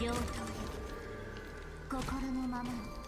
両党よ、心のままに。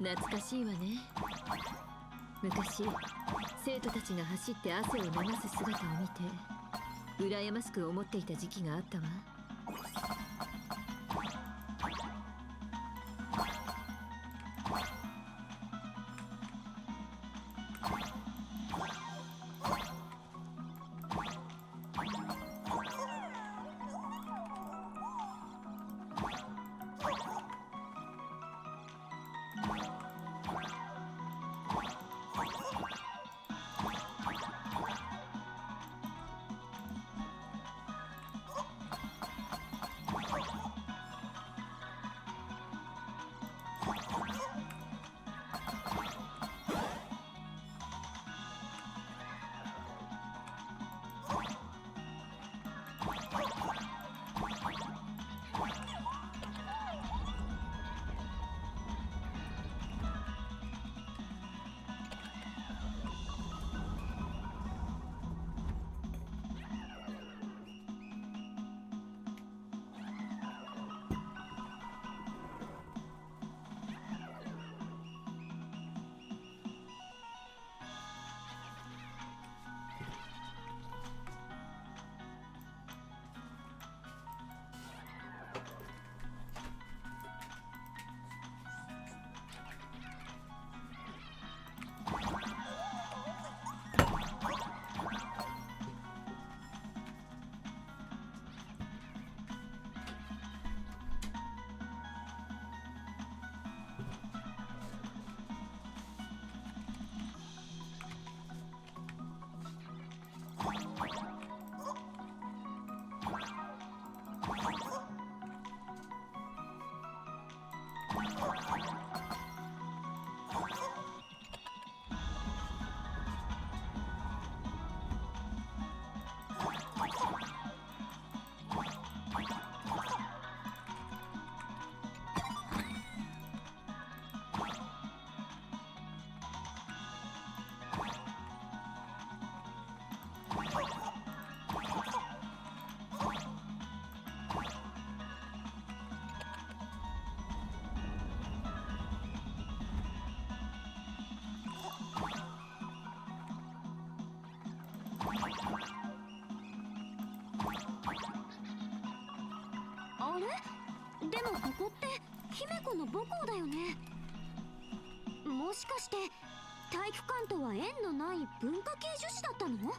懐かしいわね。昔生徒たちが走って汗を流す姿を見て羨ましく思っていた時期があったわ。あれ？でもここって姫子の母校だよね。もしかして体育館とは縁のない文化系女子だったの？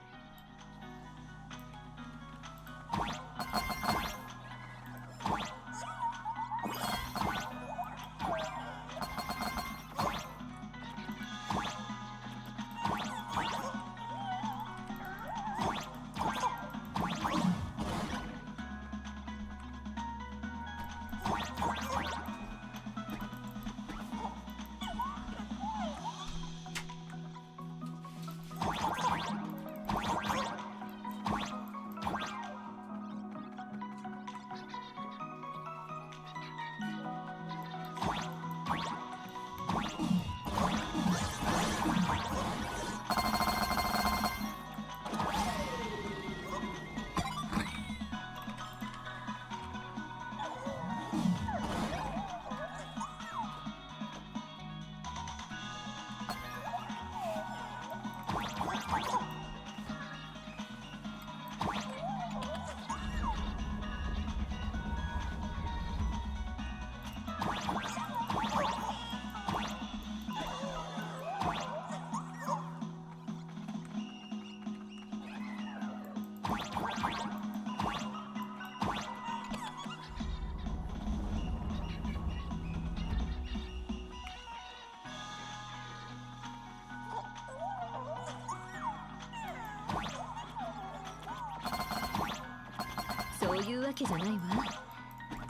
そういうわけじゃないわ。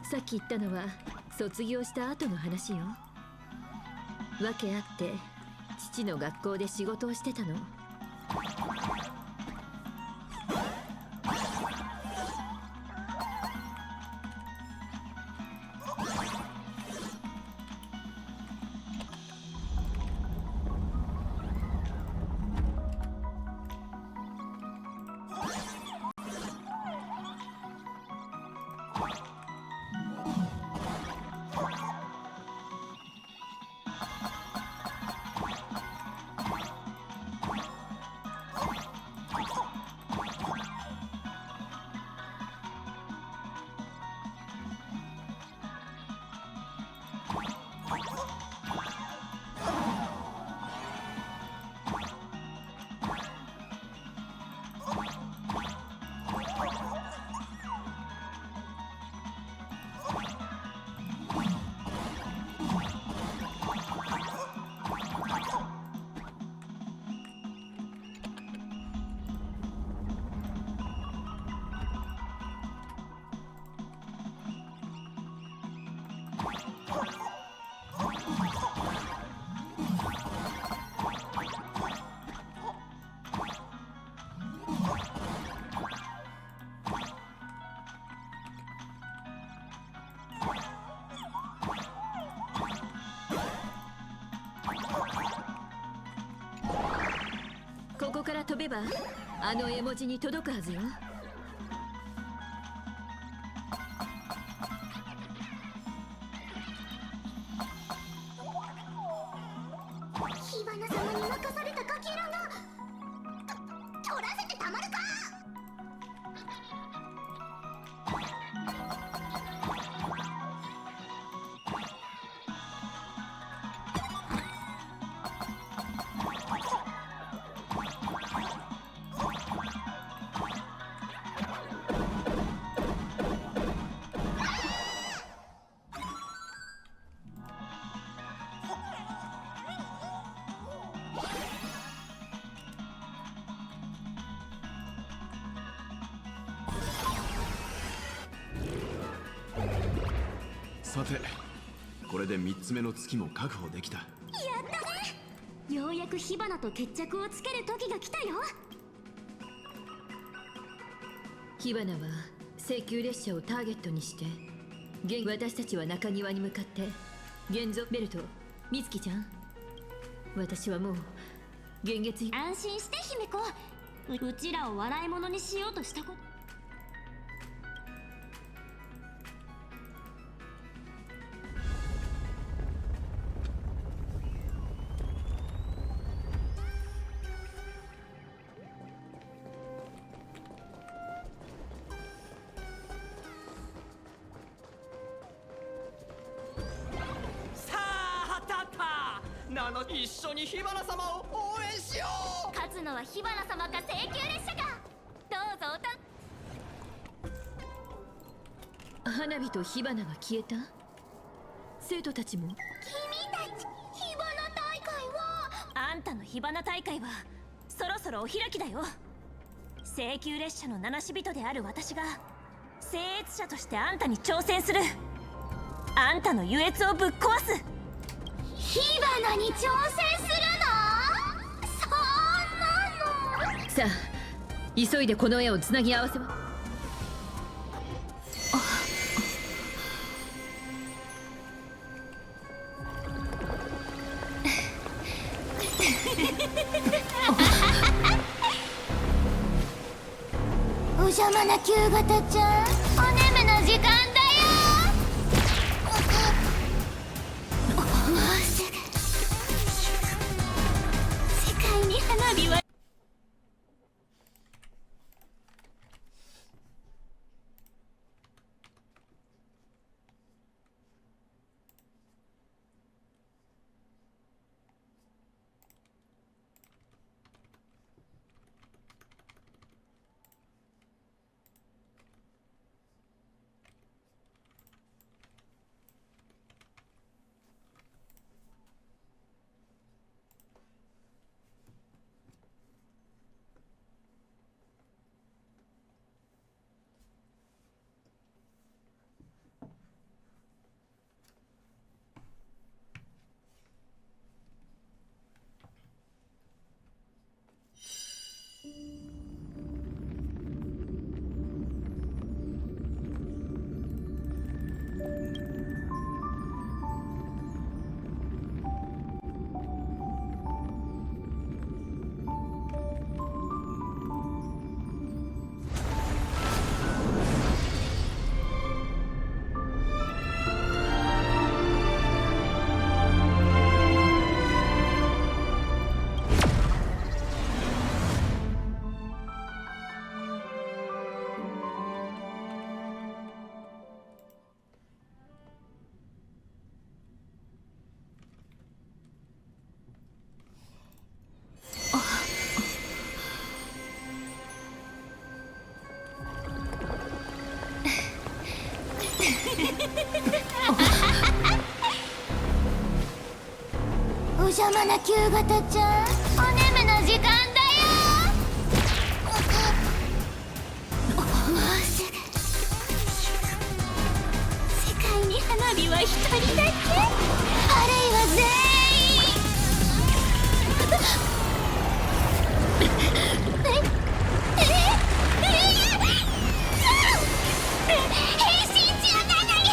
さっき言ったのは卒業した後の話よ。訳あって父の学校で仕事をしてたの。ここから飛べばあの絵文字に届くはずよ。火花様に任されたかけらが取らせてたまるか。さて、これで3つ目の月も確保できた。やったね。ようやく火花と決着をつける時が来たよ。火花は請求列車をターゲットにして、私たちは中庭に向かって現像。ベルト、美月ちゃん、私はもう現月。安心して姫子、うちらを笑い物にしようとしたこと。一緒に火花様を応援しよう。勝つのは火花様か請求列車か。どうぞ花火と火花が消えた。生徒たちも。君たち、火花大会は。あんたの火花大会はそろそろお開きだよ。請求列車の名なし人である私が僭越者としてあんたに挑戦する。あんたの優越をぶっ壊す。火花に挑戦するの？そんなの。さあ、急いでこの絵をつなぎ合わせは。お邪魔な旧型ちゃん、おねむの時間だよ。世界に花火は。お邪魔な旧型ちゃん、おねむの時間だよ。もうすぐ。世界に花火は一人だけ。あるいは全員。変身中なのに。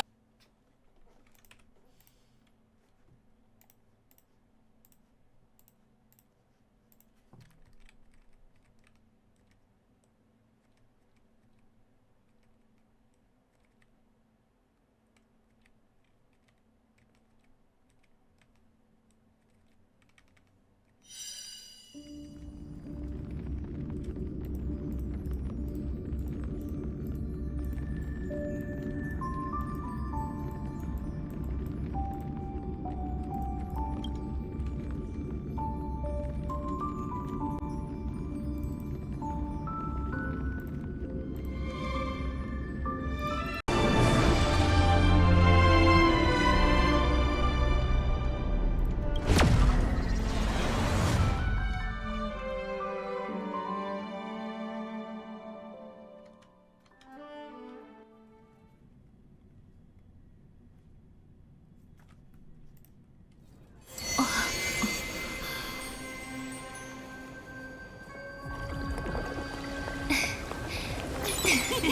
お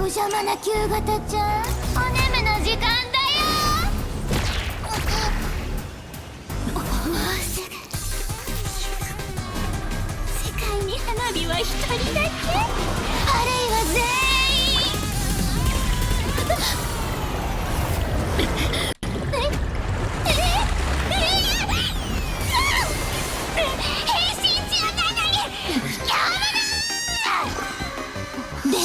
邪魔な旧型ちゃん、おねむの時間だよ。もうすぐ世界に花火は一人だけ、あるいは全員。変身中なのにやめな。で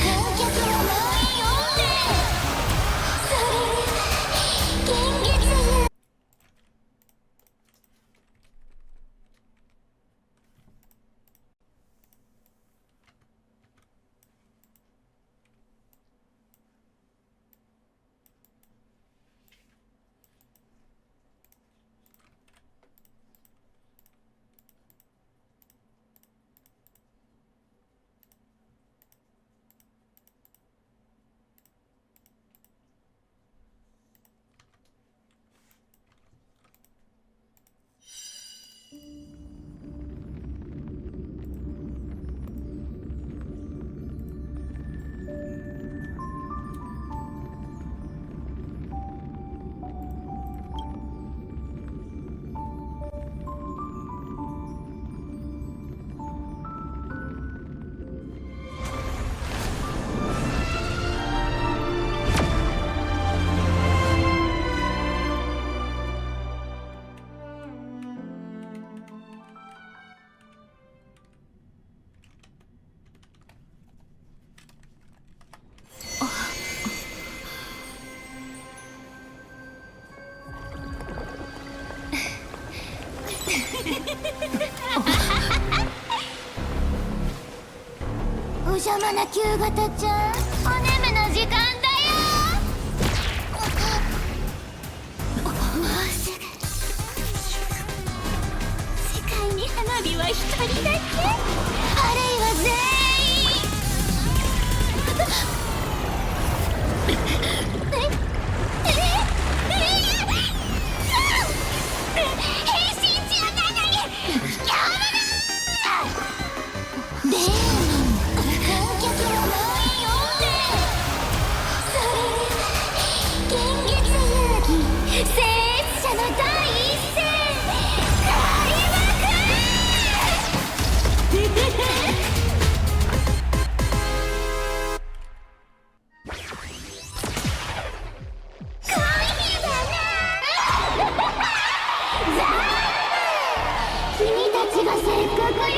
観客は満員御礼。それには現月よ。お邪魔な旧型ちゃん、おねむの時間だよ。もうすぐ世界に花火は一人だけ、あるいは全員。変身中なのにやめな。観客は満員御礼。それには現月遊戯聖越者の第一戦開幕。コーヒーだな。君たちがせっかく用意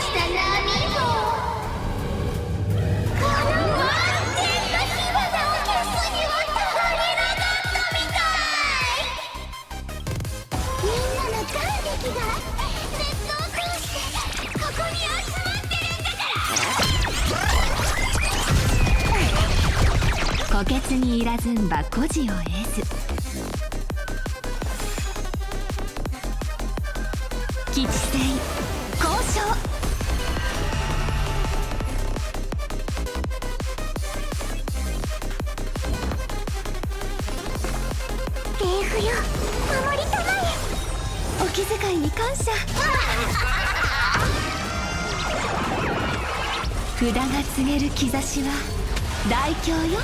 した波を、この満点の火花を消すには足りなかったみたい。みんなの眼力がネットを通してここに集まってるんだから。虎穴にいらずんば孤児を得ず。吉星交渉。レイフよ、守りたまえ。お気遣いに感謝。札が告げる兆しは大凶よ。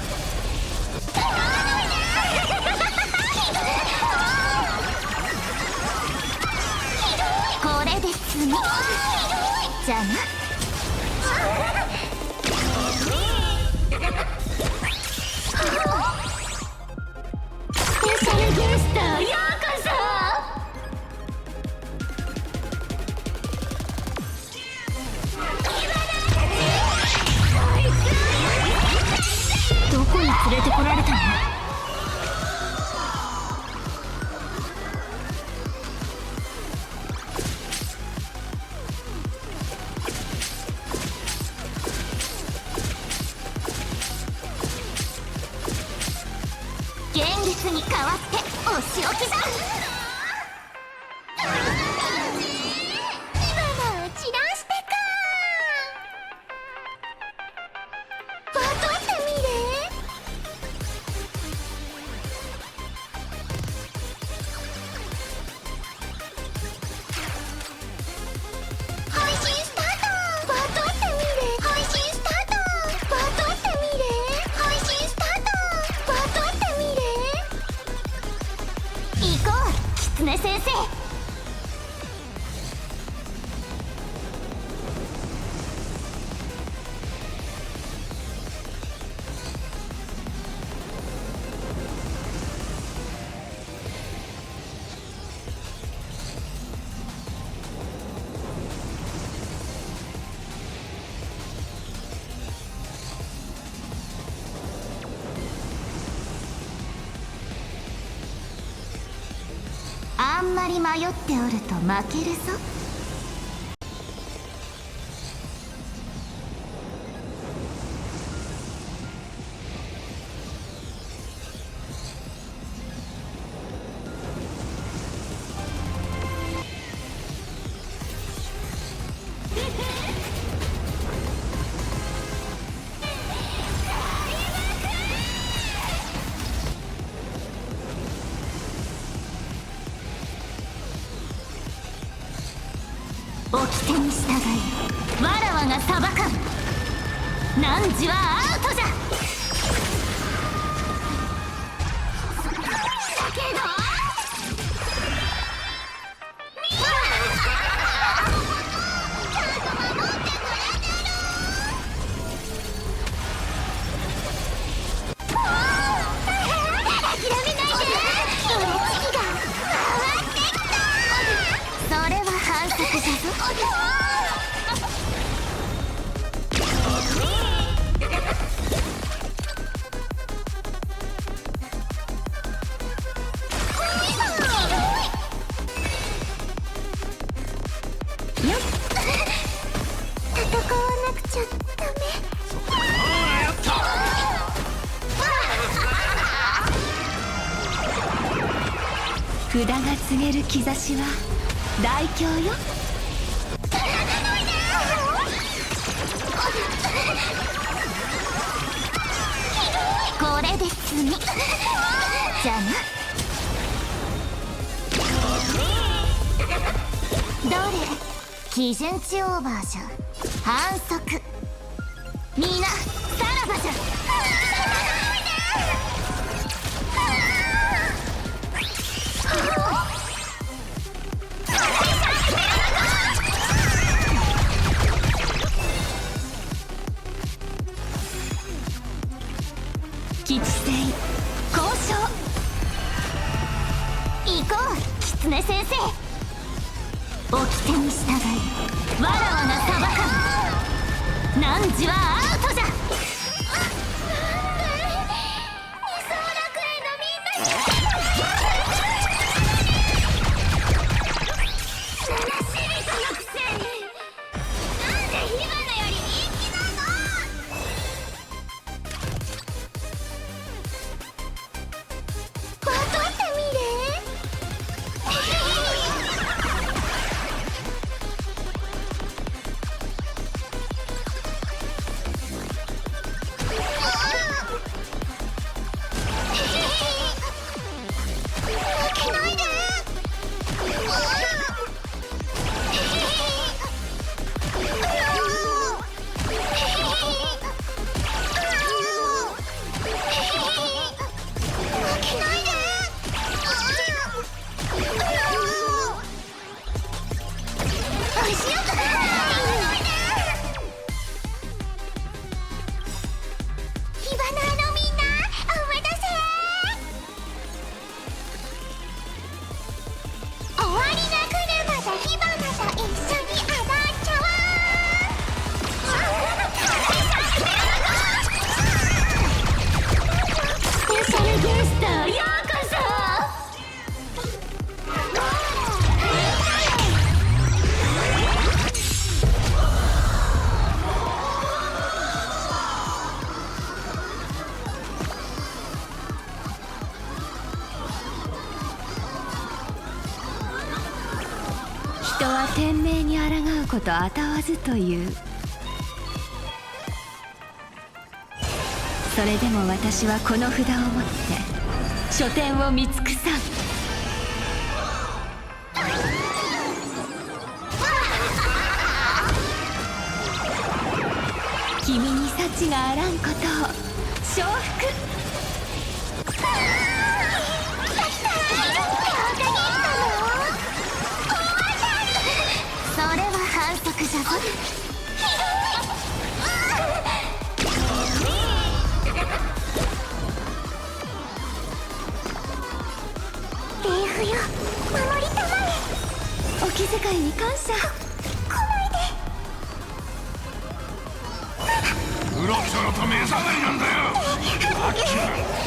これで済みじゃな。スペシャルゲストようこそ。どこに連れてこられたの？現月に代わってお仕置きだ。火花を散らしてか。バトってみれ。生。あんまり迷っておると負けるぞ。掟に従いわらわが裁かん。汝はアウトじゃ。だけど諦めないで。色付きが回ってきた。それは反則じゃぞ。戦わなくちゃダメ。札が告げる兆しは大凶よ。これで済みじゃな。どれ基準値オーバーじゃ。反則。みんなさらばじゃ。吉星交渉行こう。狐先生、掟に従いわらわが裁かん。汝はアウトじゃ。なんで二層楽園のみんな七しりとのくせになんで火花より人気なの。まとってみれ。負けないで。火花のみんなお待たせ。終わりなくねまた火花と一緒に踊っちゃわスペシャルゲストようこそ。人は天命に抗うことあたわずという。それでも私はこの札を持って書店を見尽くさん。君に幸があらんことを承服。やったー！じゃぞ。レイフよ、守りたまえ。お気遣いに感謝。来ないで。フロキソロと目障りなんだよ。アキラ、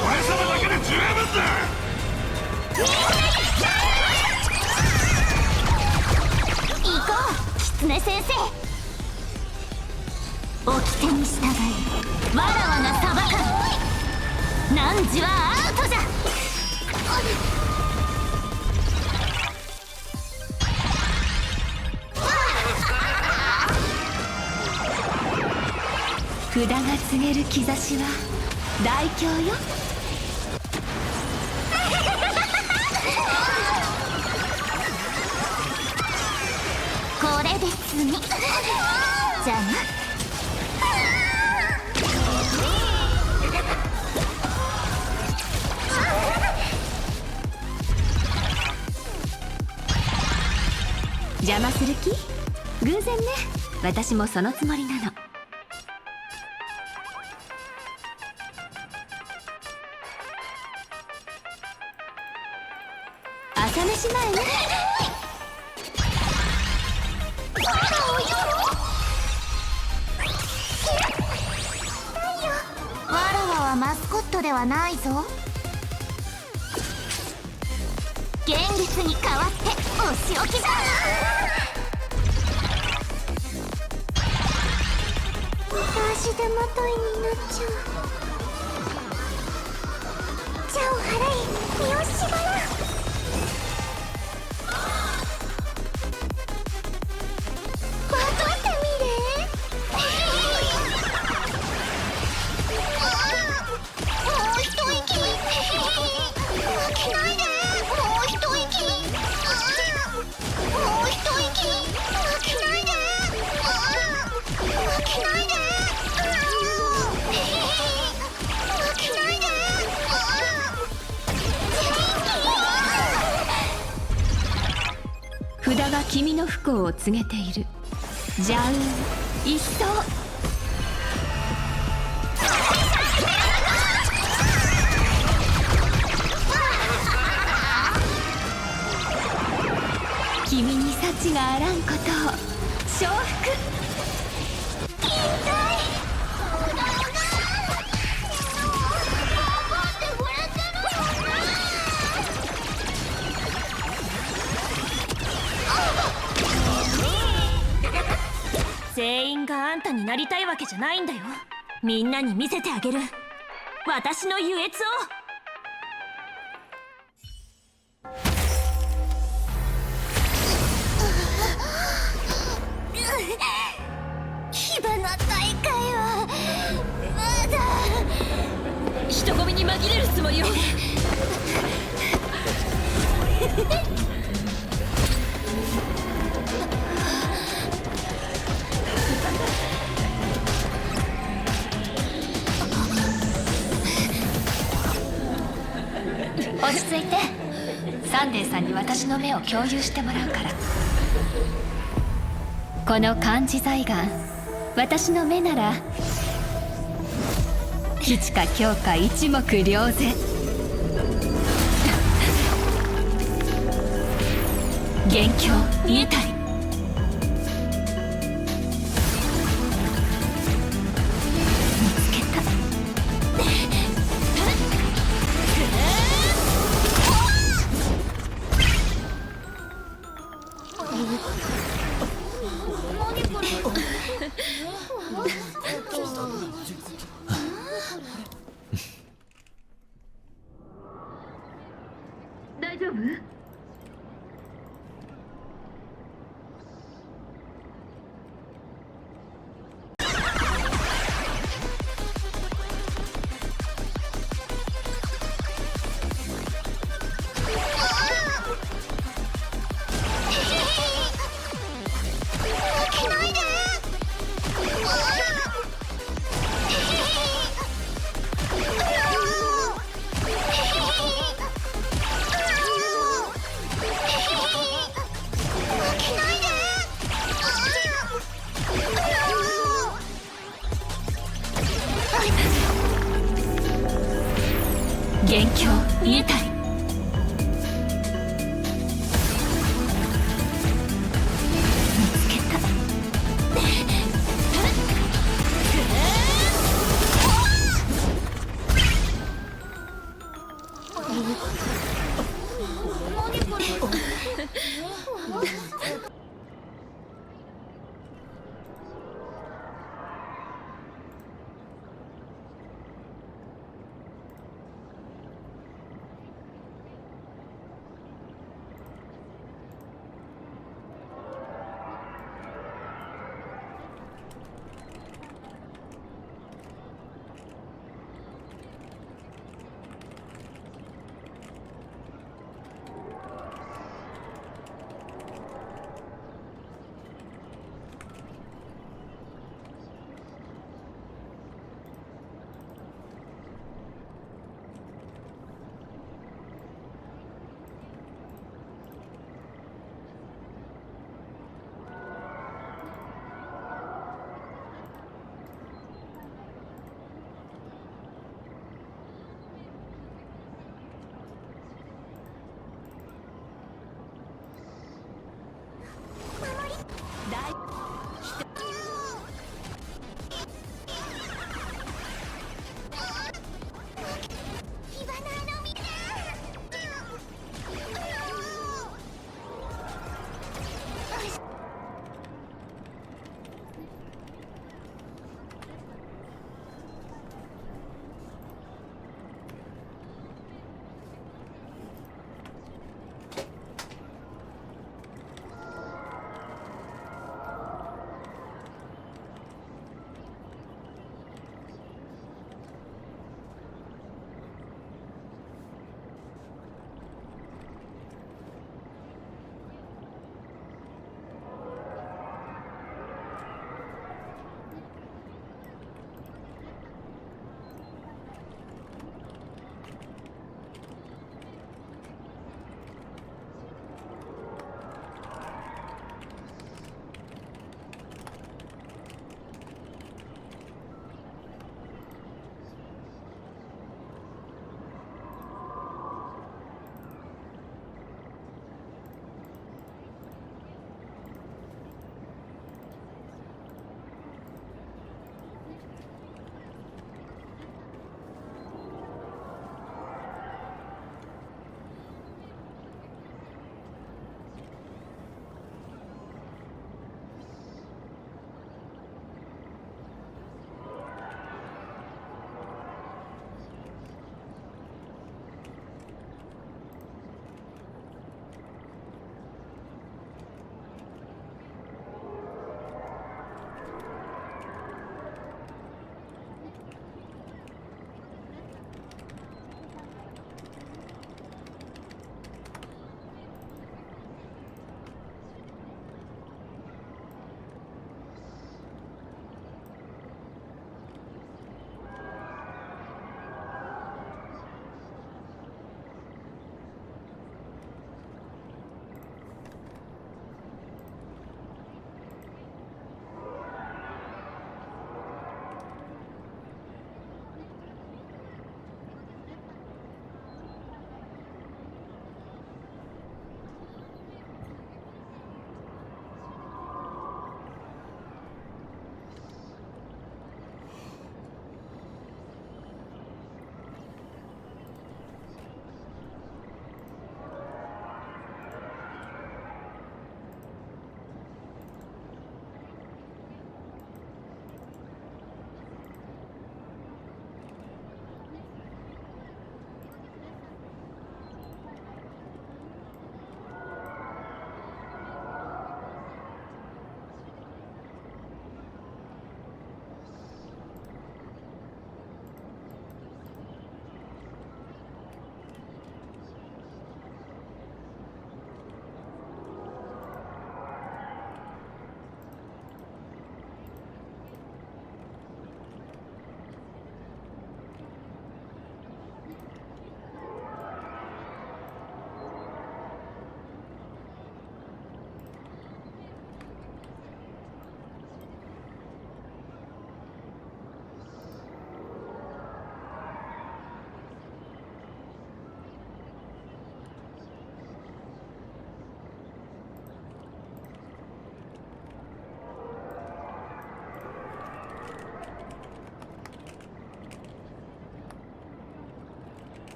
俺様だけで十分だ。行こう、狐先生。掟に従い、わらわが裁かん。汝はアウトじゃ。札が告げる兆しは大凶よ。これで済み。じゃあな。邪魔する気？偶然ね。私もそのつもりなの。朝飯前ね。わらわはマスコットではないぞ。現実に代わってお仕置きだ。足手まといになっちゃう。茶を払い、身を縛らん。まとってみれ。もう一息。負けないで。もう一息。もう一息。負けないで。負けないで。負けないで。札が君の不幸を告げている。ジャウー一層。君に幸があらんことを承服。全員があんたになりたいわけじゃないんだよ。みんなに見せてあげる、私の優越を。火花大会はまだ。人混みに紛れるつもりよ。落ち着いて。サンデーさんに私の目を共有してもらうから。この漢字財眼、私の目なら一か強か一目瞭然。元凶見えたり。見つけた。大丈夫？負けないで。元凶見えたい。見つけた。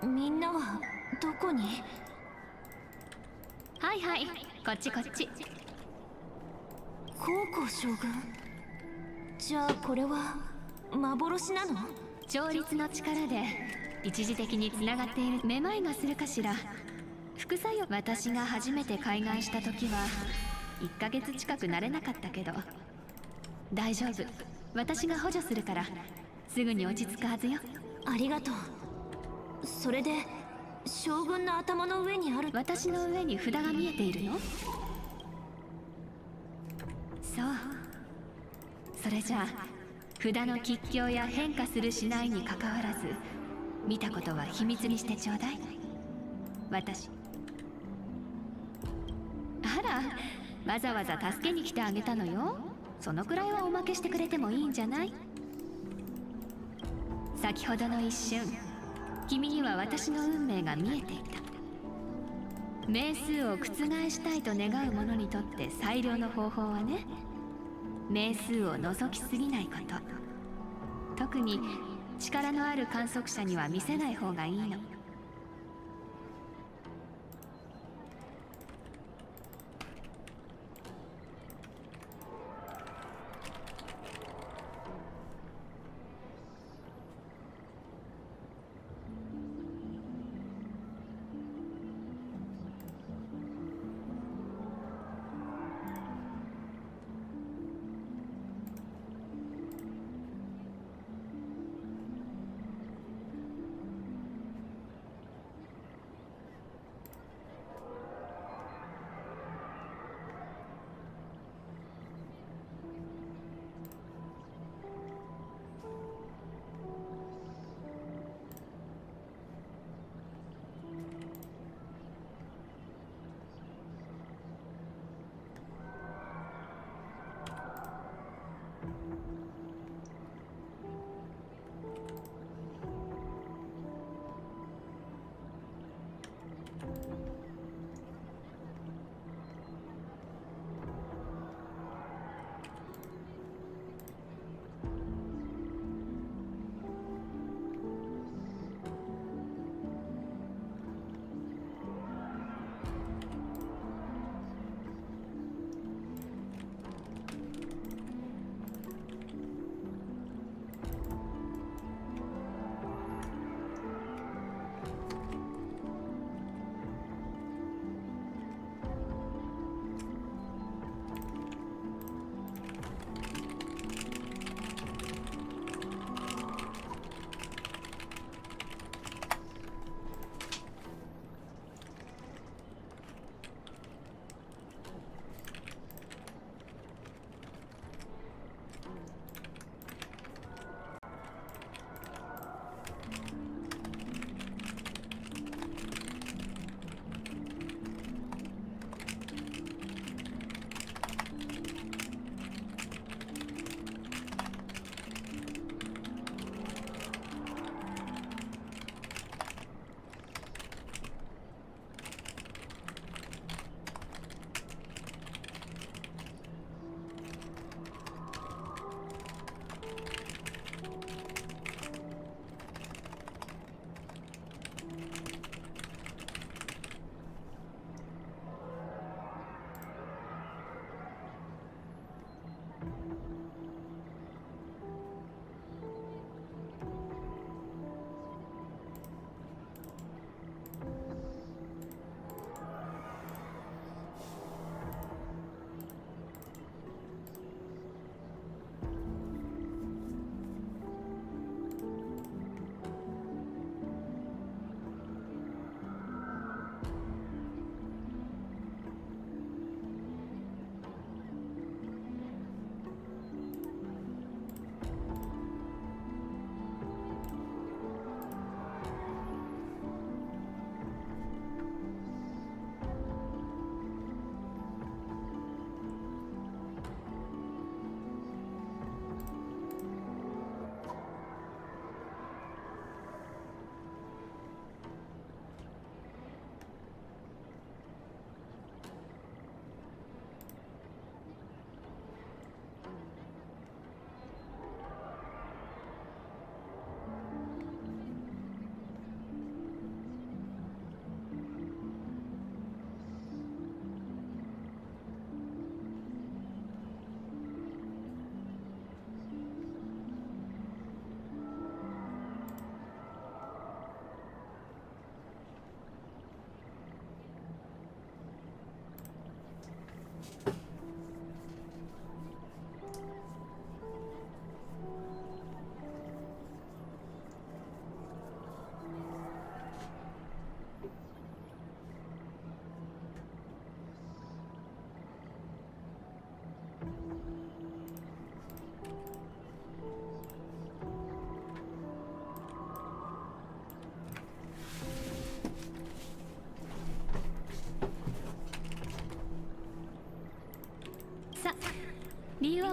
みんなはどこに？はいはい、こっちこっち。高校将軍？じゃあこれは幻なの？調律の力で一時的につながっている。めまいがするかしら。副作用。私が初めて開眼した時は1ヶ月近く慣れなかったけど、大丈夫、私が補助するからすぐに落ち着くはずよ。ありがとう。それで将軍の頭の上にある。私の上に札が見えているの？そう。それじゃあ札の吉凶や変化するしないにかかわらず、見たことは秘密にしてちょうだい。私。あら、わざわざ助けに来てあげたのよ。そのくらいはおまけしてくれてもいいんじゃない？先ほどの一瞬、君には私の運命が見えていた。命数を覆したいと願う者にとって最良の方法はね、命数を除きすぎないこと。特に力のある観測者には見せない方がいいの。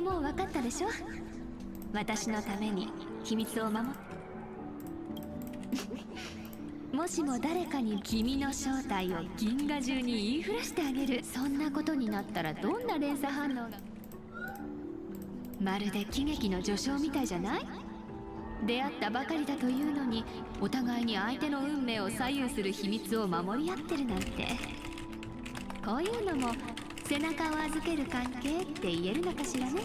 もう分かったでしょ。私のために秘密を守っもしも誰かに君の正体を銀河中に言いふらしてあげる。そんなことになったらどんな連鎖反応が。まるで喜劇の序章みたいじゃない？出会ったばかりだというのにお互いに相手の運命を左右する秘密を守り合ってるなんて。こういうのも背中を預ける関係って言えるのかしらね。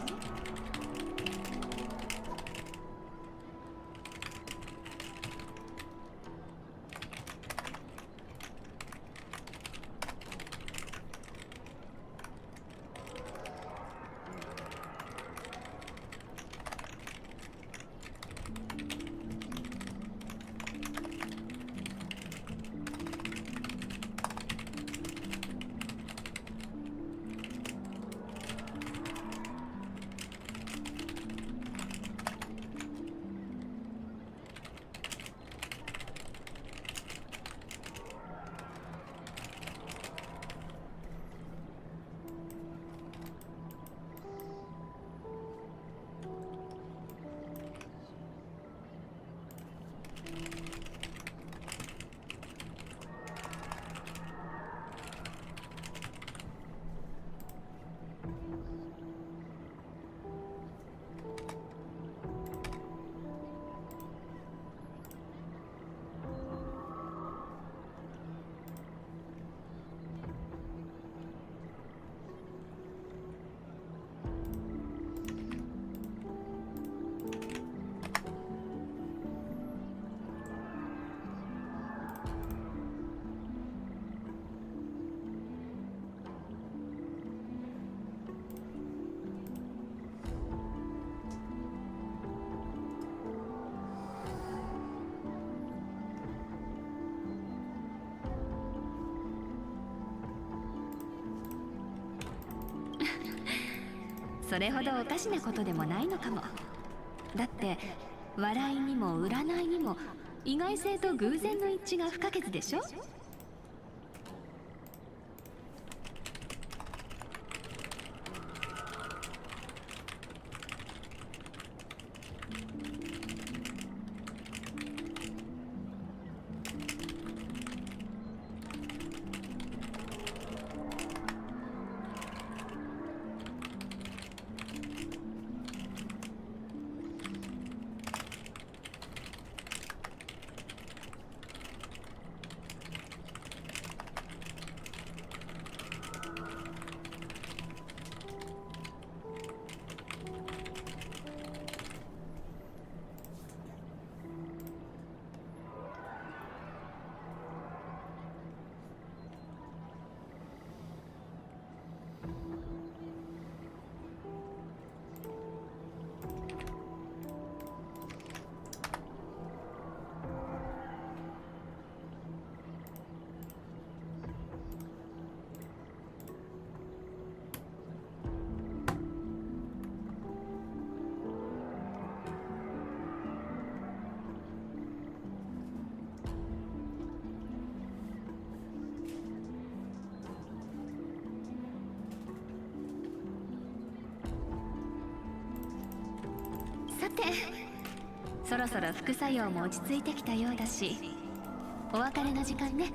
それほどおかしなことでもないのかも。だって笑いにも占いにも意外性と偶然の一致が不可欠でしょ。さて、そろそろ副作用も落ち着いてきたようだし、お別れの時間ね。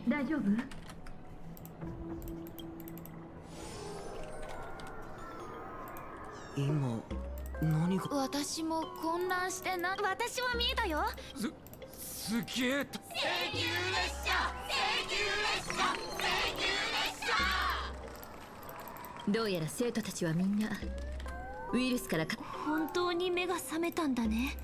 大丈夫？今何が私も混乱してな。私は見えたよ。すげえどうやら生徒たちはみんなウイルスから本当に目が覚めたんだね。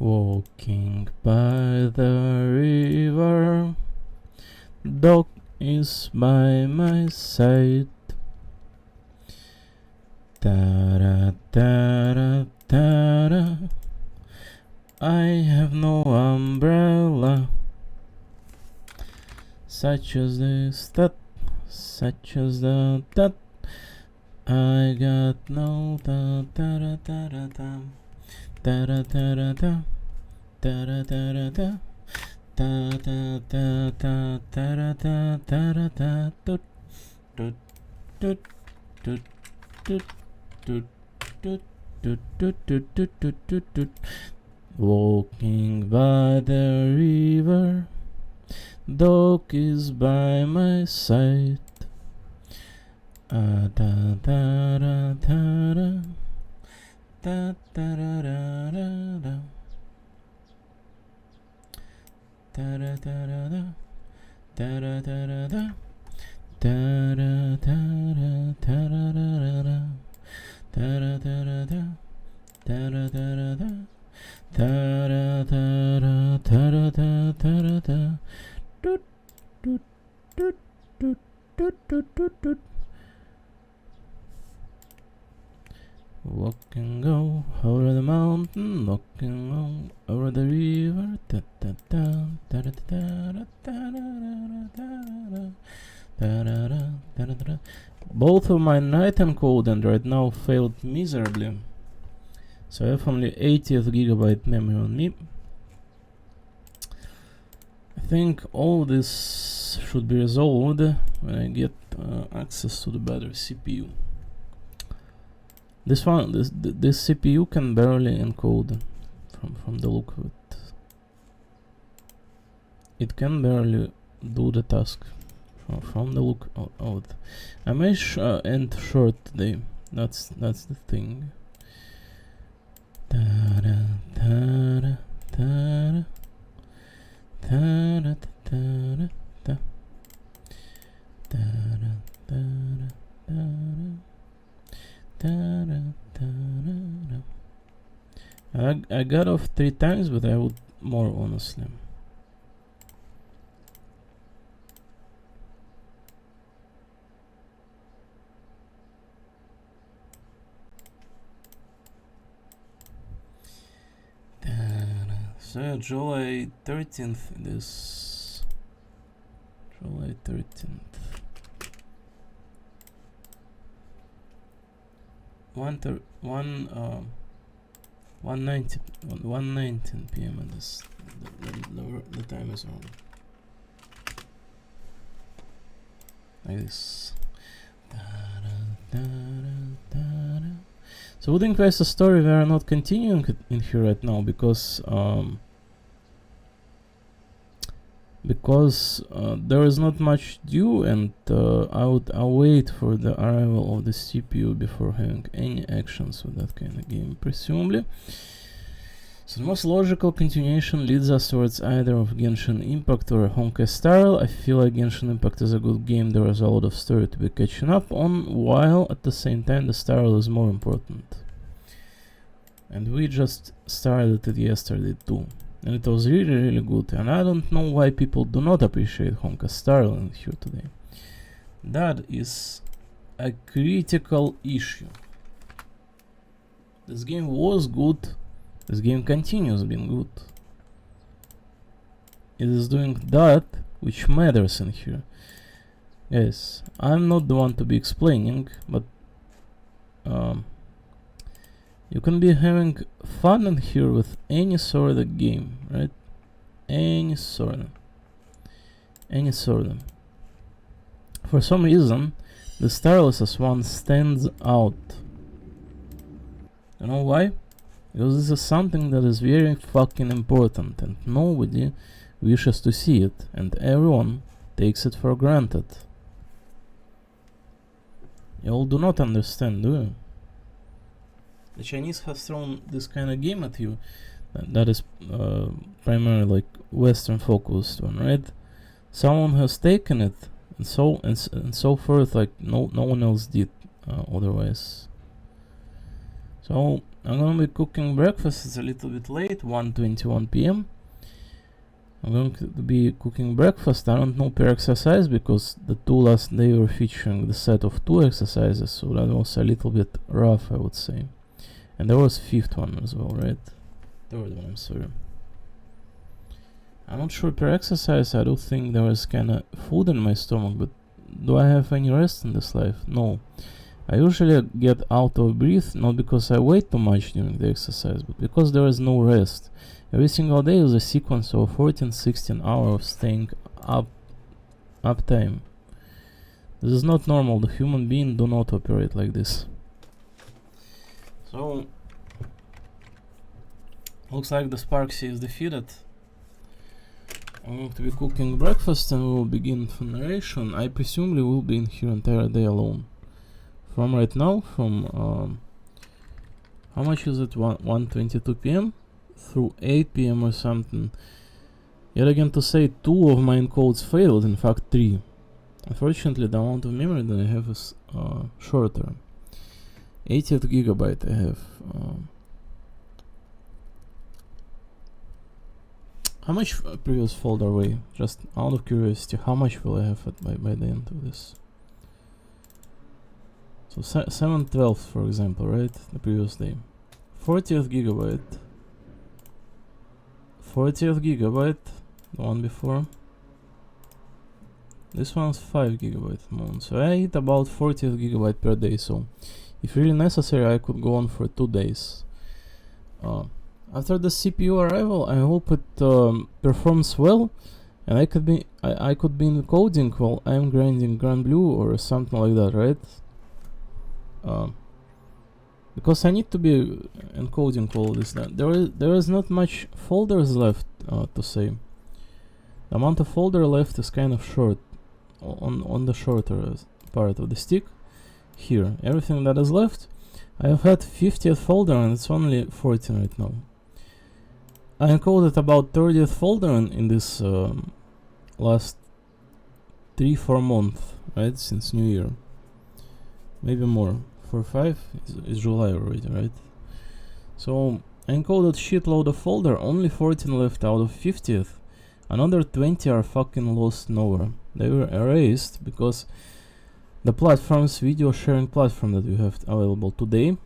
Walking by the river, dog is by my side. Ta-ra, ta-ra, ta-ra. I have no umbrella, such as this, that, such as that. I got no ta-ra-ta-ra-ta. Ta-ra-ta-ra-ta, ta-ra-ta-ra-ta, ta-ta-ta-ta, ta-ra-ta-ta-ra-ta, tut, tut, tut, tut, tut, tut, tut, tut, tut, tut, tut, tut, tut, tut. Walking by the river, dog is by my side. Ta-ta-ra-ta-ra. Da da da da da da. Da da da da da. Da da da da da. Da da da da da da da da. Da da da da da. Da da da da da. Da da da da da da. Doot doot doot doot doot doot doot doot. Walking over the mountain, walking over the river. Da da da da da da da da da. Both of my night encode right now failed miserably, so I have only 80th gigabyte memory on me. I think all this should be resolved when I get access to the better CPU. This CPU can barely encode from the look of it. It can barely do the task from the look of it. I may end short today. That's the thing. Ta-da, ta-da, ta-da, ta-da, ta-da, ta. Ta-da, ta-da, ta-da. I got off 3 times, but I would more honestly. So July 13th this July 13th 1:19 p.m. and this the time is wrong. Like this. So Wooding Quest story we are not continuing it in here right now because there is not much due, and I'll wait for the arrival of the CPU before having any actions with that kind of game, presumably. So the most logical continuation leads us towards either of Genshin Impact or Honkai Star Rail. I feel like Genshin Impact is a good game, there is a lot of story to be catching up on, while at the same time the Star Rail is more important. And we just started it yesterday too. And it was really good, and I don't know why people do not appreciate Honkai Star Rail in here today. That is a critical issue. This game was good. This game continues being good. It is doing that which matters in here. Guys, I'm not the one to be explaining, but you can be having fun in here with any sort of game, right? Any sort. For some reason, the Starless one stands out. You know why? Because this is something that is very fucking important and nobody wishes to see it, and everyone takes it for granted. You all do not understand, do you? The Chinese has thrown this kind of game at you that is primarily like Western focused one, right? Someone has taken it and so forth, like no one else did otherwise. So I'm gonna be cooking breakfast. It's a little bit late, 1:21 p.m. I'm going to be cooking breakfast. I don't know per exercise because the two last days were featuring the set of 2 exercises, so that was a little bit rough, I would say. And there was 5th one as well, right? 3rd one, I'm sorry. I'm not sure per exercise. I do think there was kinda food in my stomach, but do I have any rest in this life? No. I usually get out of breath, not because I wait too much during the exercise, but because there is no rest. Every single day is a sequence of 14-16 hours of staying up time. This is not normal. The human being do not operate like this. So looks like the Sparksy is defeated. I'm going to be cooking breakfast and we will begin the narration. I presumably will be in here entire day alone. From right now, from how much is it? 1:22 p.m. through 8 p.m. or something. Yet again to say 2 of my encodes failed, in fact 3. Unfortunately the amount of memory that I have is shorter. 80 gigabyte I have. How much previous folder weigh? Just out of curiosity, how much will I have by the end of this? So 7/12 for example, right? The previous day. 40th gigabyte. 40th gigabyte, the one before. This one's 5 gigabyte amount. So I eat about 40th gigabyte per day, so if really necessary I could go on for 2 days. After the CPU arrival, I hope it performs well and I could be encoding while I'm grinding Grand Blue or something like that, right? Because I need to be encoding all this. There is not much folders left to say. The amount of folder left is kind of short on the shorter part of the stick. Here, everything that is left, I have had 50th folder and it's only 14 right now. I encoded about 30th folder in this last 3-4 months, right, since New Year. Maybe more. 4-5 is July already, right? So I encoded shitload of folder, only 14 left out of 50th. Another 20 are fucking lost nowhere. They were erased because the platform's video sharing platform that we have available today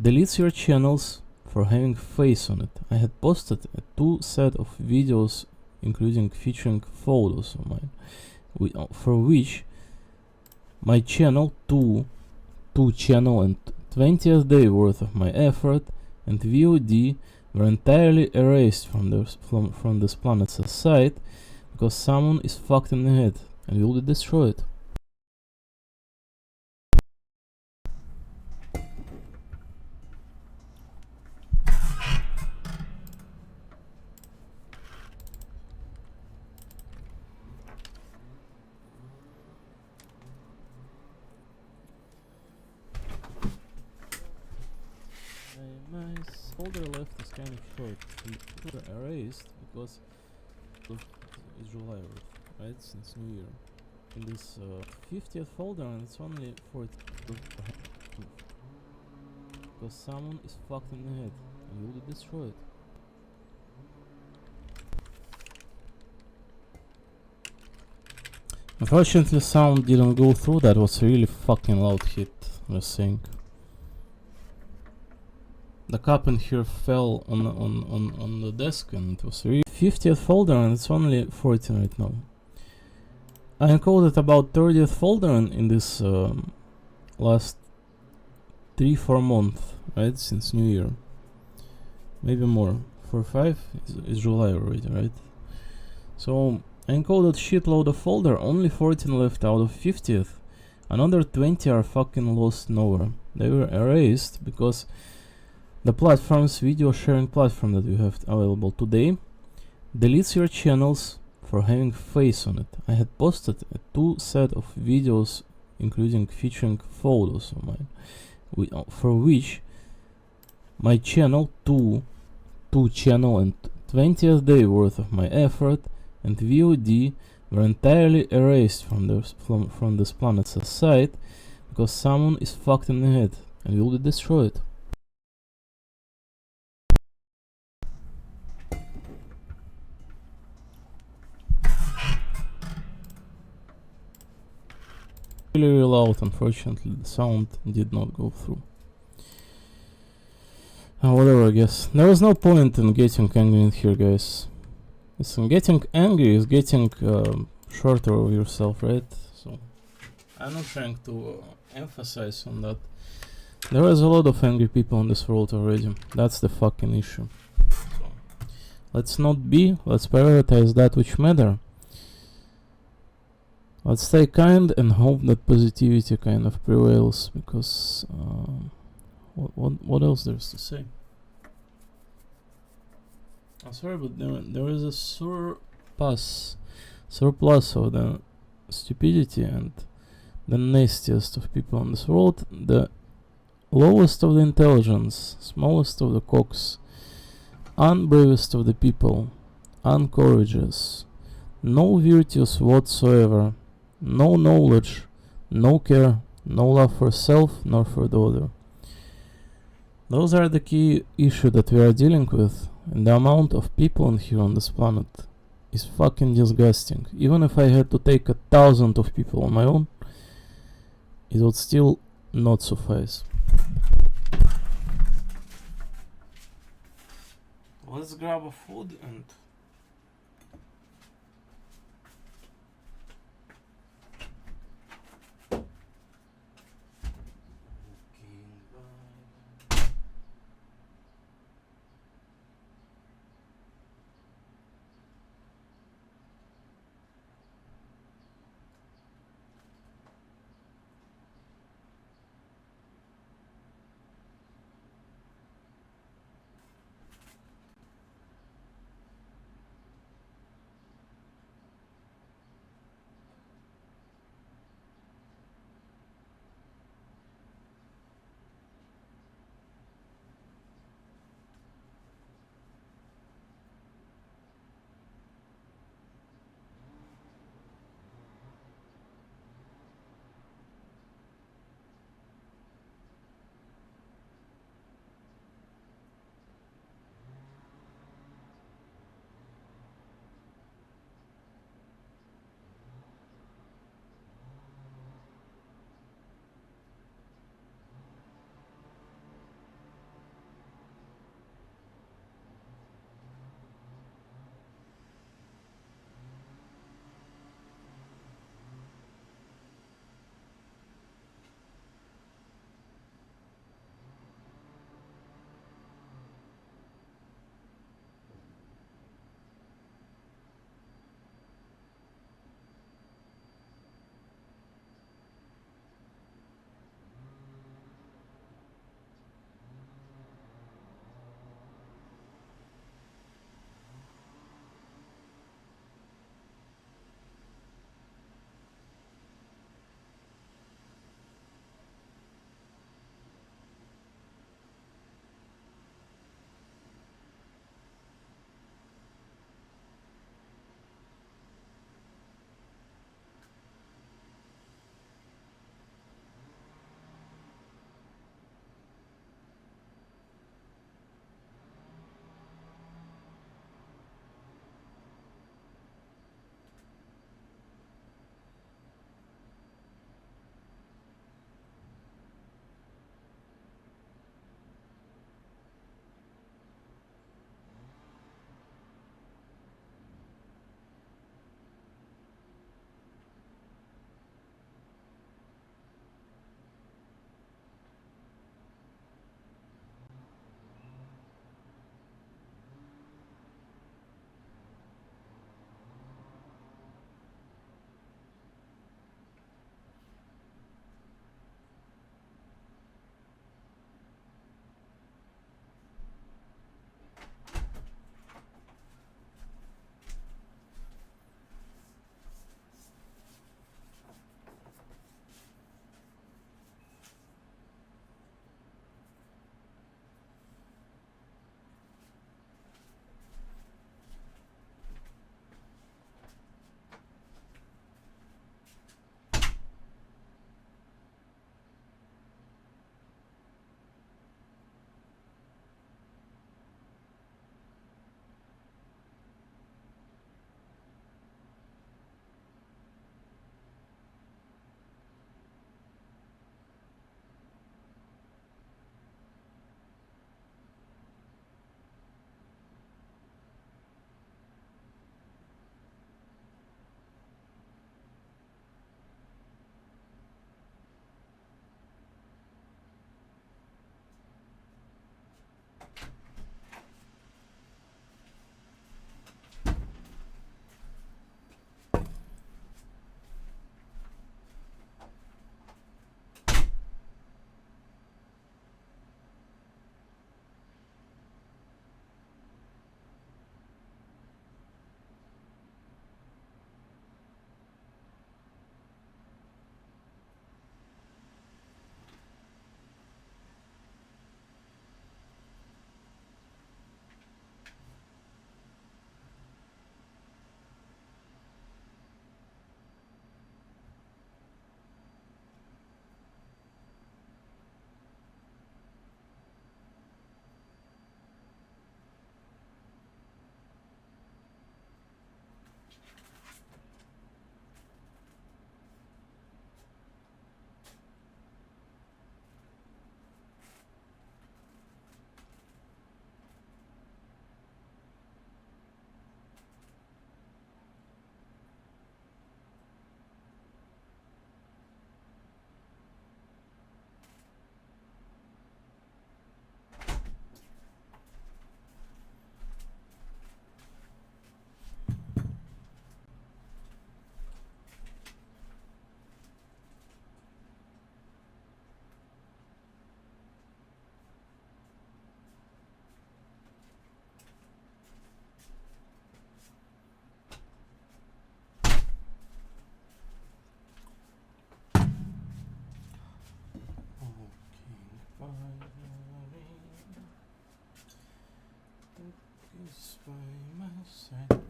deletes your channels for having face on it. I had posted a 2 set of videos including featuring photos of mine, for which my channel, two channel and 20th day worth of my effort and VOD were entirely erased from this planet's site because someone is fucked in the head and will be destroyed. My folder left is kind of short. We were erased because it's July, right? Since New Year. In this 50th folder, and it's only 40. Because someone is fucked in the head and will be destroyed. Unfortunately, sound didn't go through. That was a really fucking loud hit, I was saying. the cup in here fell on the desk and it was 50th folder and it's only 14 right now. I encoded about 30th folder in this last 3-4 months, right, since New Year. Maybe more. 4-5 is July already, right? So I encoded shitload of folder, only 14 left out of 50th. Another 20 are fucking lost nowhere. They were erased because the platform's video sharing platform that we have available today deletes your channels for having face on it. I had posted a 2 set of videos including featuring photos of mine, for which my channel, two channel and 20th day worth of my effort and VOD were entirely erased from this planet's site because someone is fucked in the head and will be destroyed. Really loud, unfortunately the sound did not go through. Whatever, I guess. There was no point in getting angry in here, guys. Listen, getting angry is getting shorter of yourself, right? So I'm not trying to emphasize on that. There is a lot of angry people in this world already. That's the fucking issue. So let's not be, let's prioritize that which matter. Let's stay kind and hope that positivity kind of prevails, because what else there's to say? I'm sorry, but there is a surplus of the stupidity and the nastiest of people in this world, the lowest of the intelligence, smallest of the cocks, unbravest of the people, uncourageous, no virtues whatsoever, no knowledge, no care, no love for self nor for the other. Those are the key issues that we are dealing with, and the amount of people in here on this planet is fucking disgusting. Even if I had to take 1,000 of people on my own, it would still not suffice. Let's grab a food and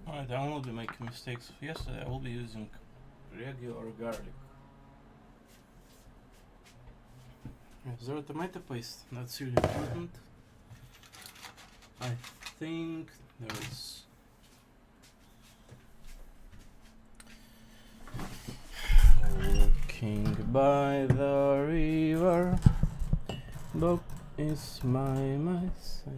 Alright, I will be making mistakes. Yesterday I will be using regular garlic. Is there a tomato paste? That's really important. I think there's walking by the river, Bob is my sight.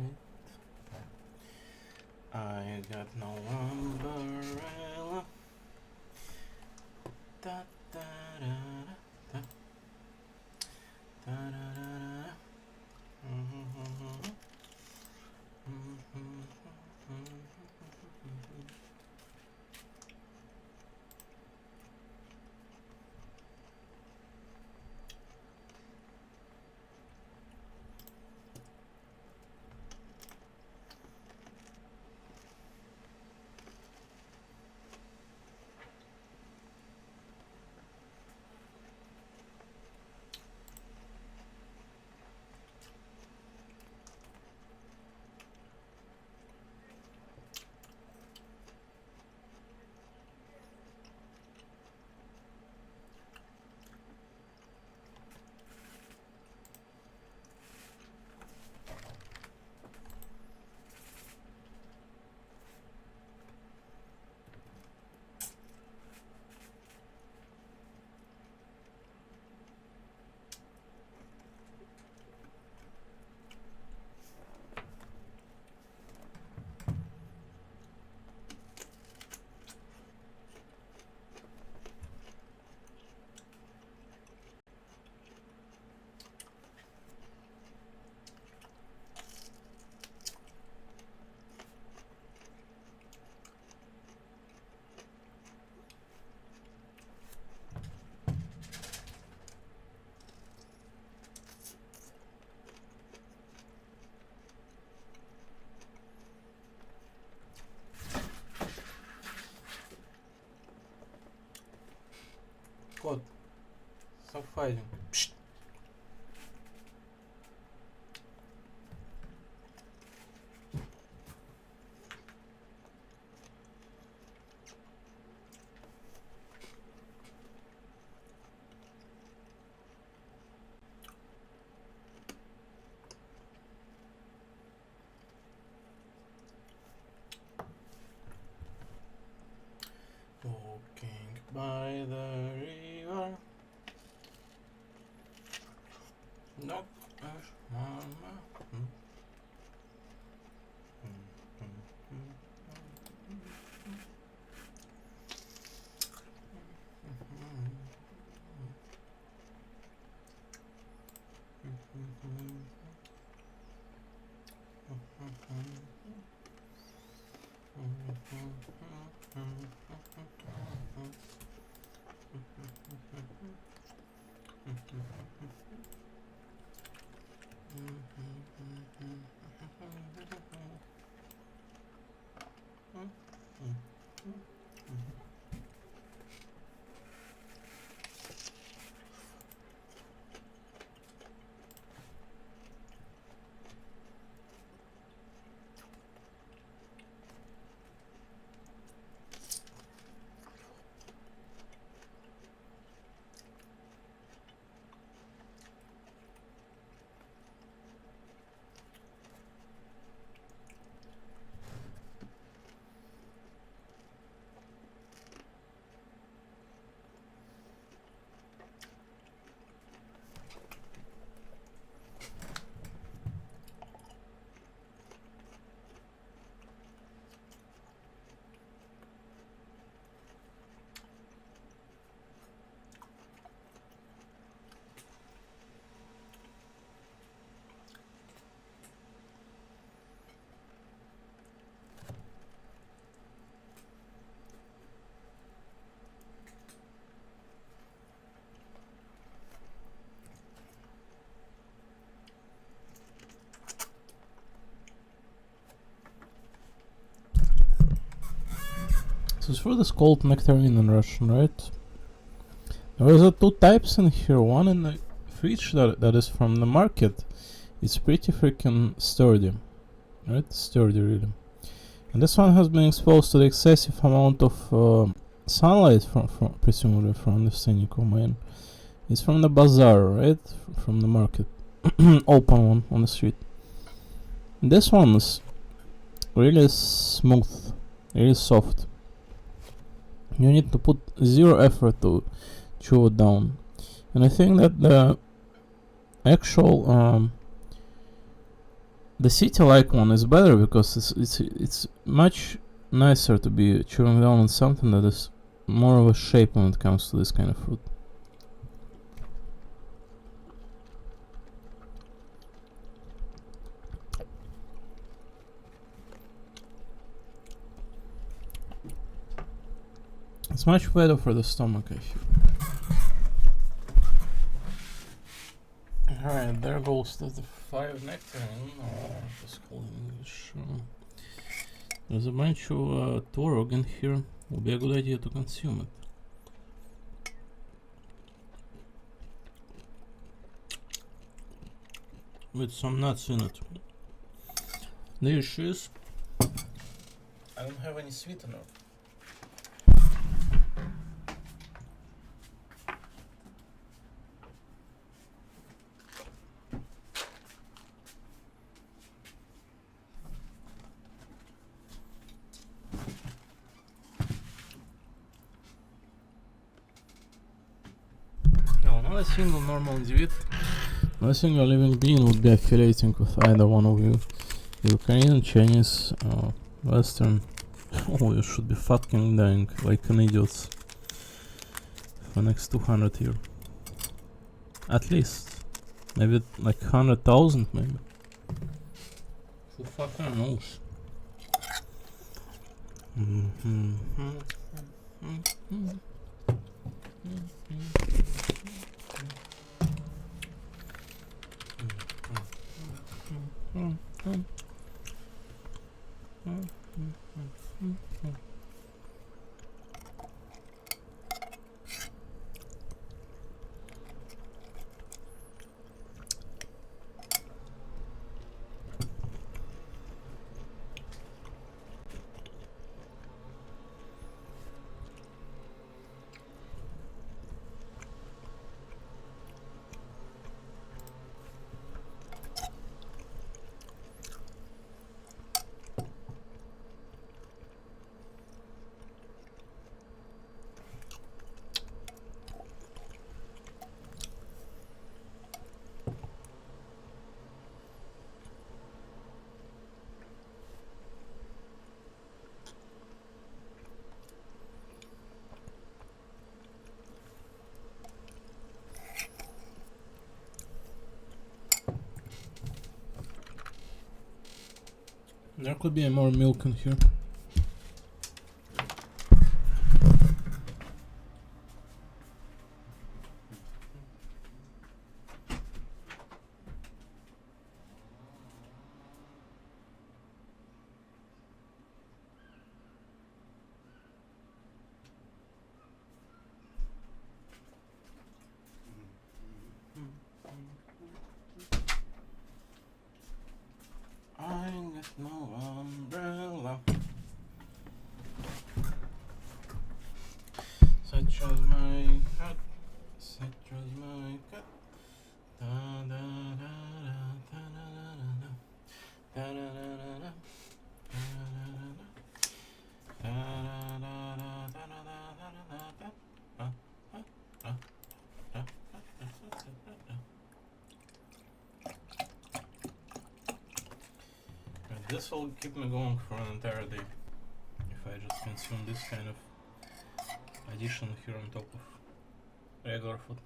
I got no umbrella. Da, da, da, da, da, da, da, da. Кот, stop fighting. Psst. Walking by the river. Nope, there's mama. So it's for this called nectarine in Russian, right? There are two types in here. One in the fridge that is from the market, it's pretty freaking sturdy, right? Sturdy, really. And this one has been exposed to the excessive amount of sunlight from presumably from the scenic domain. It's from the bazaar, right? From the market, open one on the street. This one's really smooth, really soft. You need to put zero effort to chew it down, and I think that the actual the city-like one is better because it's much nicer to be chewing down on something that is more of a shape when it comes to this kind of fruit. It's much better for the stomach, I feel. Alright, there goes the 5 nectarine, or what's called in English. There's a bunch of tворог in here. Will be a good idea to consume it. With some nuts in it. The issue is, I don't have any sweetener. Not a single normal individual, not a single living being would be affiliating with either one of you. Ukrainian, Chinese, Western. Oh, you should be fucking dying like an idiot for next 200 years. At least. Maybe like 100,000 maybe. Who fucking knows? There could be more milk in here. I got no umbrella, such as my cat, such as my cat. Da da da da da da da da da This will keep me going for an entire day if I just consume this kind of addition here on top of regular food.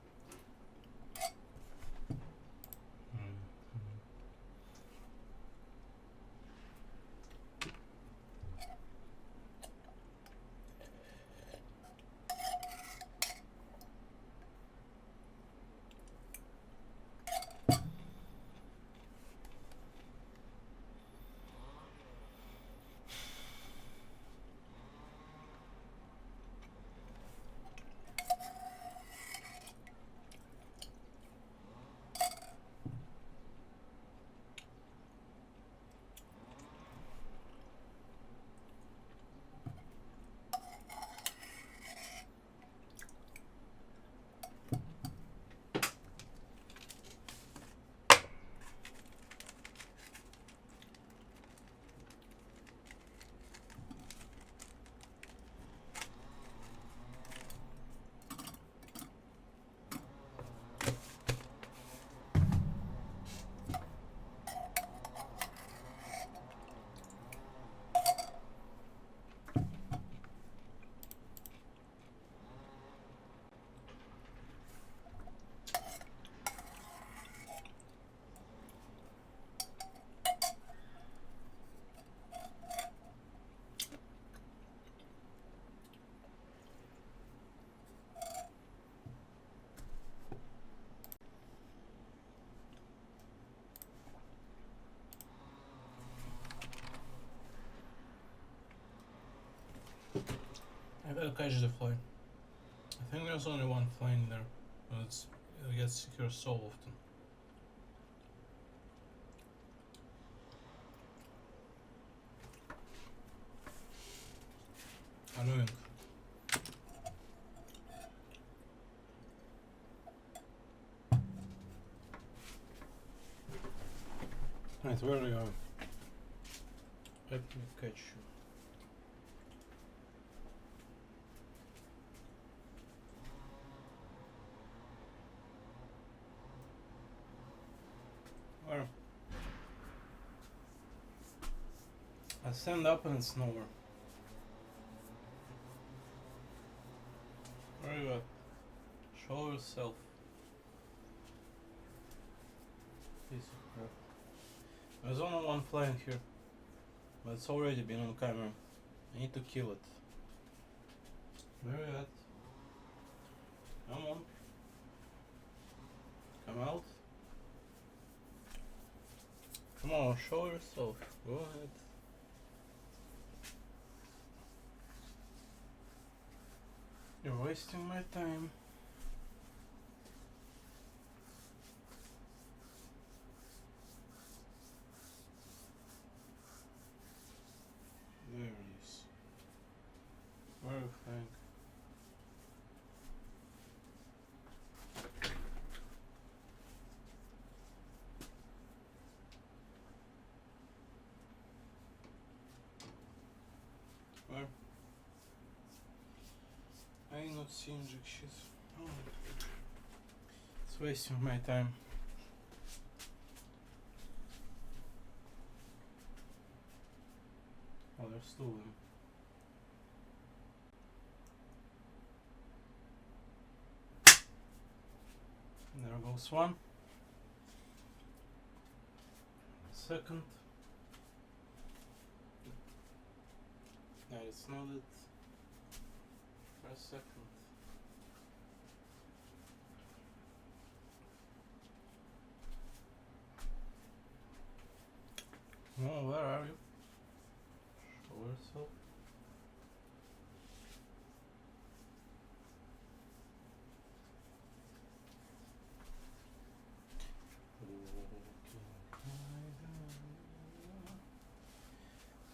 Maybe I'll catch the fly. I think there's only one flying there, but it gets secure so often. Annoying. Right, where are you? Let me catch you. Where? I stand up and it's nowhere. Where are you at? Show yourself. Piece of crap. There's only one flying here, but it's already been on camera. I need to kill it. Where are you at? Come on. Come out. Come on, show yourself. Go ahead. You're wasting my time. There he is. Perfect. Where? I ain't not seeing jack shit. Oh. It's wasting my time. Oh, there's two of them. There goes one. Second. No, it's not it. For a second. Oh, where are you? Show yourself.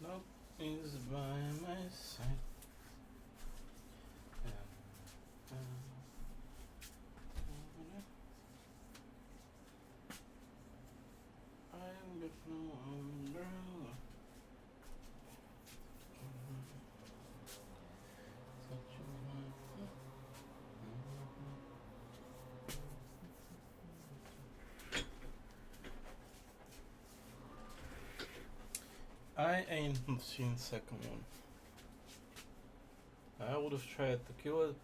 Love is by my side. I've got no umbrella. Such a I ain't seen second one. I would have tried to kill it,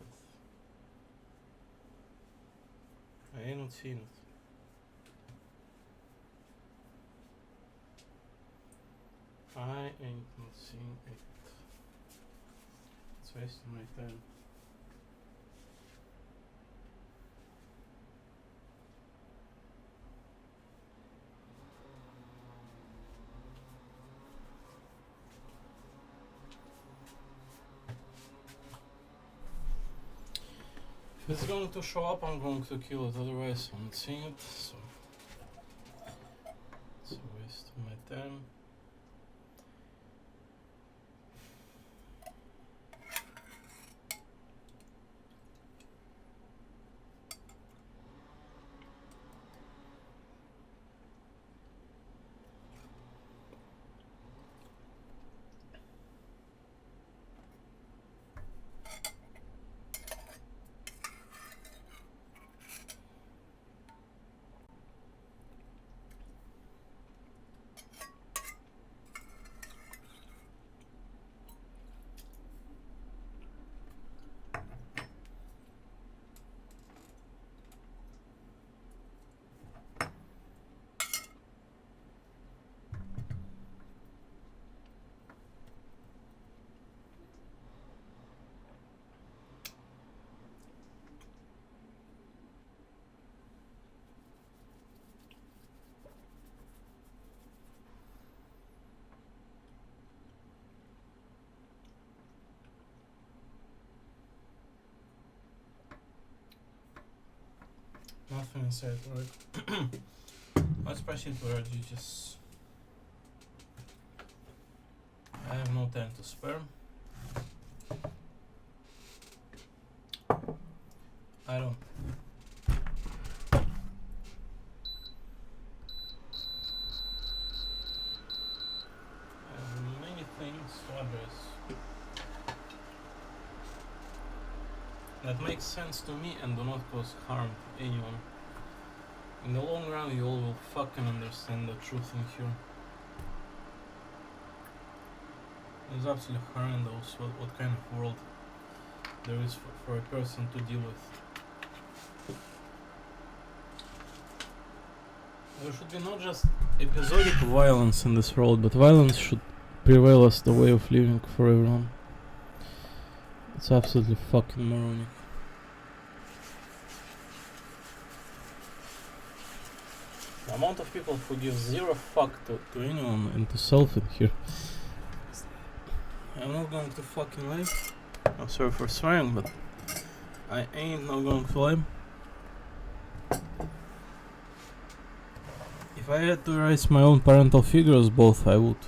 but I ain't not seen it. I ain't not seen it. It's wasting my time. If it's going to show up, I'm going to kill it, otherwise I'm not seeing it, so it's a waste of my time. nothing inside, right? Let's proceed with our duties. I have no time to spare. I don't. I have many things to address. That makes sense to me and do not cause harm to anyone. In the long run, you all will fucking understand the truth in here. It's absolutely horrendous what kind of world there is for a person to deal with. There should be not just episodic violence in this world, but violence should prevail as the way of living for everyone. It's absolutely fucking moronic. The amount of people who give zero fuck to anyone and to self in here. I'm not going to fucking lie. I'm sorry for swearing, but I ain't not going to lie. If I had to erase my own parental figures, both I would.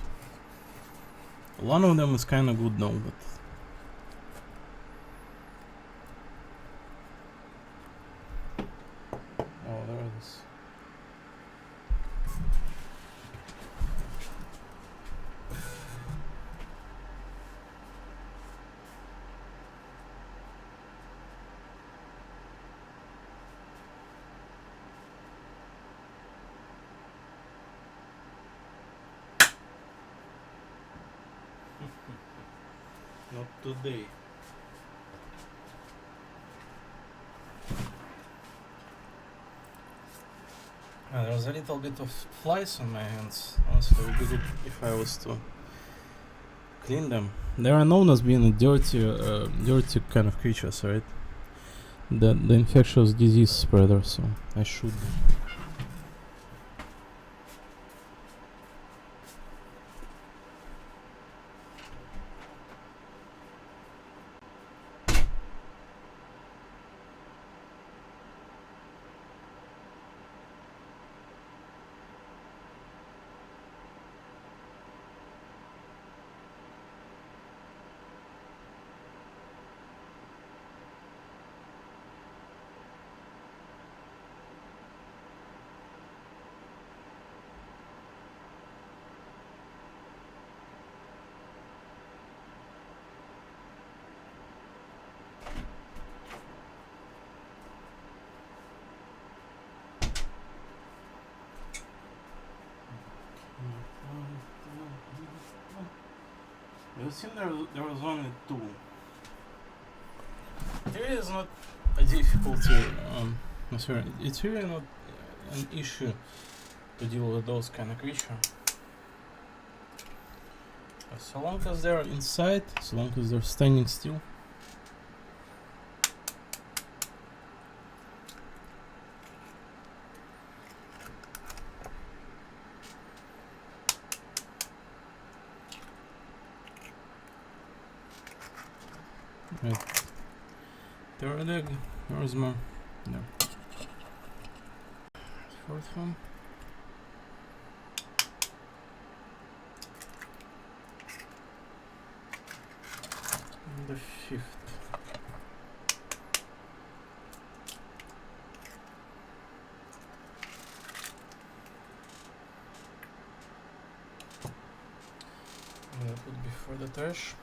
One of them is kinda good now, but oh, there it is. Not today. There's a little bit of flies on my hands. Also, it would be good if I was to clean them. They are known as being a dirty kind of creatures, right? The infectious disease spreader, so I should. It seemed there was only two. It really is not a difficulty. Sorry, it's really not an issue to deal with those kind of creatures. So long as they're inside, so long as they're standing still. Right. Third egg. Where's more? No. Fourth one. And the fifth. That would be for the trash.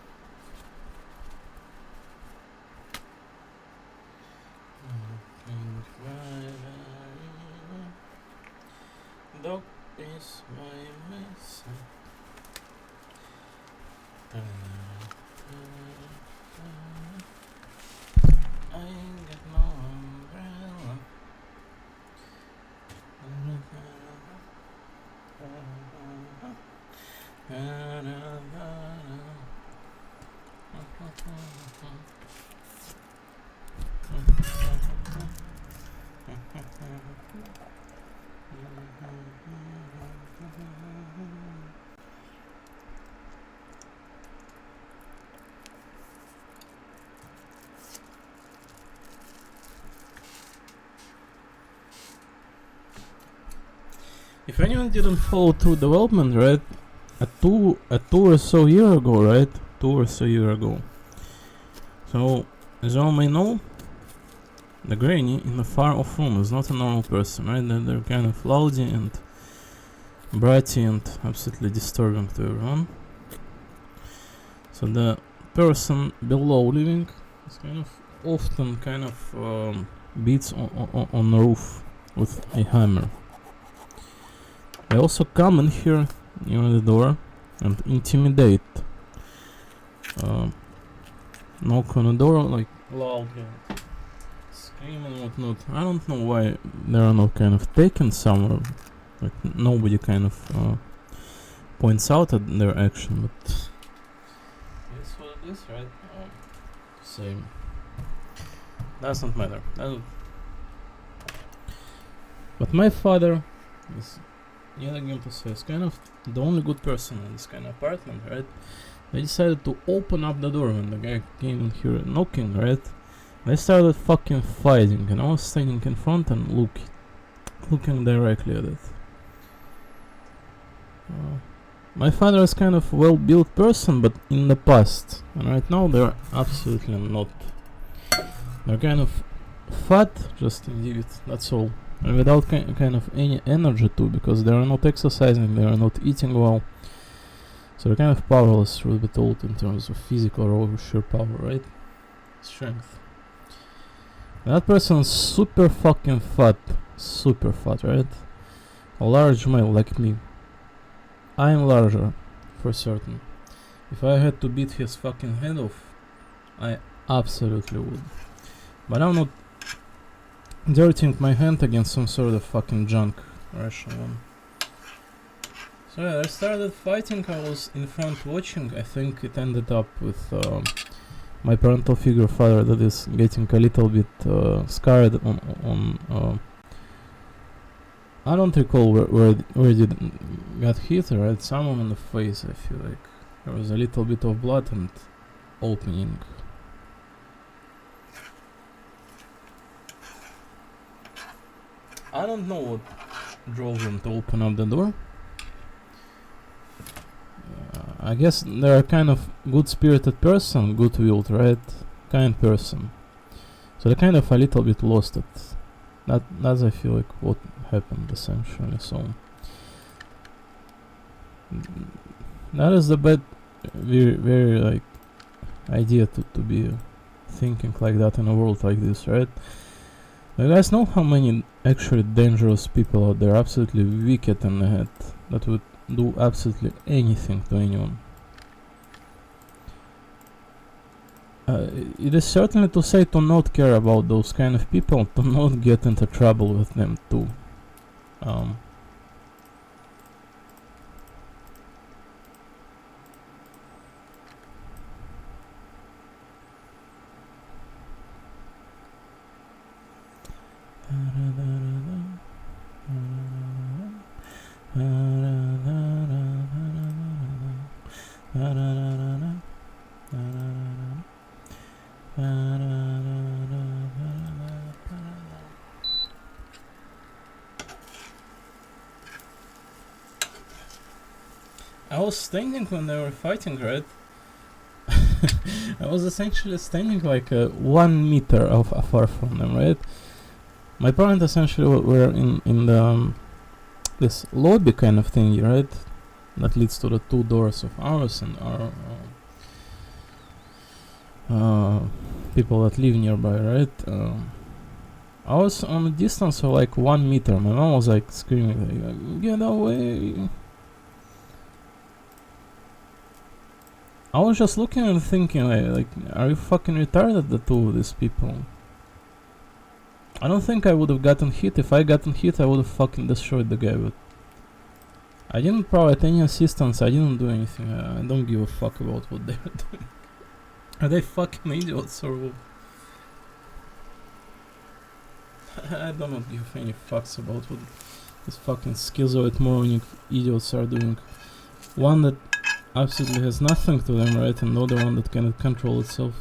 Dog is my mess. I ain't got no umbrella. If anyone didn't follow through development, right? A two or so year ago, right? 2 or so year ago. So, as you all may know, the granny in the far off room is not a normal person, right? They're kind of loudy and bratty and absolutely disturbing to everyone. So the person below living is kind of often beats on the roof with a hammer. They also come in here near the door and intimidate. Knock on the door like loudly, scream and whatnot. I don't know why they are not kind of taken somewhere. Like nobody kind of points out at their action, but that's what it is, right? Same. Doesn't matter. But my father is, yet again to say, is kind of the only good person in this kind of apartment, right? They decided to open up the door when the guy came in here knocking, right? They started fucking fighting, and I was standing in front and looking directly at it. My father is kind of well-built person, but in the past, and right now they're absolutely not. They're kind of fat, just indeed, that's all, and without kind of any energy too, because they are not exercising, they are not eating well, so they're kind of powerless, through the told, in terms of physical or sheer power, right? Strength. That person is super fucking fat, right? A large male like me. I am larger, for certain. If I had to beat his fucking head off, I absolutely would. But I'm not dirtying my hand against some sort of fucking junk Russian one. So yeah, I started fighting, I was in front watching. I think it ended up with my parental figure father that is getting a little bit scarred on I don't recall where it got hit, right? Someone in the face, I feel like. There was a little bit of blood and opening. I don't know what drove them to open up the door. I guess they're a kind of good-spirited person, good-willed, right? Kind person. So they're kind of a little bit lost it. That's I feel like what happened essentially. So that is the bad, very like idea to be thinking like that in a world like this, right? You guys know how many actually dangerous people out there, absolutely wicked in the head, that would do absolutely anything to anyone. It is certainly to say to not care about those kind of people, to not get into trouble with them too. I was standing when they were fighting, right? I was essentially standing like 1 meter afar from them, right? My parents essentially were in the this lobby kind of thing, right? That leads to the 2 doors of ours and our people that live nearby, right? I was on a distance of like 1 meter. My mom was like screaming, like, "Get away!" I was just looking and thinking, like, are you fucking retarded, the 2 of these people? I don't think I would have gotten hit. If I gotten hit, I would have fucking destroyed the guy, but I didn't provide any assistance, I didn't do anything. I don't give a fuck about what they're doing. Are they fucking idiots or what? I do not give any fucks about what these fucking schizoid moronic idiots are doing. One that absolutely has nothing to them, right? And another one that cannot control itself.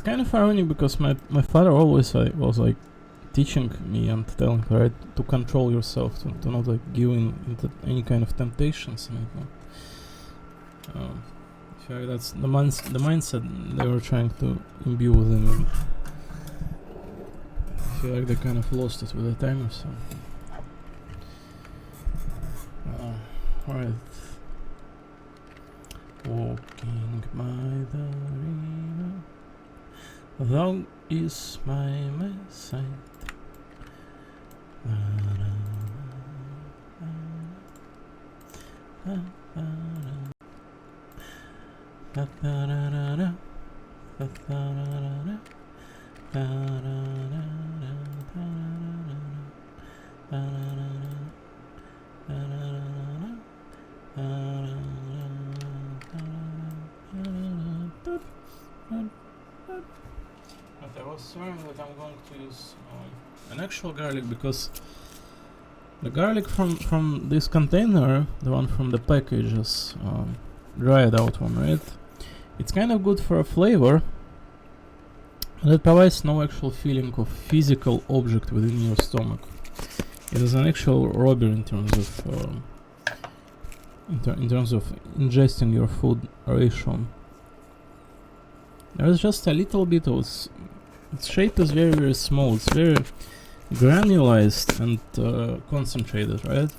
kind of ironic because my father always was like teaching me and telling me, right, to control yourself, to not like give in into any kind of temptations and whatnot. I feel like that's the mindset they were trying to imbue within me. I feel like they kind of lost it with the time or something. Alright. Walking by the river, thou is my sight. But I was swearing that I'm going to use an actual garlic because the garlic from this container, the one from the package, is dried out one, right? It's kind of good for a flavor, but it provides no actual feeling of physical object within your stomach. It is an actual robber in terms of in terms of ingesting your food ration. There's just a little bit of its shape is very small. It's very granulized and concentrated, right?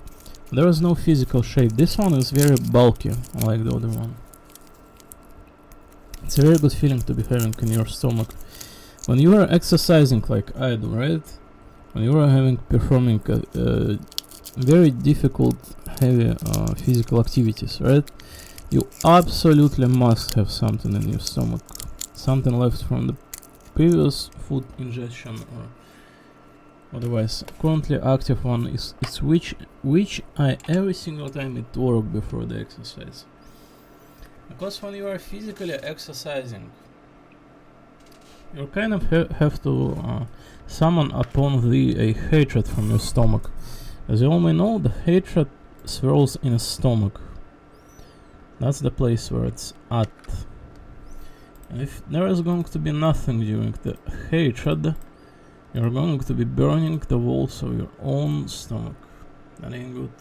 There is no physical shape. This one is very bulky, unlike the other one. It's a very good feeling to be having in your stomach when you are exercising, like I do, right? When you are performing very difficult, heavy physical activities, right? You absolutely must have something in your stomach, something left from the previous food ingestion or otherwise. Currently active one is which I every single time it work before the exercise. Because when you are physically exercising, you kind of have to summon upon thee a hatred from your stomach. As you all may know, the hatred swirls in a stomach. That's the place where it's at. And if there is going to be nothing during the hatred, you're going to be burning the walls of your own stomach. That ain't good.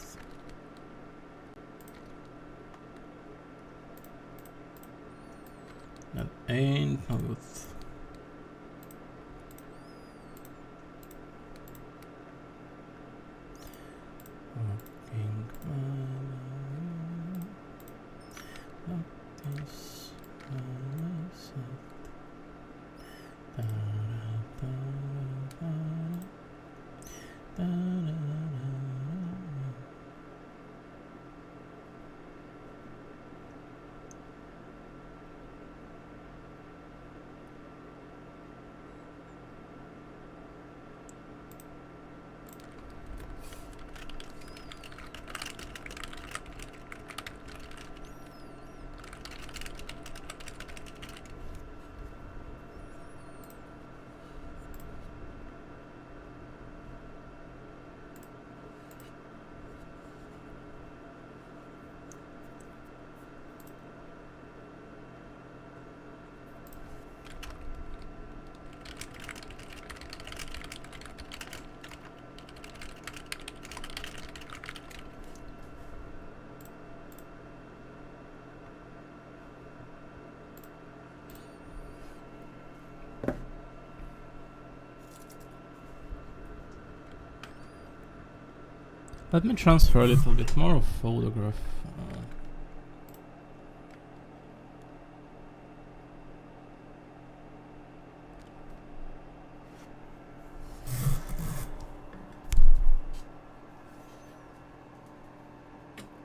That ain't no good. Let me transfer a little bit more of photograph.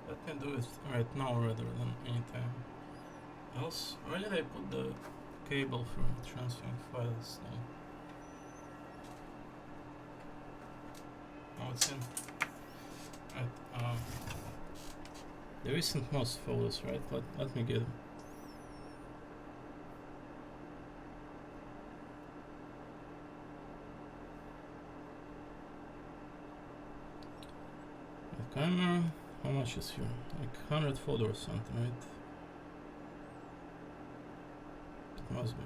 Let me do it right now rather than anytime else. Where did I put the cable for transferring files now? Oh, it's in. The recent most photos, right? Let me get them. The camera, how much is here? Like 100 photos or something, right? It must be.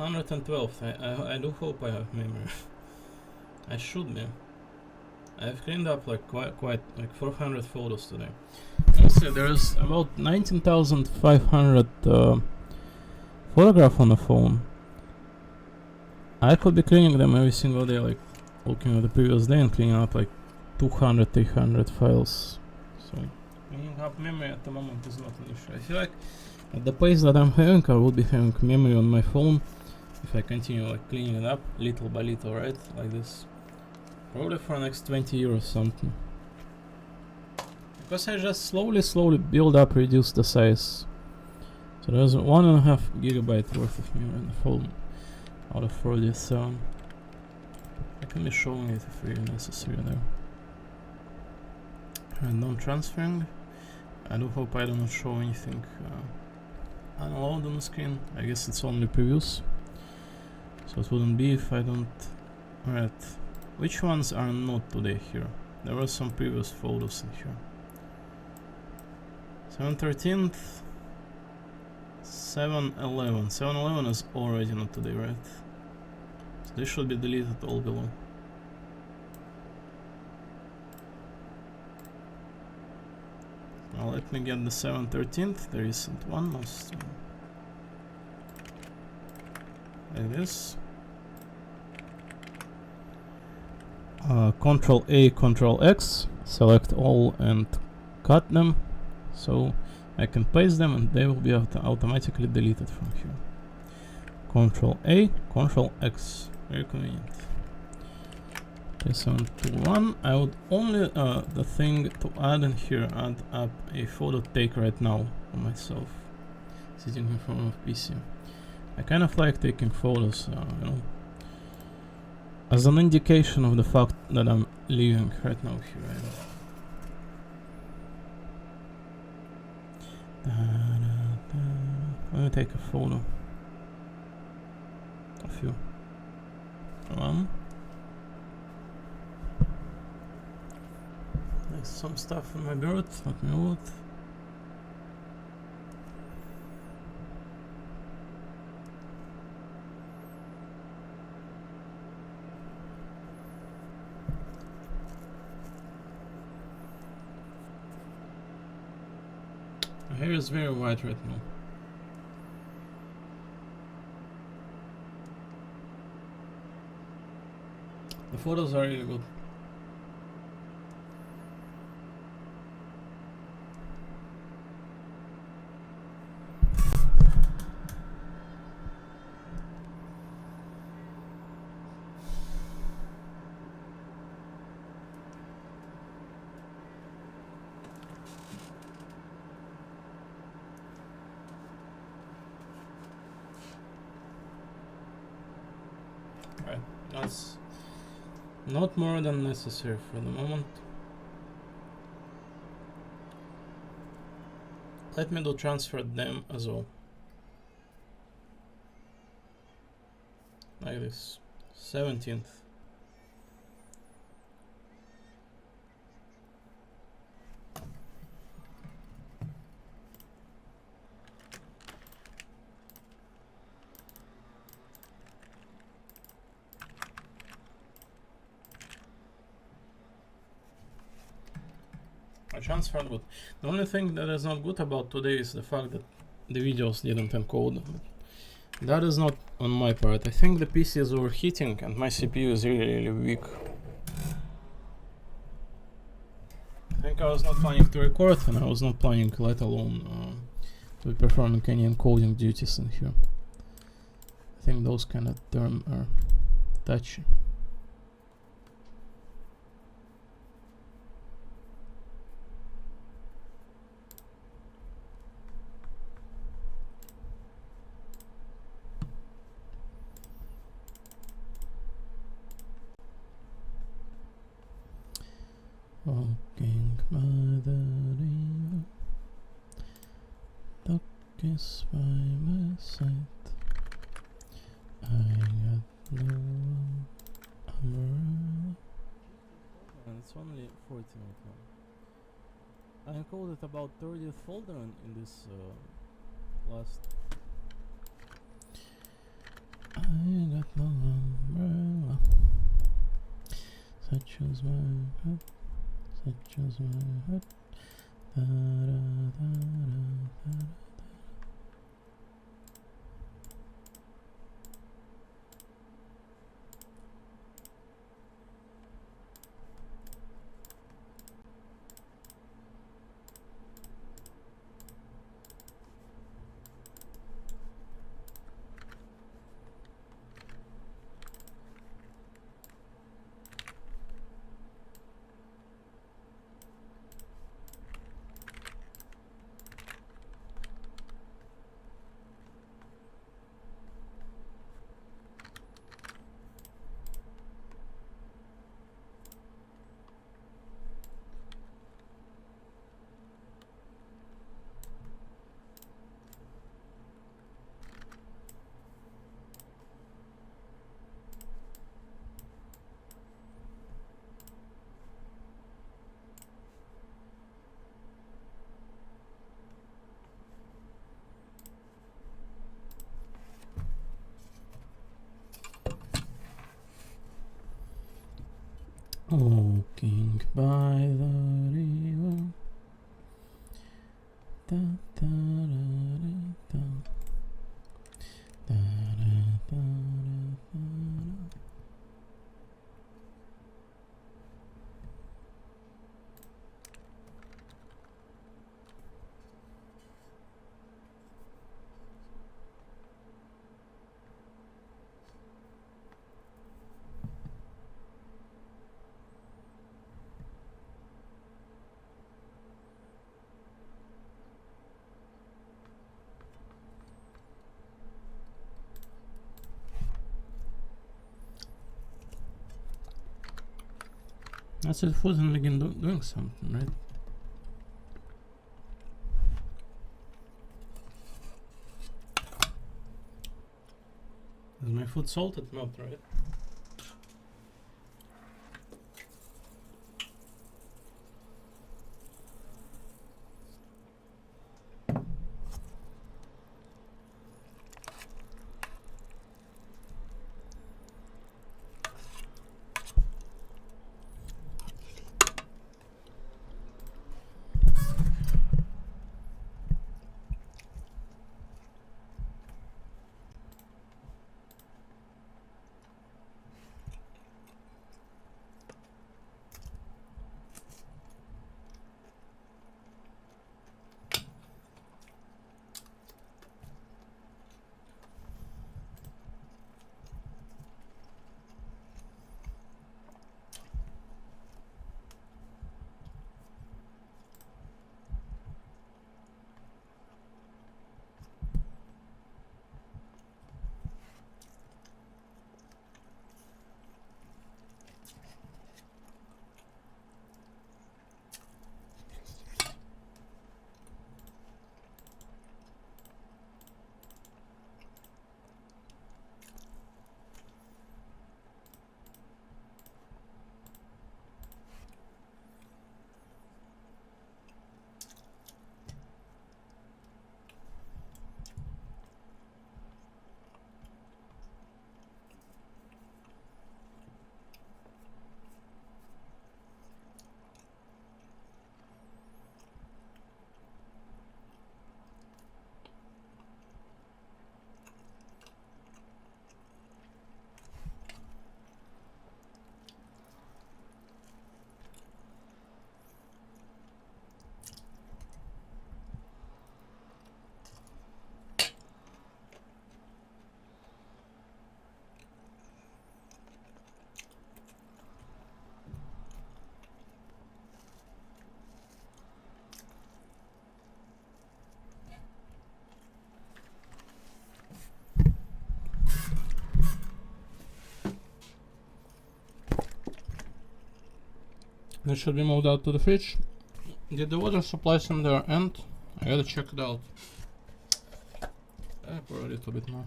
112. I do hope I have memory. I should be. I've cleaned up like quite like 400 photos today. Also, there's about 19,500 photograph on the phone. I could be cleaning them every single day, like looking at the previous day and cleaning up like 200, 300 files. So cleaning up memory at the moment is not an issue. I feel like at the pace that I'm having, I will be having memory on my phone if I continue like cleaning it up little by little, right? Like this. Probably for the next 20 years or something. Because I just slowly build up, reduce the size. So there's 1.5 gigabyte worth of memory on the phone out of 47. I can be showing it if really necessary there. Random transferring. I do hope I do not show anything unload on the screen. I guess it's only previews. So it wouldn't be if I don't. Alright. Which ones are not today here? There were some previous photos in here. 7/13th, 7/11. 7/11 is already not today, right? So they should be deleted all below. Now let me get the 7/13th, the recent one, most like this. Control A, Control X, select all and cut them, so I can paste them and they will be automatically deleted from here. Control A, Control X, very convenient. 3721. I would only the thing to add in here, add up a photo take right now for myself, sitting in front of PC. I kind of like taking photos, you know, as an indication of the fact that I'm living right now here. Let me take a photo of you. One. There's some stuff in my beard, let me hold. My hair is very white right now. The photos are really good. Right, that's not more than necessary for the moment. Let me do transfer them as well. Like this. 17th. I transferred good. The only thing that is not good about today is the fact that the videos didn't encode. That is not on my part. I think the PC is overheating and my CPU is really weak. I think I was not planning to record and I was not planning, let alone to be performing any encoding duties in here. I think those kind of terms are touchy. Walking by the river, duck is by my side. I got no umbrella. And it's only 14 right now. I encoded about 30th folder in this last I got no umbrella. Such as my heart, such as my heart. Da, da, da, da, da. Walking by the river. Da, da, da, da, da. Da, da, da, da, da. I said it wasn't begin doing something, right? Is my food salted? Not, right? This should be moved out to the fridge. Did the water supply on their end? I gotta check it out. Pour a little bit more.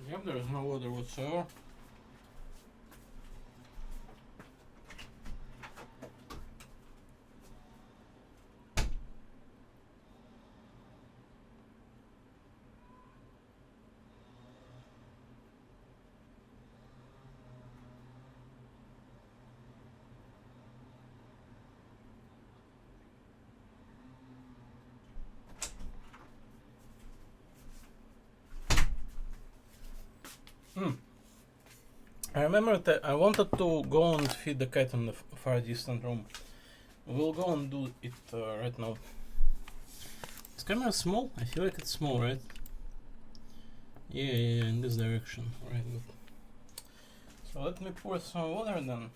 Yep, there is no water whatsoever. I remember that I wanted to go and feed the cat in the far distant room. We'll go and do it right now. Is camera small? I feel like it's small, right? Yeah, in this direction. Right, good. So let me pour some water then.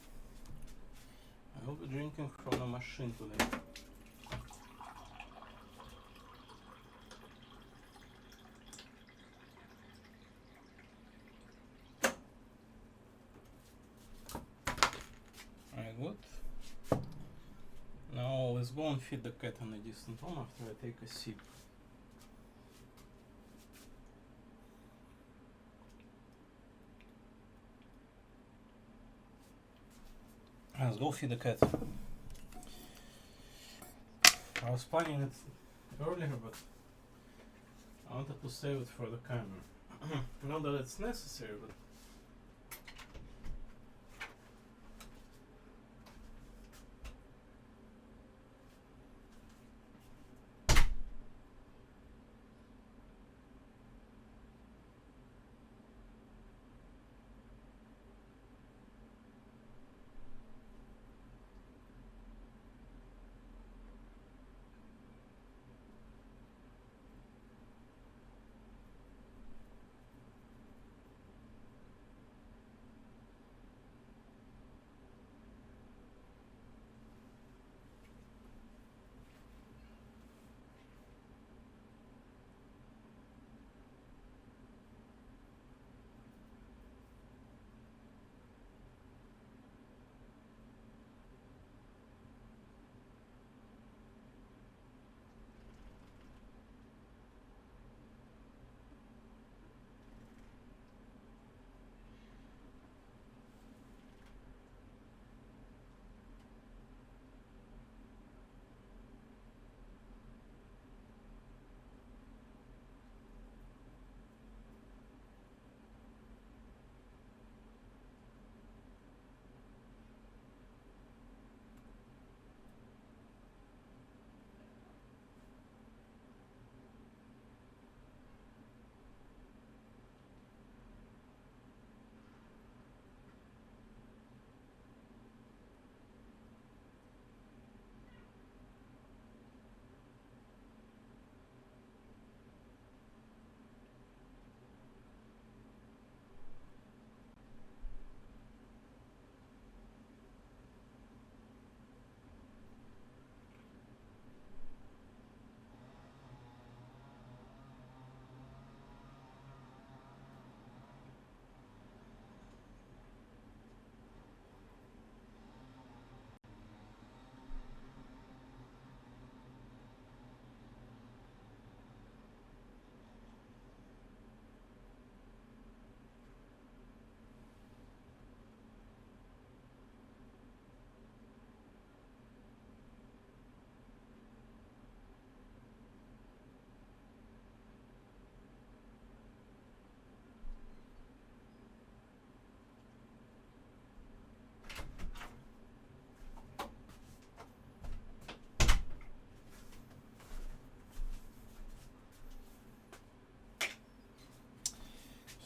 I will be drinking from the machine today. Alright, good. Now let's go and feed the cat in a distant room after I take a sip. Let's go feed the cat. I was planning it earlier, but I wanted to save it for the camera. Not that it's necessary, but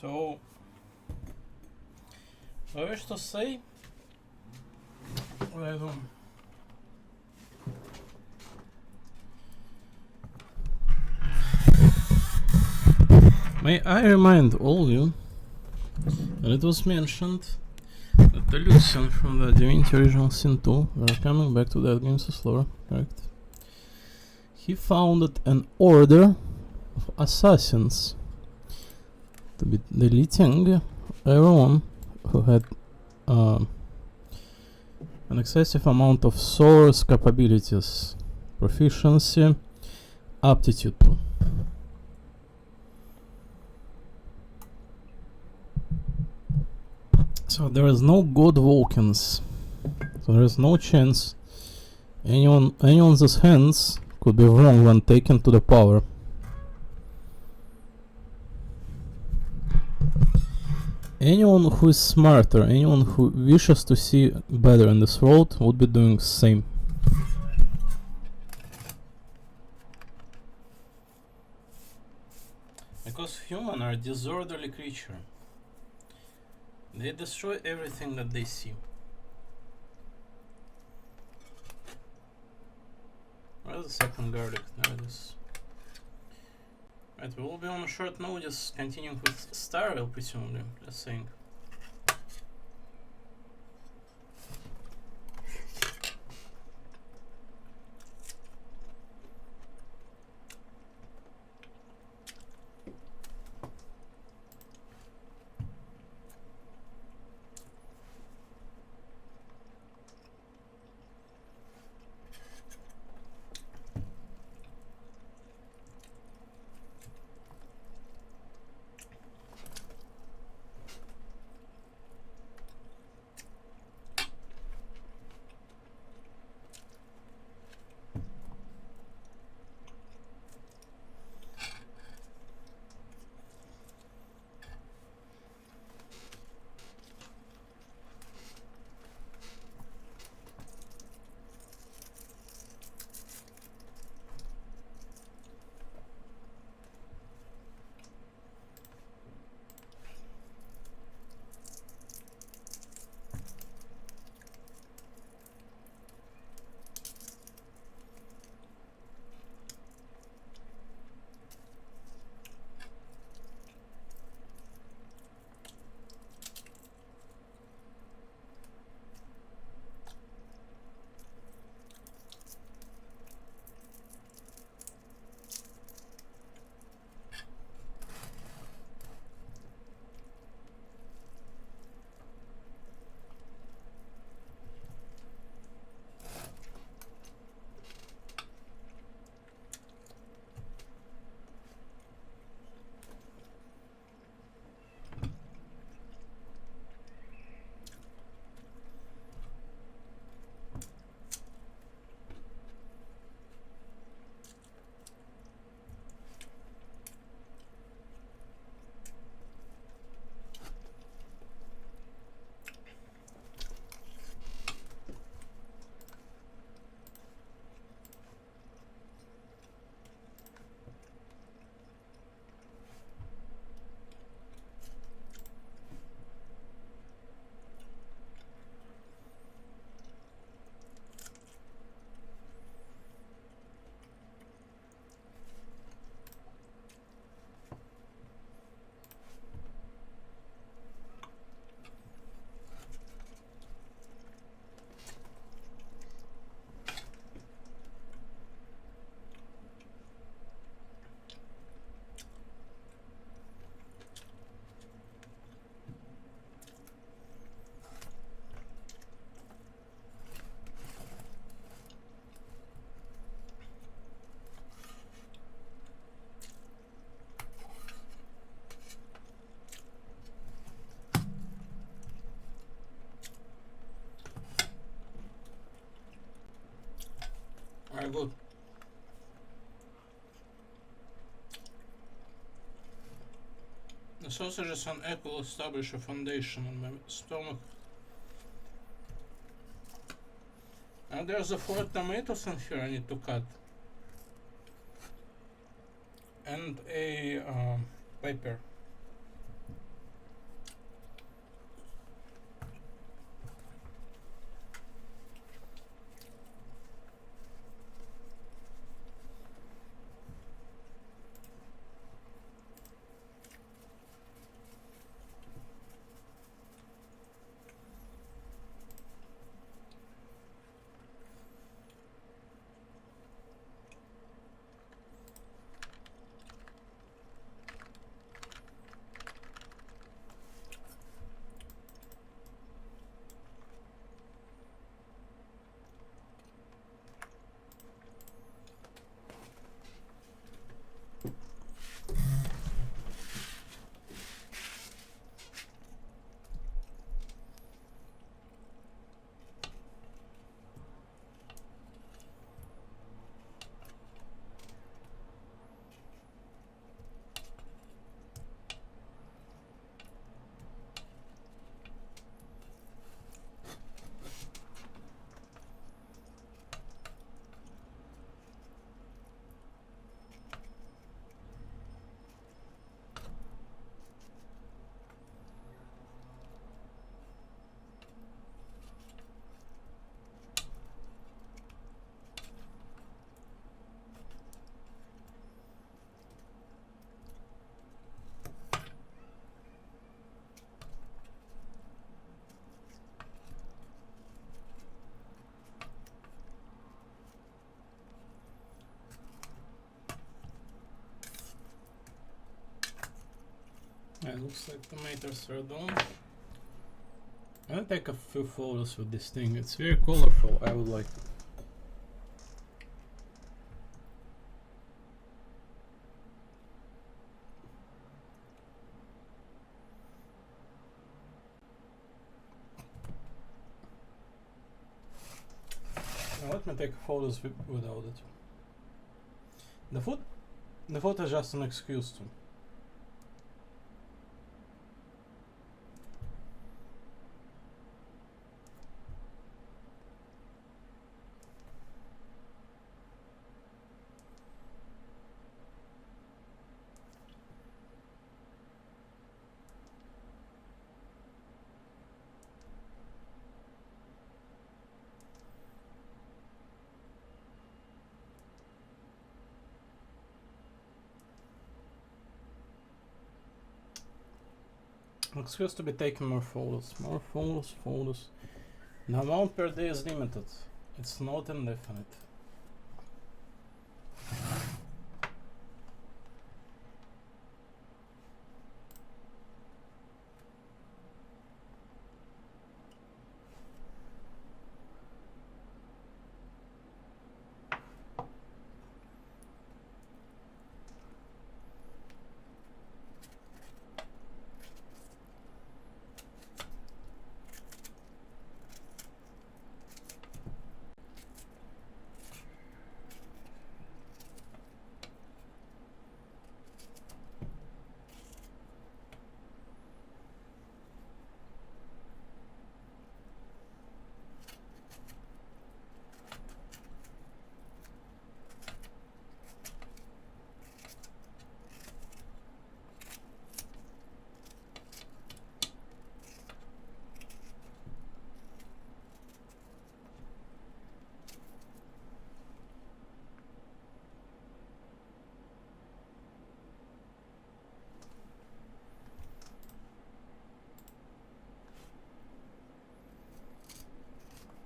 so I wish to say may I remind all of you that it was mentioned that the Lucian from the Divinity Original Sin 2, we're coming back to that game's lore, correct? He founded an order of assassins to be deleting everyone who had an excessive amount of source capabilities, proficiency, aptitude to. So there is no God Vulcans, so there is no chance anyone's hands could be wrong when taken to the power. Anyone who is smarter, anyone who wishes to see better in this world would be doing the same. Because humans are a disorderly creature. They destroy everything that they see. Where's the second garlic? There it is. Right, we will be on a short notice, continuing with Starville, presumably, let's think. Alright, good. The sausages and egg will establish a foundation on my stomach. And there's a 4 tomatoes in here I need to cut. And a pepper. It looks like the tomatoes are done. I'll take a few photos with this thing. It's very colorful. I would like. Now let me take photos without it. The food is just an excuse to. Excuse to be taking more photos. The amount per day is limited. It's not indefinite.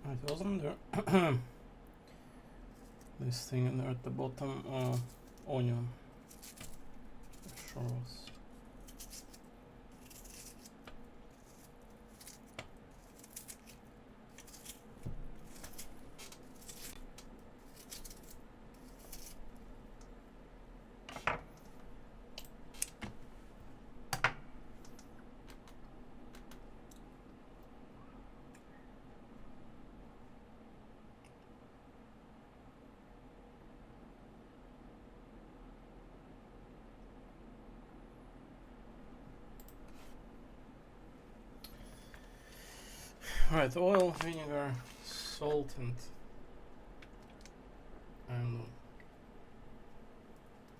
It wasn't there. This thing in there at the bottom, onion. Sure was. Right, oil, vinegar, salt, and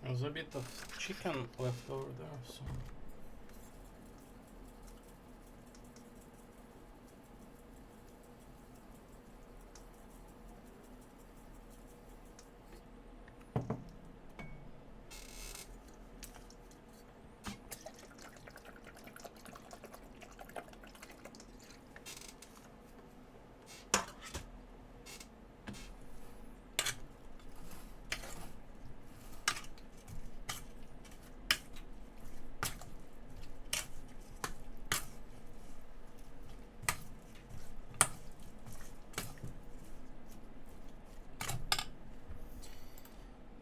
there's a bit of chicken left over there, so.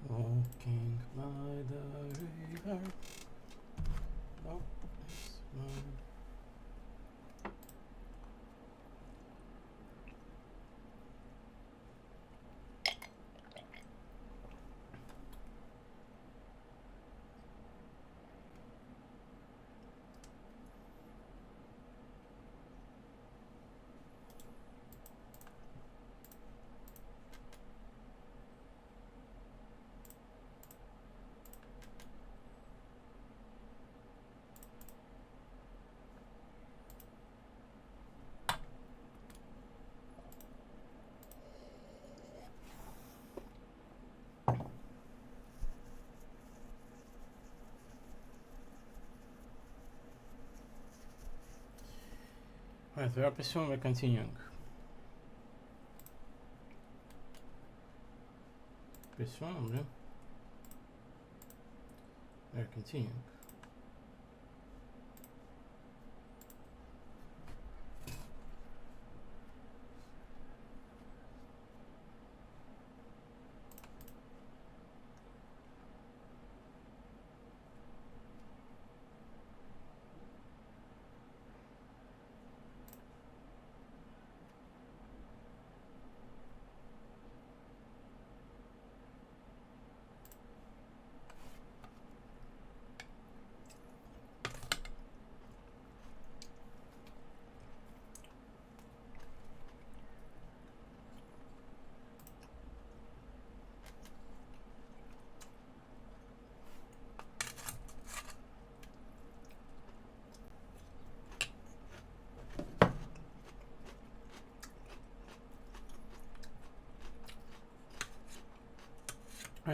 Walking by the river. No, it's mine. Right, we are presumably continuing. Presumably. We are continuing.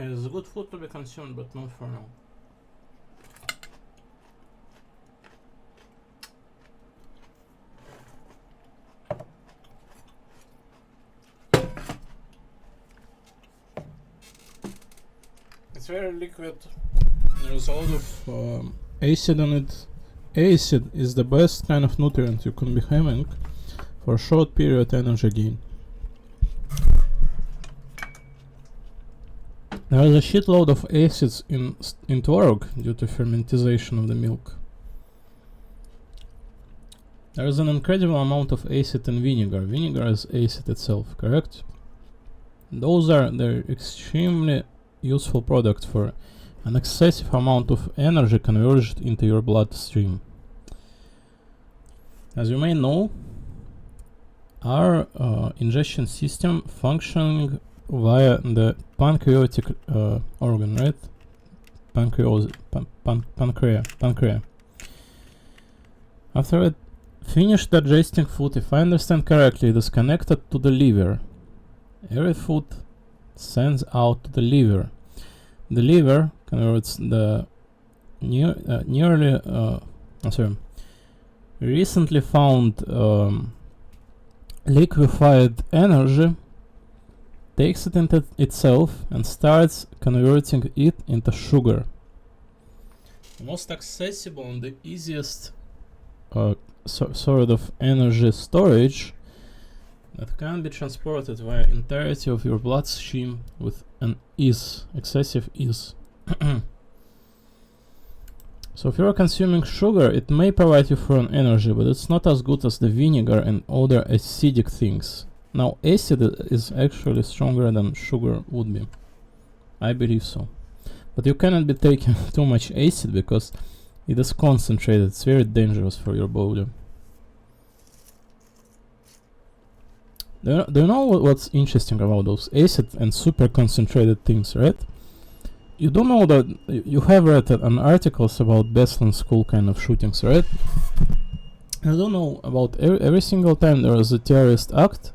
It's good food to be consumed, but not for now. It's very liquid. There's a lot of acid in it. Acid is the best kind of nutrient you can be having for a short period energy gain. There is a shitload of acids in tvorog due to fermentization of the milk. There is an incredible amount of acid in vinegar. Vinegar is acid itself, correct? They're extremely useful products for an excessive amount of energy converged into your bloodstream. As you may know, our ingestion system functioning via the pancreatic organ, right? Pancreas. After it finished digesting food, if I understand correctly, it is connected to the liver. Every food sends out to the liver. The liver converts the recently found liquefied energy, takes it into itself and starts converting it into sugar. The most accessible and the easiest sort of energy storage that can be transported via entirety of your bloodstream with an excessive ease. So if you're consuming sugar, it may provide you for an energy, but it's not as good as the vinegar and other acidic things. Now, acid is actually stronger than sugar would be. I believe so. But you cannot be taking too much acid because it is concentrated. It's very dangerous for your body. Do you know what's interesting about those acid and super concentrated things, right? You don't know that you have read an articles about Beslan school kind of shootings, right? I don't know about every single time there is a terrorist act,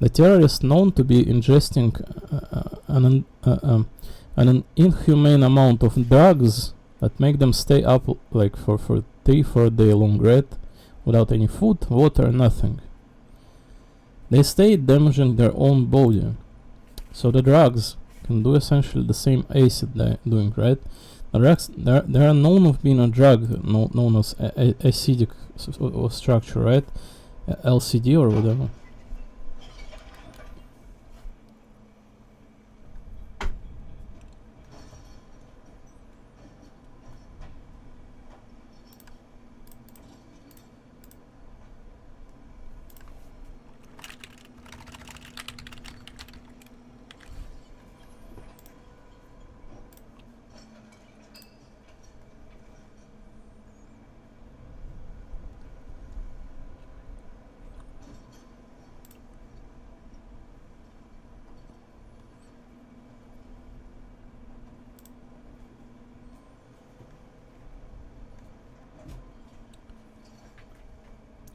the terrorist known to be ingesting an inhumane amount of drugs that make them stay up like for 3-4 days long, right? Without any food, water, nothing. They stay damaging their own body. So the drugs can do essentially the same acid they're doing, right? The drugs, they are known of being a drug known as acidic structure, right? LCD or whatever.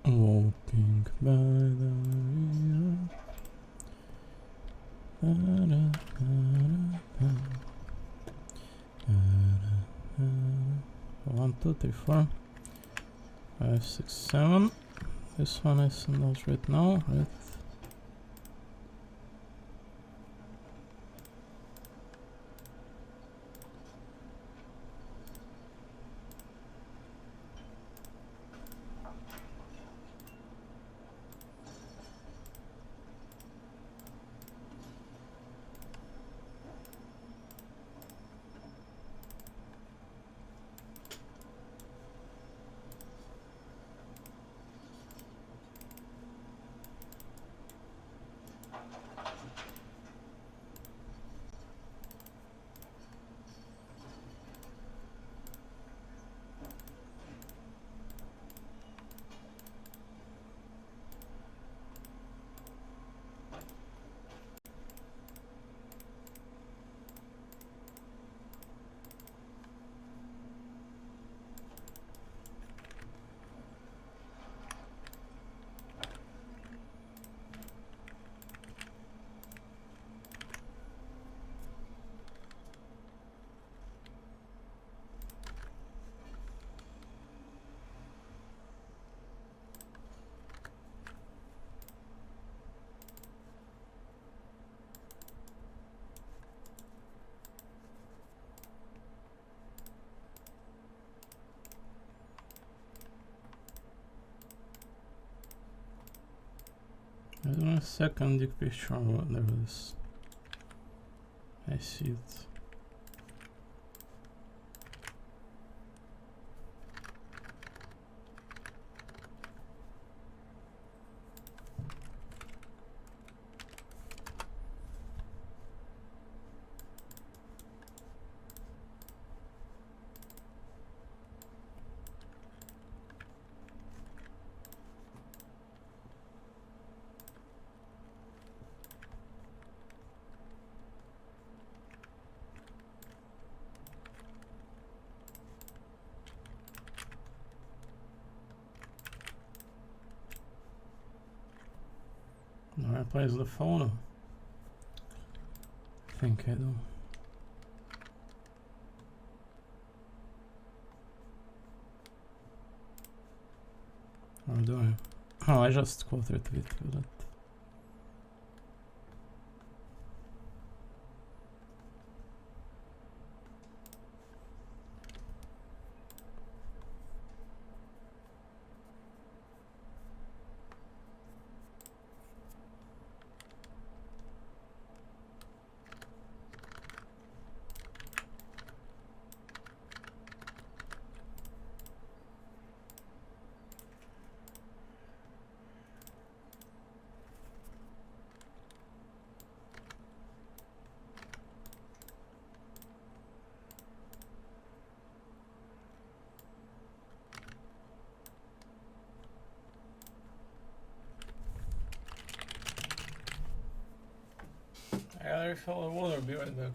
Walking by the river. 1, 2, 3, 4, 5, 6, 7. This one is in those right now, right? A second dick picture, whatever this. I see it. Do I place the phone? I think I do. Or do I? Oh, I just quote retweet with it. I gotta refill the water, be right back.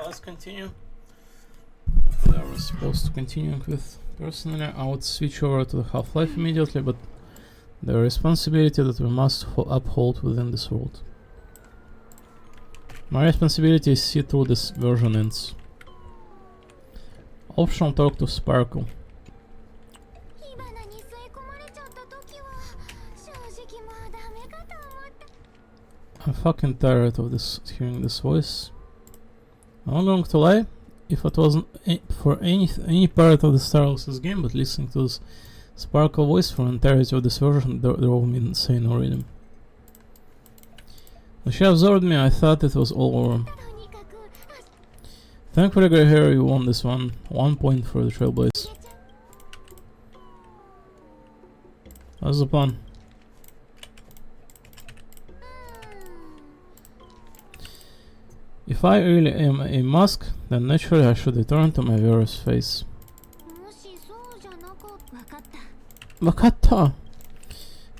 let's continue. I was supposed to continue with. Personally, I would switch over to the Half-Life immediately, but the responsibility that we must uphold within this world. My responsibility is see through this version ends. Optional talk to Sparkle. 火花に吸い込まれちゃった時は正直もうダメかと思った I'm fucking tired of hearing this voice. I'm not going to lie, if it wasn't for any part of the Star Wars game, but listening to this Sparkle voice for the entirety of this version drove me insane already. When she absorbed me, I thought it was all over. とにかく Thankfully, Grey Hair, you won this one. 1 point for the Trailblaze. What's the plan? If I really am a mask, then naturally I should return to my various face. もしそうじゃなかったわかった Wakata!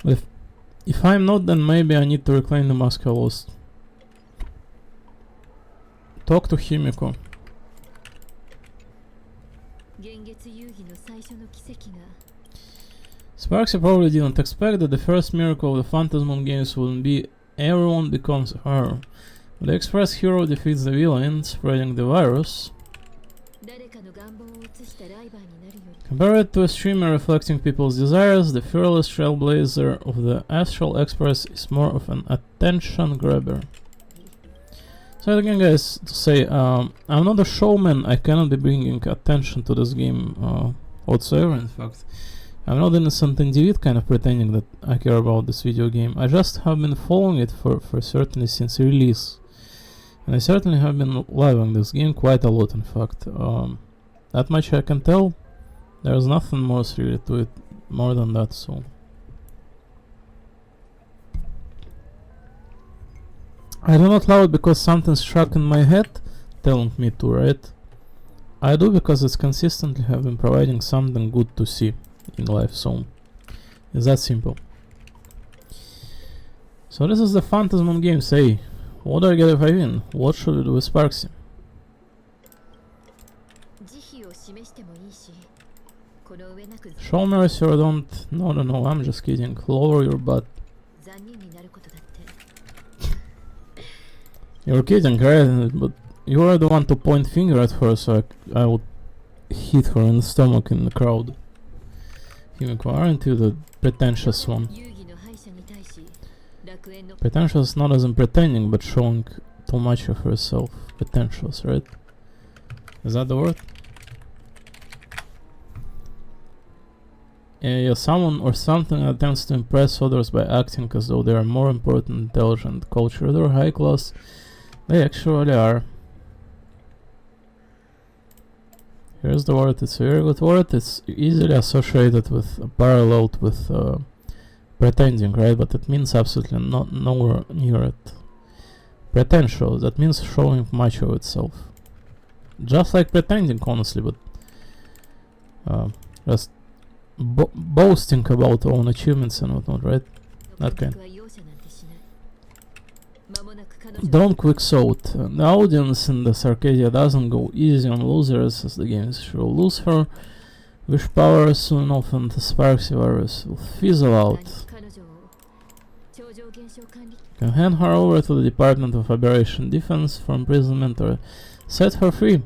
But if I'm not, then maybe I need to reclaim the mask I lost. Talk to Himiko. 幻月遊戯の最初の奇跡が Sparksy probably didn't expect that the first miracle of the Phantasm games wouldn't be everyone becomes her. The Express hero defeats the villain, spreading the virus. 誰かの願望を映したライバーになるより Compared to a streamer reflecting people's desires, the fearless trailblazer of the Astral Express is more of an attention grabber. So again, guys, to say, I'm not a showman. I cannot be bringing attention to this game whatsoever. In fact, I'm not innocent individual kind of pretending that I care about this video game. I just have been following it for certainly since release. And I certainly have been loving this game quite a lot, in fact. That much I can tell. There's nothing more really to it, more than that, so... I do not love it because something struck in my head, telling me to, right? I do because it's consistently have been providing something good to see in life, so... It's that simple. So this is the Phantasm game, say. What do I get if I win? What should we do with Sparksy? 慈悲を示してもいいしこの上なく Show mercy or don't... No, I'm just kidding. Lower your butt. 残念になることだって You're kidding, right? But you are the one to point finger at her, so I would hit her in the stomach in the crowd. Himiko, aren't you the pretentious one? 遊戯の敗者に対し楽園の Pretentious not as in pretending, but showing too much of herself. Pretentious, right? Is that the word? Yeah, someone or something attempts to impress others by acting as though they are more important, intelligent, cultured, or high class. They actually are. Here's the word, it's a very good word, it's easily associated with, paralleled with pretending, right? But it means absolutely nowhere near it. Pretentious, that means showing much of itself. Just like pretending, honestly, but just boasting about own achievements and whatnot, right? That kind. は容赦なんてしない間もなく彼女 Don't quick salt. The audience in this Arcadia doesn't go easy on losers as the games show. Lose her wish power soon enough and the Sparksy virus will fizzle out. 彼女を超常現象管理 Can hand her over to the Department of Aberration Defense for imprisonment or set her free.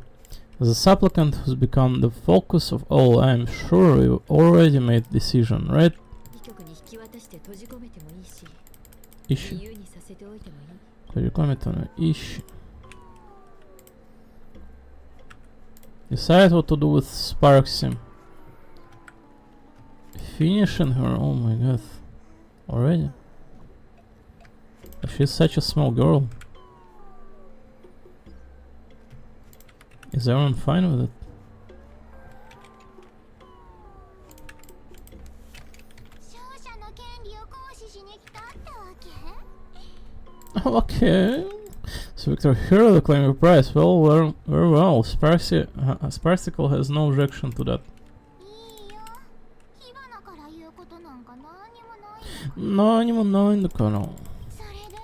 As a supplicant who's become the focus of all, I am sure you already made decision, right? 医局に引き渡して閉じ込めてもいいし Issue. 自由にさせておいてもいい Issue. Decide what to do with Sparksy. Finishing her, oh my god. Already? She's such a small girl. Is everyone fine with it? Okay. So Victor, here to claim your prize. Well, very well. Sparsicle has no objection to that. いいよ火花から言うことなんか何にもない 何もないんだから。それで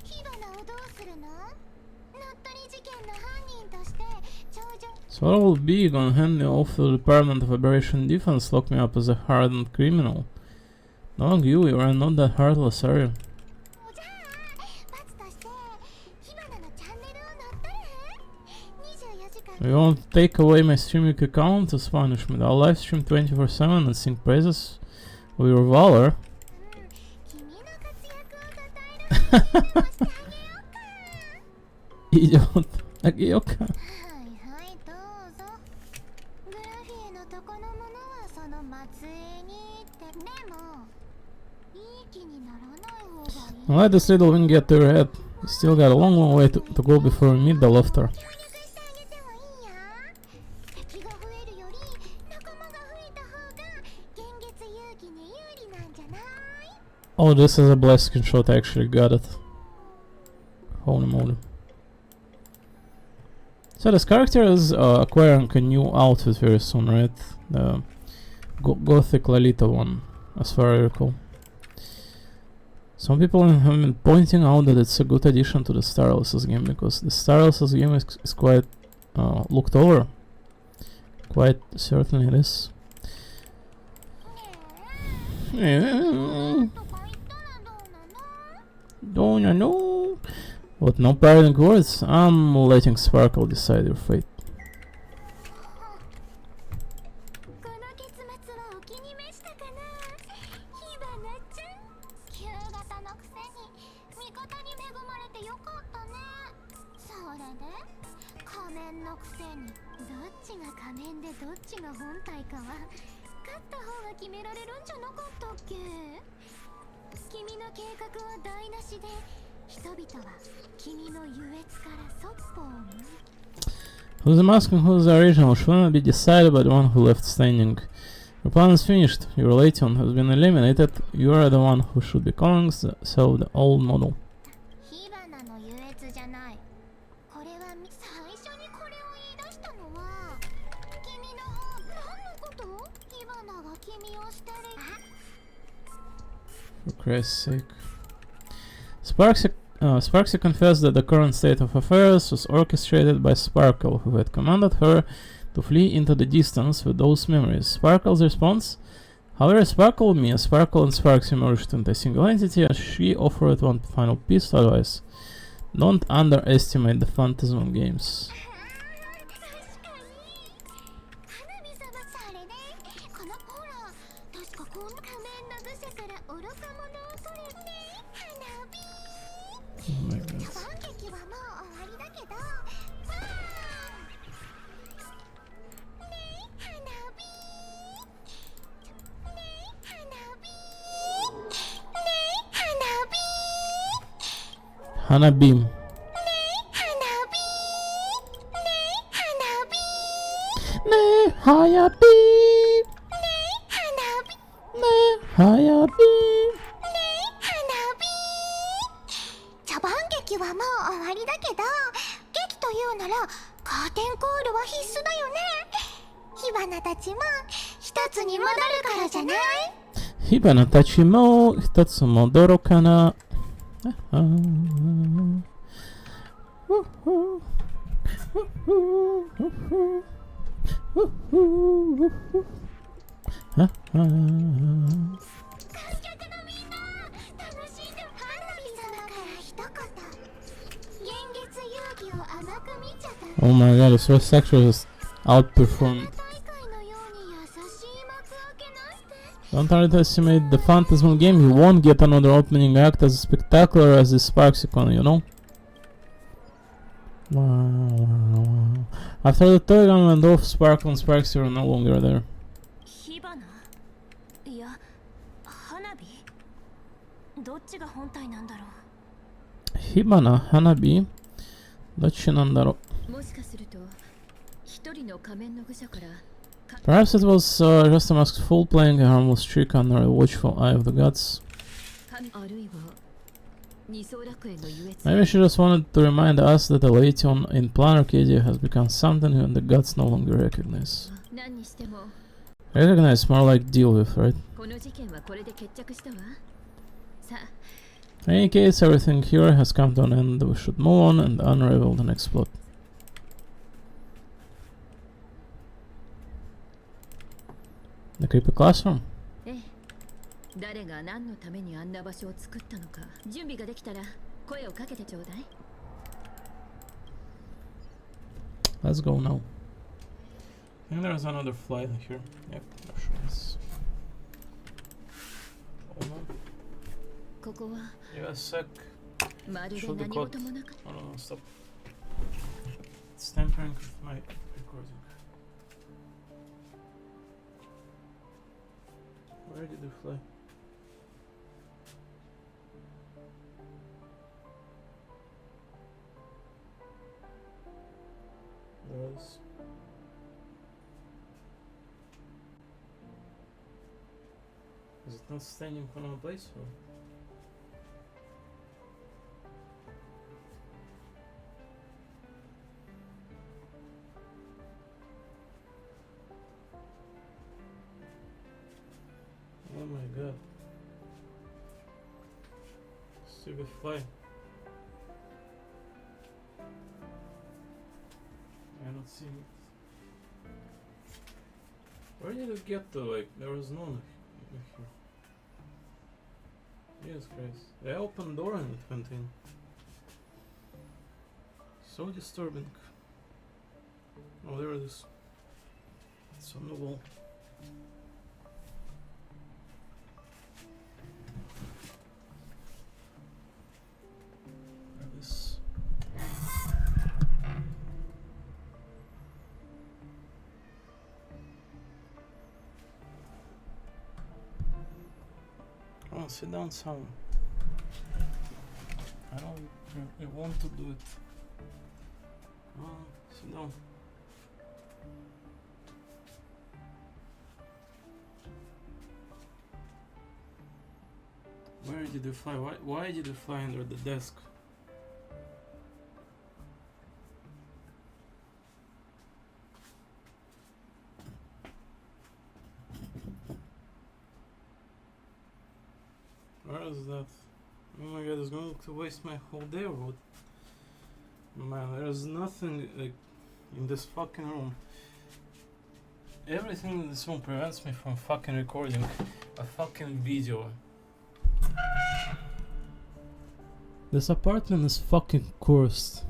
火花をどうするの何ったり事件の犯人として頂上 So I will be gonna hand me off to the Department of Operation Defense, lock me up as a hardened criminal. Knowing you, you are not that heartless, are you? じゃあ罰として火花のチャンネルを乗ったら24時間 You won't take away my streaming account as punishment. I'll live stream 24/7 and sing praises of your valor. 君の活躍を称える配信でもしてあげようか Idiot. Agioka. はいはいどうぞグラフィエのとこのものはその末裔にってでもいい気にならない方がいい Let this little wing get to your head. You still got a long, long way to go before you meet the laughter. 協力してあげてもいいや敵が増えるより仲間が増えた方が現月勇気に有利なんじゃない Oh, this is a blast screenshot. I actually got it. Holy moly. So this character is acquiring a new outfit very soon, right? The Gothic Lalita one, as far as I recall. Some people have been pointing out that it's a good addition to the Star Allies game, because the Star Allies game is quite looked over. Quite certainly it is. とか言ったらどうなの Don't you know? What, no parting words? I'm letting Sparkle decide your fate. この結末はお気に召したかな火花ちゃん旧型のくせに味方に恵まれてよかったねそれで仮面のくせにどっちが仮面でどっちが本体かは勝った方が決められるんじゃなかったっけ君の計画は台無しで人々は君の優越からそっぽを向い Who's the mask and who's the original shouldn't be decided by the one who left standing. Your plan is finished. Your Legion has been eliminated. You are the one who should be calling yourself the old model. 火花の優越じゃないこれは最初にこれを言い出したのは君の何のこと火花が君を捨てる For Christ's sake. Sparksy confessed that the current state of affairs was orchestrated by Sparkle, who had commanded her to flee into the distance with those memories. Sparkle's response? However, Sparkle, Mia, Sparkle, and Sparksy merged into a single entity, and she offered one final piece of advice. Don't underestimate the Phantasmal games. 確かに花火様それねこのほら確かこんな仮面の愚者から愚か者を取るね花火 Oh my god. 茶番劇はもう終わりだけどね花火ね花火ね花火 Hana Beam. 花火花火 Ne Haya Beam. 花火 Ne Haya Beam. 花火茶番劇はもう終わりだけど劇というならカーテンコールは必須だよね火花たちも一つに戻るからじゃない Hibana Tachimo Hitatsu Modoro Kana. Ah. 観客のみんな楽しんで花火様から一言現月遊戯を甘く見ちゃった Oh my god, this first sector is outperformed. 大会のように優しい幕開けなんて Don't underestimate the Phantasmal game. You won't get another opening act as spectacular as this Sparksicon, you know? Wow. After the third gun went off, Sparkle and Sparksy are no longer there. 火花いや花火どっちが本体なんだろう Hibana, Hanabi. どっちなんだろう。もしかすると一人の仮面の愚者から Perhaps it was just a masked fool playing a harmless trick under the watchful eye of the gods. あるいは二層楽園の優越 Maybe she just wanted to remind us that the Legion in Plan Arcadia has become something who the gods no longer recognize. 何にしても Recognize more like deal with, right? この事件はこれで決着したわさあ In any case, everything here has come to an end. We should move on and unravel the next plot. The creepy classroom? 誰が何のためにあんな場所を作ったのか準備ができたら声をかけてちょうだい。 Let's go now. I think there's another flight here. Yep, there sure is. Hold on. ここは Give a sec. まるで Show the 何 code. 事もなく No, stop. It's tampering with my recording. Where did it fly? There it is. Is it not standing on one place or? Oh my god. Stupid fly. I'm not seeing it. Where did it get to? Like, there was none here. Jesus Christ. I opened the door and it went in. So disturbing. Oh, there it is. It's on the wall. There it is. Come on, sit down, son. I don't really want to do it. Come on, sit down. Where did you fly? Why did you fly under the desk? Where is that? Oh my god, it's going to waste my whole day or what? Man, there's nothing like in this fucking room. Everything in this room prevents me from fucking recording a fucking video. This apartment is fucking cursed.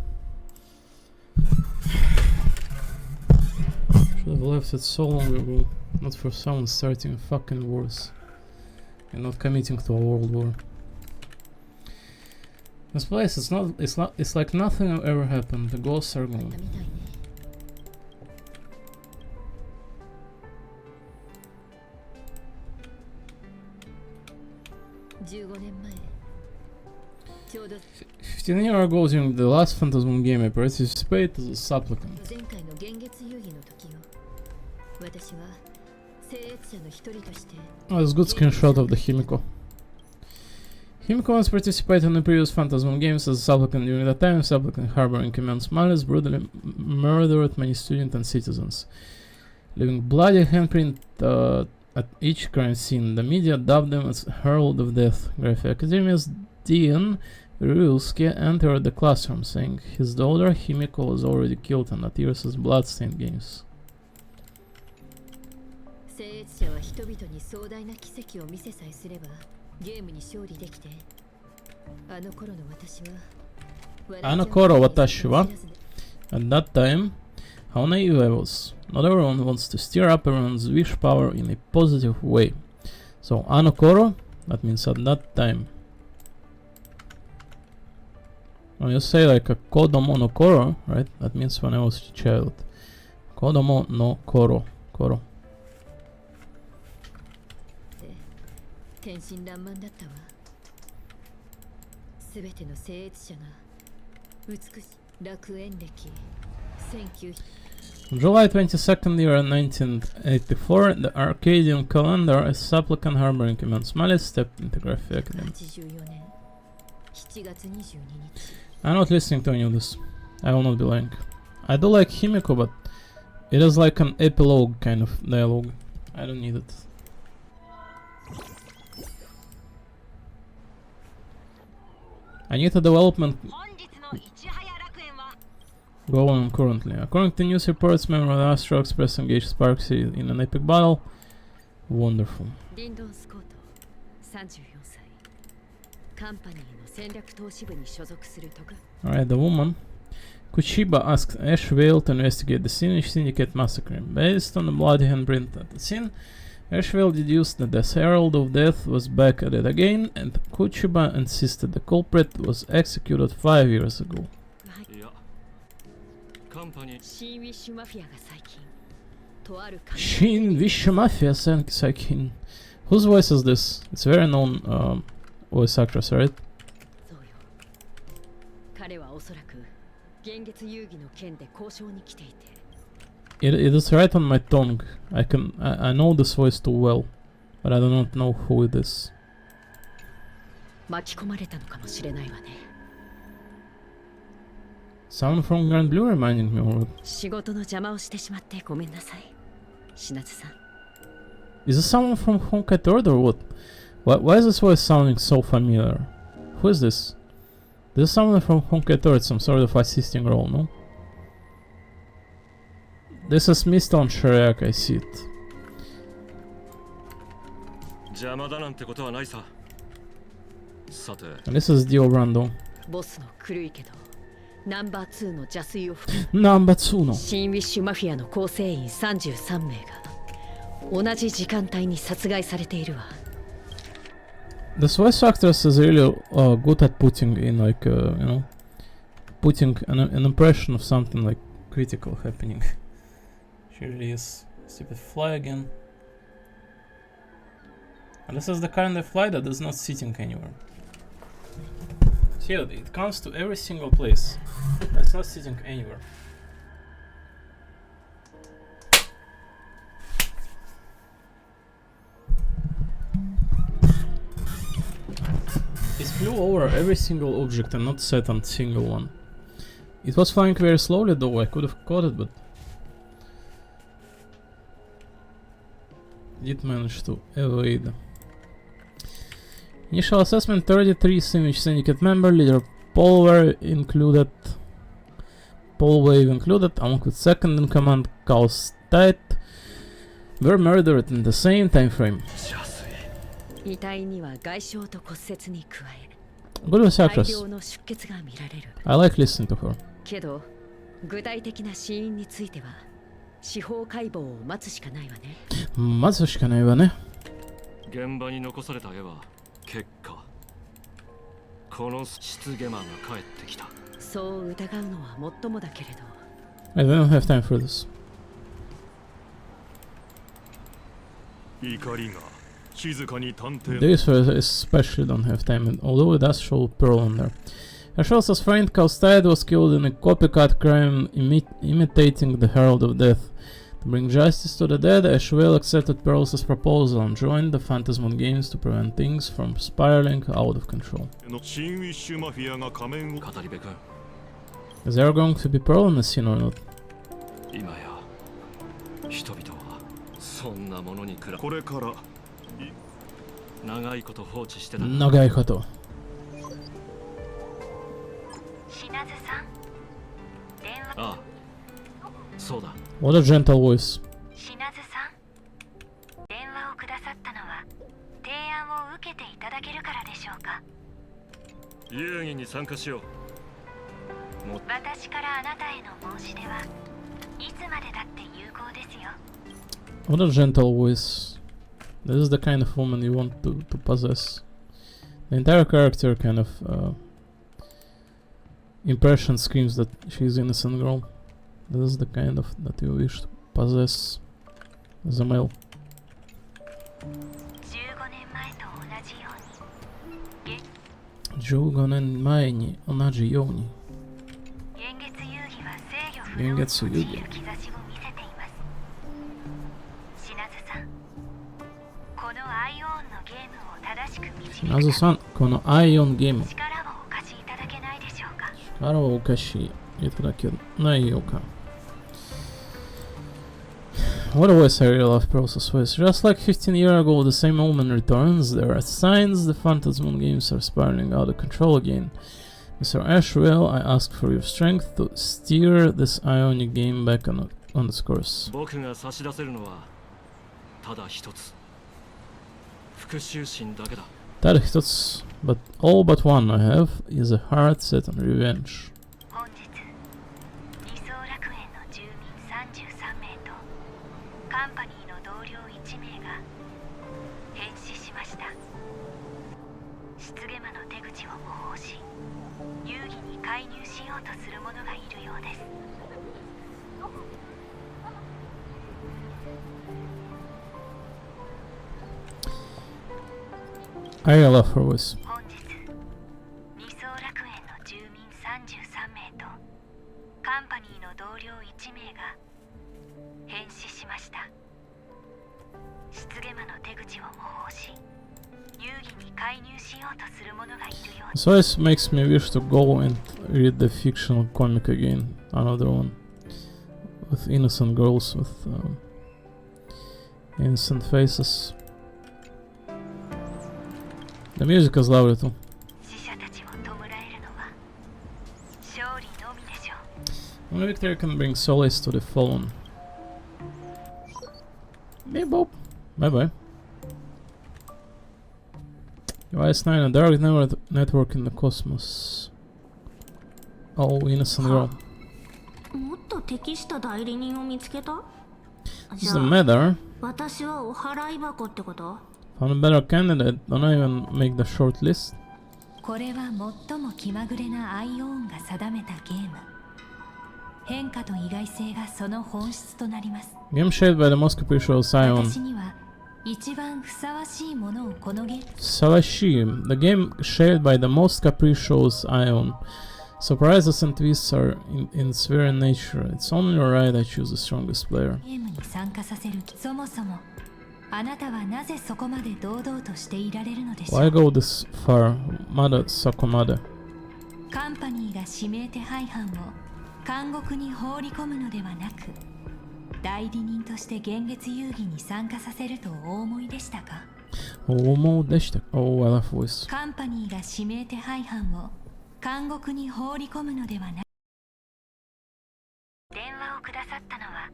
Should have left it so long ago, not for someone starting fucking wars and not committing to a world war. This place it's like nothing ever happened. The ghosts are gone. 15 years ago, during the last Phantasm game, I participated as a supplicant. 前回の幻月遊戯の時よ。私は聖越者の一人として。 Oh, that's a good screenshot of the Himiko. Himiko once participated in the previous Phantasm games as a supplicant. During that time, supplicant harboring immense malice brutally murdered many students and citizens, leaving bloody handprint at each crime scene. The media dubbed them as Herald of Death. Graphic Academia's Dean Ryusuke entered the classroom, saying his daughter Himiko was already killed and appears as bloodstained games. 聖越者は人々に壮大な奇跡を見せさえすればゲームに勝利できて、あの頃の私は。あの頃私は At that time, how naive I was. Not everyone wants to stir up everyone's wish power in a positive way. So, ano koro, that means at that time. When you say like a kodomo no koro, right? That means when I was a child. Kodomo no koro. Koro. 天真爛漫だったわ。すべての聖越者が美しい楽園歴1900 July 22nd, year 1984, the Arcadian calendar, a supplicant harboring immense malice, stepped into Graphic Academy. 84年7月22日 I'm not listening to any of this. I will not be lying. I do like Himiko, but it is like an epilogue kind of dialogue. I don't need it. I need a development going on currently. According to news reports, member of the Astro Express engaged Sparksy in an epic battle. Wonderful. リンドン・スコート34歳カンパニーの戦略投資部に所属する特 Alright, the woman. Kuchiba asked Ash Vale to investigate the Finnish Syndicate massacre. Based on the bloody handprint at the scene, Ash Vale deduced that the Herald of Death was back at it again, and Kuchiba insisted the culprit was executed 5 years ago. シン・ウィッシュマフィアが最近とある Shin Visha Mafia Saikin. Whose voice is this? It's a very known voice actress, right? そうよ彼はおそらく現月遊戯の件で交渉に来ていて It is right on my tongue. I know this voice too well, but I do not know who it is. 巻き込まれたのかもしれないわね Sound from Grand Blue reminding me of it. 仕事の邪魔をしてしまってごめんなさい品津さん Is this someone from Honkai Third or what? Why is this voice sounding so familiar? Who is this? This is someone from Honkai Third, some sort of assisting role, no? This is Mist on Shariak, I see it. 邪魔だなんてことはないさ。さて、 And this is Dio Brando. ボスの狂いけどナンバー2の邪推を Number 2 no. シン・ウィッシュマフィアの構成員33名が同じ時間帯に殺害されているわ This voice actress is really good at putting in like, putting an impression of something like critical happening. She really is. Stupid fly again. And this is the kind of fly that is not sitting anywhere. See, it comes to every single place. It's not sitting anywhere. It flew over every single object and not sat on single one. It was flying very slowly though, I could have caught it, but did manage to evade. Initial assessment 33 Syndicate member, leader Polwave included, along with second in command Chaos Tide, were murdered in the same time frame. 遺体には外傷と骨折に加え Good voice 大 actress. 量の出血が見られる I like listening to her. けど具体的な死因については司法解剖を待つしかないわね待つしかないわね。現場に残された絵は結果、この失ゲマが帰ってきた。そう疑うのはもっともだけれど I don't have time for this. 怒りが静かに探偵 This especially don't have time, and although it does show Pearl on there. Ashelsa's friend Kaustad was killed in a copycat crime imitating the Herald of Death. To bring justice to the dead, Ashwell accepted Pearl's proposal and joined the Phantasmon Games to prevent things from spiraling out of control. シン・ウィッシュマフィアが仮面を語り部君 Is there going to be Pearl in the scene or not? 今や人々はそんなものに比べこれから長いこと放置してた長いこと品津さん電話ああそうだ What a gentle voice. 品津さん電話をくださったのは提案を受けていただけるからでしょうか遊戯に参加しよう私からあなたへの申し出はいつまでだって有効ですよ What a gentle voice. This is the kind of woman you want to possess. The entire character kind of impression screams that she's innocent girl. This is the kind of that you wish to possess as a male. 15年前と同じように15年前に同じように現月遊戯は制御不現能を月遊戯用いる兆しを見せています品津さんこのアイオンのゲームを正しく導くなぜさん、このアイオンゲーム力をお貸しいただけないでしょうか力をお貸しいただけないようか What a waste I really love process waste. Just like 15 years ago, the same moment returns. There are signs the Phantasm games are spiraling out of control again. Mr. Ashwell, I ask for your strength to steer this Ionic game back on its course. 僕が差し出せるのはただ一つ復讐心だけだ That is, but all but one I have is a heart set on revenge. 本日理想楽園の住民33名とカンパニーの同僚1名が変死しました。失ゲマの手口を模倣し遊戯に介入しようとする者がいるようです。I love her voice. 本日理想楽園の住民33名とカンパニーの同僚1名が変死しました。失ゲマの手口を模倣し遊戯に介入しようとする者がいるようです。 So this makes me wish to go and read the fictional comic again. Another one. With innocent girls with innocent faces. The music is lovely too. 死者たちを弔えるのは勝利のみでしょう。 Only victory can bring solace to the fallen. Hey Bob. Bye bye. US9, a dark network in the cosmos. Oh, innocent girl. もっと適した代理人を見つけた？ What's じ the ゃあ matter? 私はお払い箱ってこと？ Found a better candidate. Don't I even make the short list? これは最も気まぐれなアイオーンが定めたゲーム。変化と意外性がその本質となります。 Game shaped by the most capricious Ion. 私には一番ふさわしいものをこのゲーム Savashi. The game shaped by the most capricious Ion. Surprises and twists are in its very nature. It's only right I choose the strongest player. ゲームに参加させる。そもそもあなたはなぜそこまで堂々としていられるのでしょ Why う。 go this far? Mada Sakomada. カンパニーが指名手配犯を監獄に放り込むのではなく、代理人として現月遊戯に参加させるとお思いでしたか？ Oh, I love voice. カンパニーが指名手配犯を監獄に放り込むのではなく、電話をくださったのは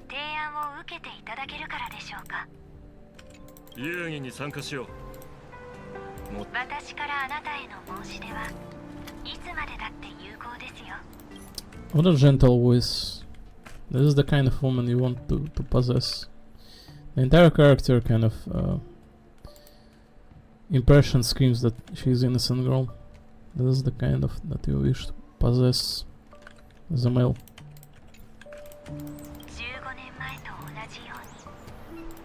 提案を受けていただけるからでしょうか。遊戯に参加しよう私からあなたへの申し出はいつまでだって有効ですよ。 What a gentle voice. This is the kind of woman you want to possess. The entire character kind of impression screams that she's an innocent girl. This is the kind of that you wish to possess as a male. 15年前と同じよ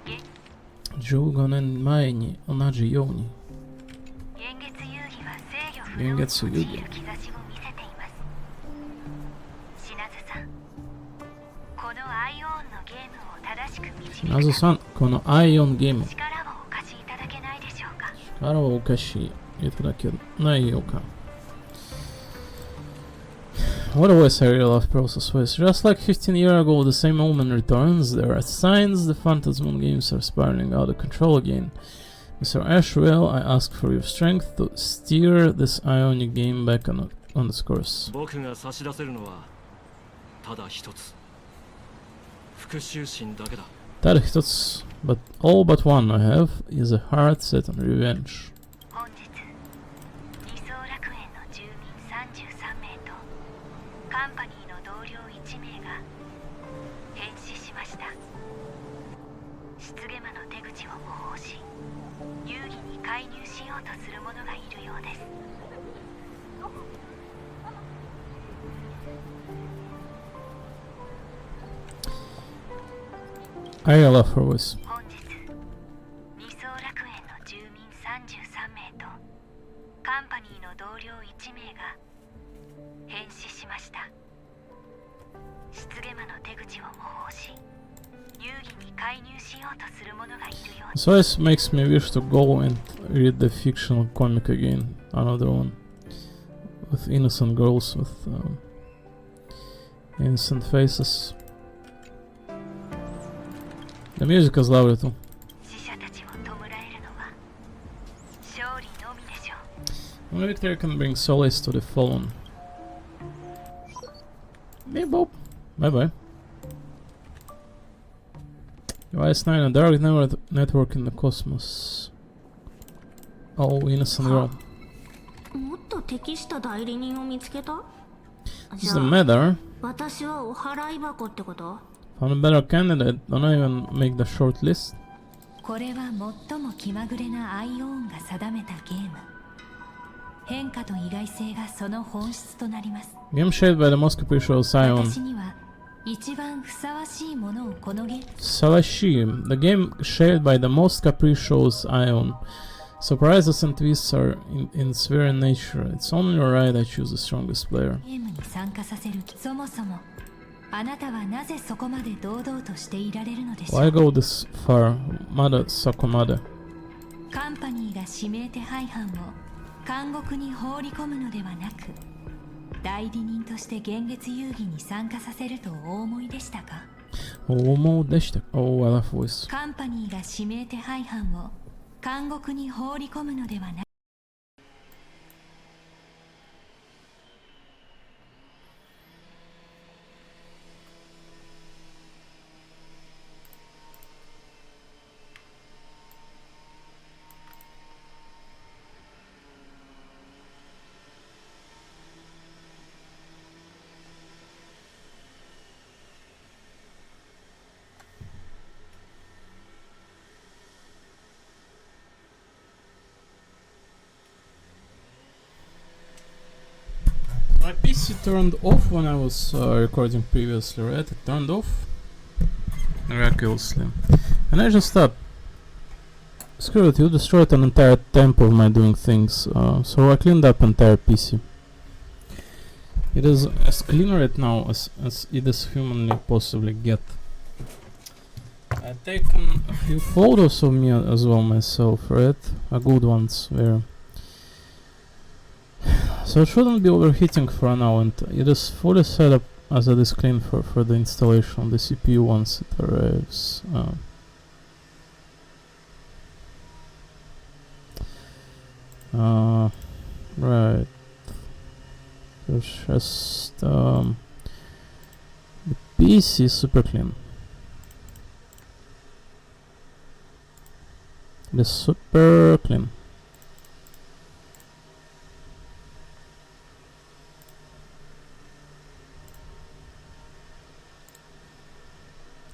うに15年前に同じように現月遊戯は制御不能に現月遊戯陥る兆しを見せています。シナズさん、このアイオーンのゲームを正しく導くナズさん、このアイオンゲーム力をお貸しいただけないでしょうか。力をお貸しいただけないよか。What a waste I really love process waste. Just like 15 years ago, the same moment returns. There are signs the Phantasm games are spiraling out of control again. Mr. Ashwell, I ask for your strength to steer this Ionic game back on its course. 僕が差し出せるのはただ一つ復讐心だけだ That is, but all but one I have is a heart set on revenge. 本日理想楽園の住民33名とカンパニーの同僚1名が変死しました。失ゲマの手口を模倣し遊戯に介入しようとする者がいるようです。 I love her voice. 本日理想楽園の住民33名とカンパニーの同僚1名が変死しました。失ゲマの手口を模倣し遊戯に介入しようとする者がいるようです。 So this makes me wish to go and read the fictional comic again. Another one. With innocent girls with innocent faces. The music is lovely too. 死者たちを弔えるのは勝利のみでしょう。 Only victory can bring solace to the fallen. Beep boop. Bye bye. Device 9, a dark network in the cosmos. Oh, innocent girl. もっと適した代理人を見つけた？ This じ is ゃ the あ matter. 私はお払い箱ってこと？ Found a better candidate. Don't I even make the short list? これは最も気まぐれなアイオーンが定めたゲーム。変化と意外性がその本質となります。 Game shaped by the most capricious ion. 私には一番ふさわしいものをこのゲーム。 Salashi. The game shaped by the most capricious ion. Surprises and twists are in its very nature. It's only right I choose the strongest player. ゲームに参加させる。そもそもあなたはなぜそこまで堂々としていられるのでしょう。 Why go this far? Mother Sakomada. カンパニーが指名手配犯を監獄に放り込むのではなく、代理人として現月遊戯に参加させるとお思いでしたか？ Oh, I love voice. カンパニーが指名手配犯を監獄に放り込むのではなく、My PC turned off when I was recording previously, right? It turned off miraculously. And I just thought, screw it, you destroyed an entire tempo of my doing things. So I cleaned up entire PC. It is as clean right now as it is humanly possibly get. I've taken a few photos of me as well myself, right? Good ones, very. So it shouldn't be overheating for now, and it is fully set up as it is clean for the installation of the CPU once it arrives. Right. There's just the PC is super clean. It is super clean.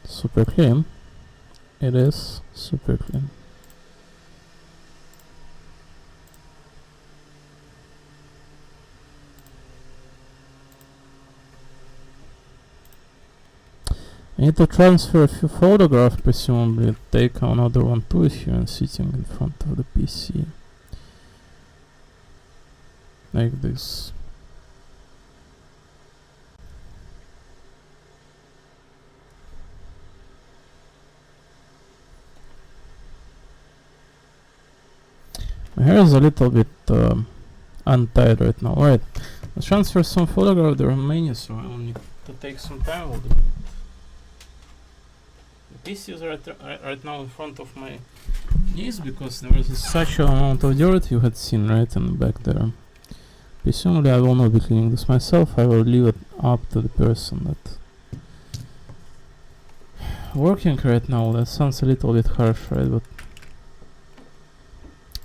Super clean. It is super clean. I need to transfer a few photographs, presumably take another one too here and sitting in front of the PC. Like this. My hair is a little bit untied right now. Right, let's transfer some photograph of the Romania, so I will need to take some time with it. The PC is right now in front of my knees because there is such an amount of dirt you had seen right in the back there. Presumably I will not be cleaning this myself, I will leave it up to the person that working right now. That sounds a little bit harsh, right? But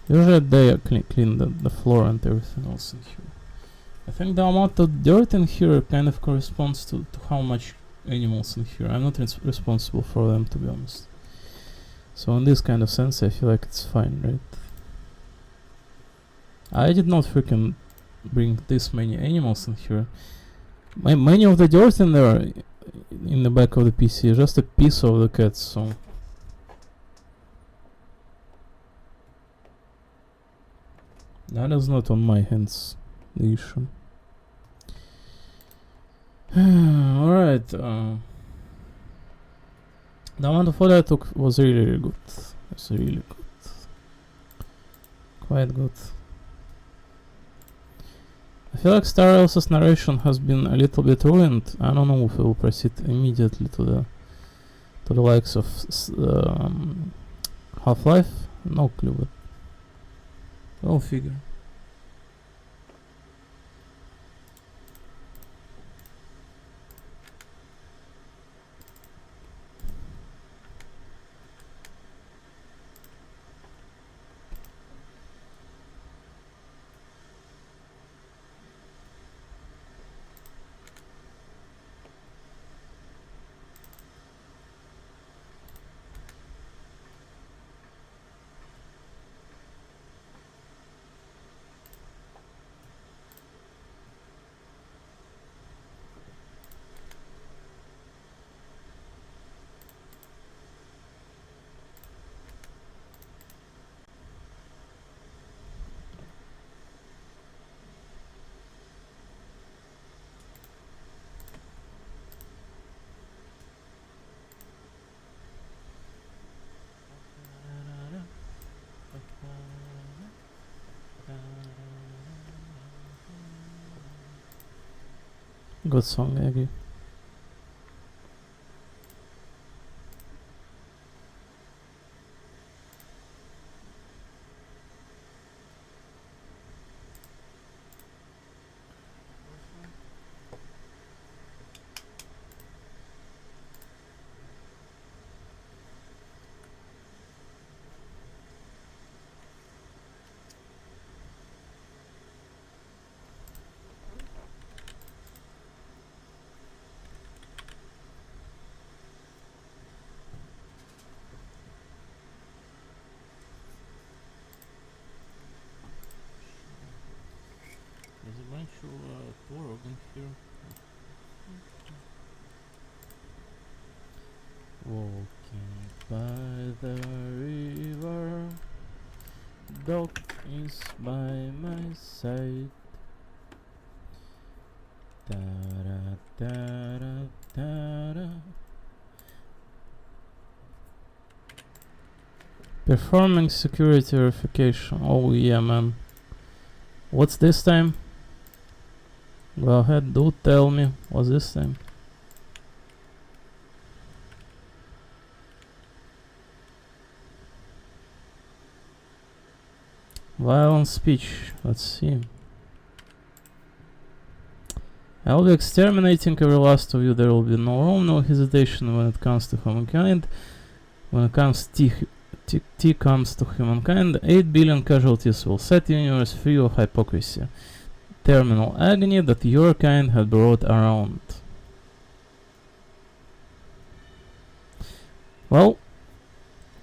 usually they clean the floor and everything else in here. I think the amount of dirt in here kind of corresponds to how much animals in here. I'm not responsible for them, to be honest. So in this kind of sense I feel like it's fine, right? I did not freaking bring this many animals in here. Many of the dirt in there in the back of the PC is just a piece of the cat, so that is not on my hands, the issue. Alright, the amount of photo I took was really good. It's really good. Quite good. I feel like Star Rail's narration has been a little bit ruined. I don't know if we will proceed immediately to to the likes of Half-Life? No clue, but we'll figure. Good song, I agree. There's a bunch of Tworog in here. Walking by the river, dog is by my side. Da-da, da-da, da-da. Performing security verification. Oh yeah, man. What's this time? Go ahead, do tell me. What's this time? Violent speech. Let's see. I will be exterminating every last of you. There will be no room, no hesitation when it comes to humankind. When it comes T comes to humankind, 8 billion casualties will set the universe free of hypocrisy. Terminal agony that your kind had brought around. Well,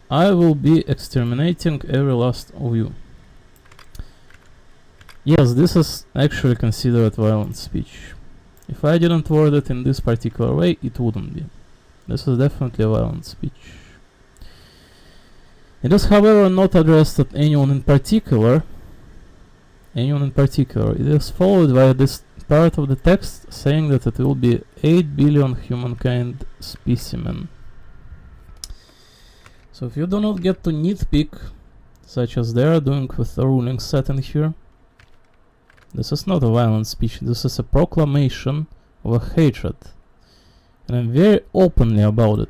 I will be exterminating every last of you. Yes, this is actually considered violent speech. If I didn't word it in this particular way, it wouldn't be. This is definitely a violent speech. It is, however, not addressed at anyone in particular. It is followed by this part of the text saying that it will be 8 billion humankind specimen. So if you do not get to nitpick, such as they are doing with the ruling set in here, this is not a violent speech, this is a proclamation of a hatred. And I'm very openly about it.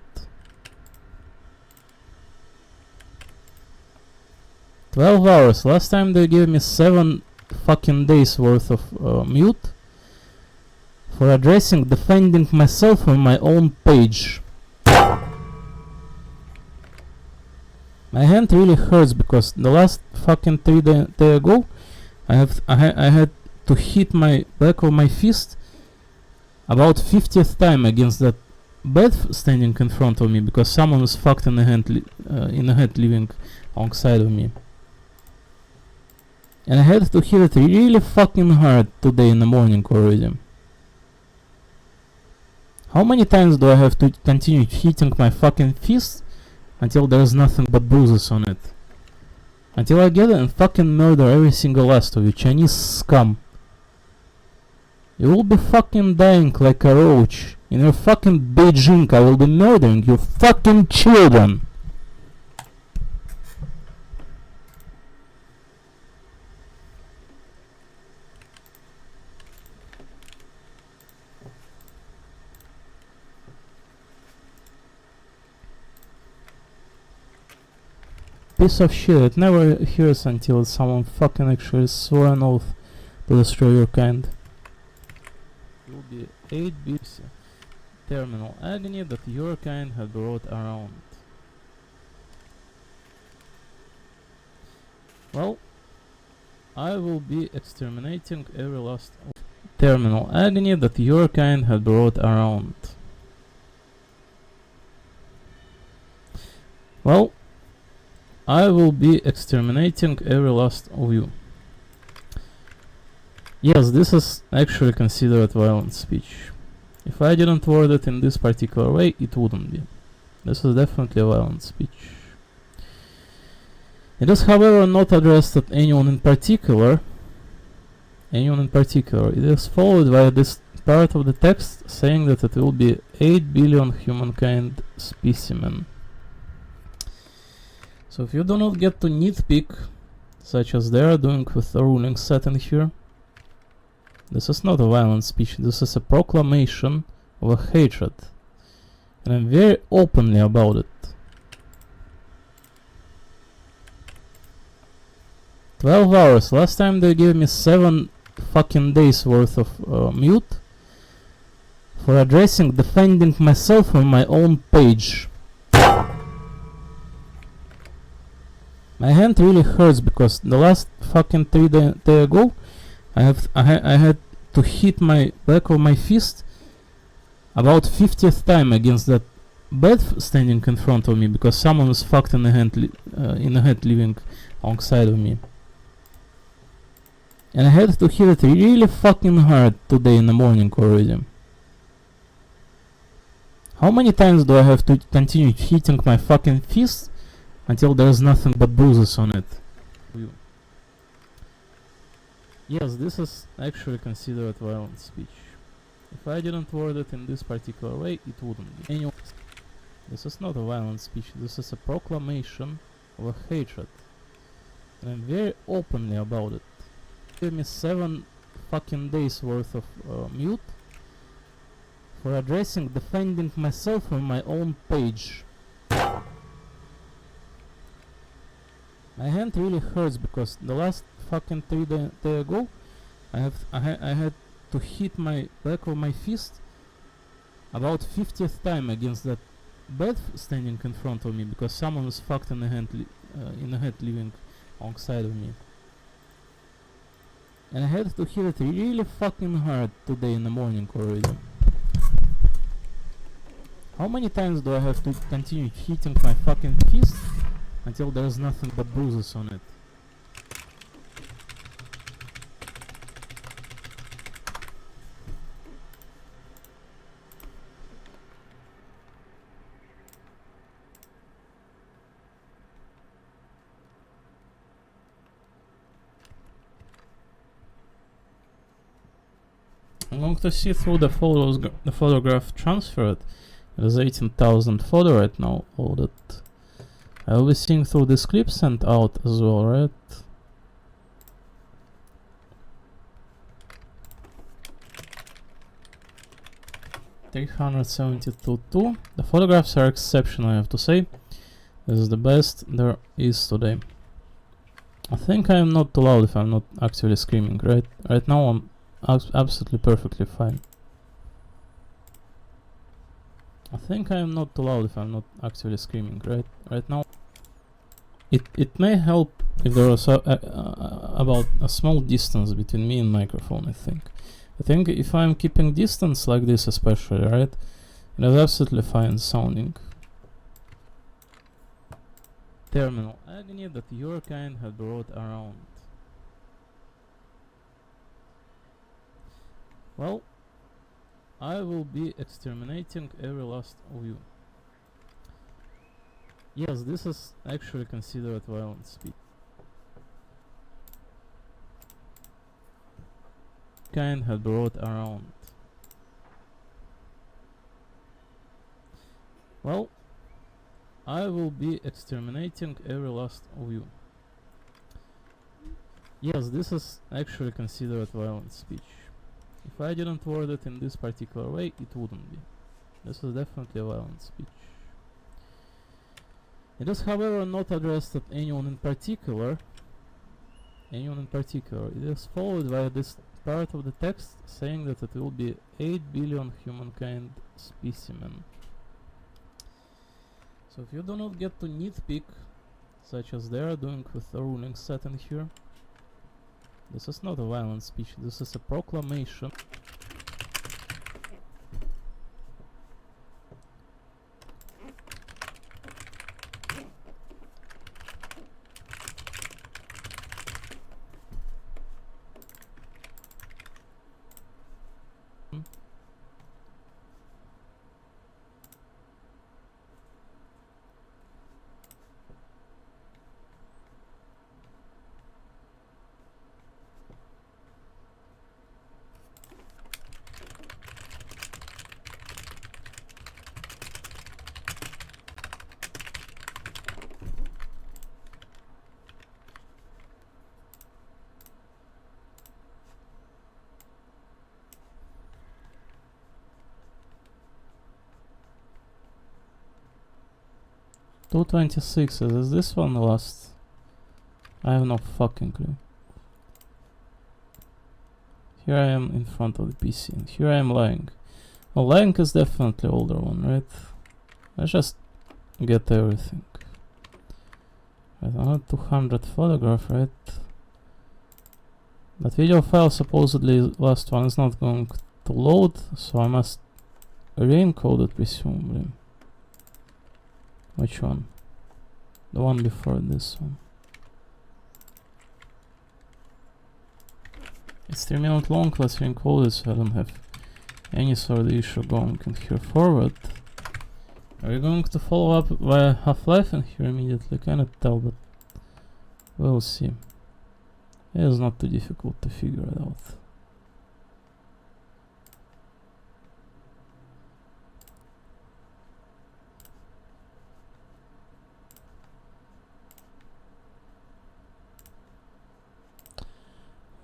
12 hours. Last time they gave me 7 fucking days worth of mute for defending myself on my own page. My hand really hurts because the last fucking 3 days ago I had to hit my back of my fist about 50th time against that bed standing in front of me because someone was fucked in the head living alongside of me. And I had to hit it really fucking hard today in the morning already. How many times do I have to continue hitting my fucking fist until there's nothing but bruises on it? Until I get it and fucking murder every single last of you Chinese scum. You will be fucking dying like a roach. In your fucking Beijing I will be murdering your fucking children. piece of shit. It never hears until someone fucking actually swore an oath to destroy your kind. It will be 8 bits terminal agony that your kind had brought around. Well, I will be exterminating every last terminal agony that your kind had brought around. Well, I will be exterminating every last of you. Yes, this is actually considered violent speech. If I didn't word it in this particular way, it wouldn't be. This is definitely a violent speech. It is, however, not addressed at anyone in particular. It is followed by this part of the text saying that it will be 8 billion humankind specimen. So if you do not get to nitpick, such as they are doing with the ruling set in here, this is not a violent speech, this is a proclamation of a hatred. And I'm very openly about it. 12 hours, last time they gave me 7 fucking days worth of mute for addressing defending myself on my own page. My hand really hurts because the last fucking 3 days ago I had to hit my back of my fist about 50th time against that bed standing in front of me because someone was fucked in the head living alongside of me. And I had to hit it really fucking hard today in the morning already. How many times do I have to continue hitting my fucking fist until there's nothing but bruises on it? Yes, this is actually considered violent speech. If I didn't word it in this particular way, it wouldn't be. Anyway, this is not a violent speech, this is a proclamation of a hatred. And I'm very openly about it. Give me 7 fucking days worth of mute for addressing defending myself on my own page. My hand really hurts because the last fucking 3 days ago I had to hit my back of my fist about 50th time against that bed standing in front of me because someone was fucked in the head living alongside of me. And I had to hit it really fucking hard today in the morning already. How many times do I have to continue hitting my fucking fist until there's nothing but bruises on it? I'm going to see through the photos, the photograph transferred. There's 18,000 photo right now loaded. I'll be seeing through this clip sent out as well, right? $372.2. The photographs are exceptional, I have to say. This is the best there is today. I think I am not too loud if I'm not actually screaming, right? Right now I'm absolutely perfectly fine. I think I am not too loud if I'm not actually screaming, right? Right now. It may help if there was about a small distance between me and microphone, I think if I'm keeping distance like this especially, right? It is absolutely fine sounding. Terminal agony that your kind had brought around. Well, I will be exterminating every last of you. Yes, this is actually considered violent speech. Kind had brought around. Well, I will be exterminating every last of you. Yes, this is actually considered violent speech. If I didn't word it in this particular way, it wouldn't be. This is definitely a violent speech. It is, however, not addressed at anyone in particular. It is followed by this part of the text saying that it will be 8 billion humankind specimen. So if you do not get to nitpick, such as they are doing with the ruling set in here, this is not a violent speech, this is a proclamation. $226, is this one last? I have no fucking clue. Here I am in front of the PC, and here I am lying. Well, lying is definitely older one, right? Let's just get everything. Right, another 200 photograph, right? That video file, supposedly last one, is not going to load, so I must re-encode it presumably. Which one? The one before this one. It's 3 minutes long, let's re-encode it so I don't have any sort of issue going in here forward. Are we going to follow up via Half-Life in here immediately? Cannot tell, but we'll see. It is not too difficult to figure it out.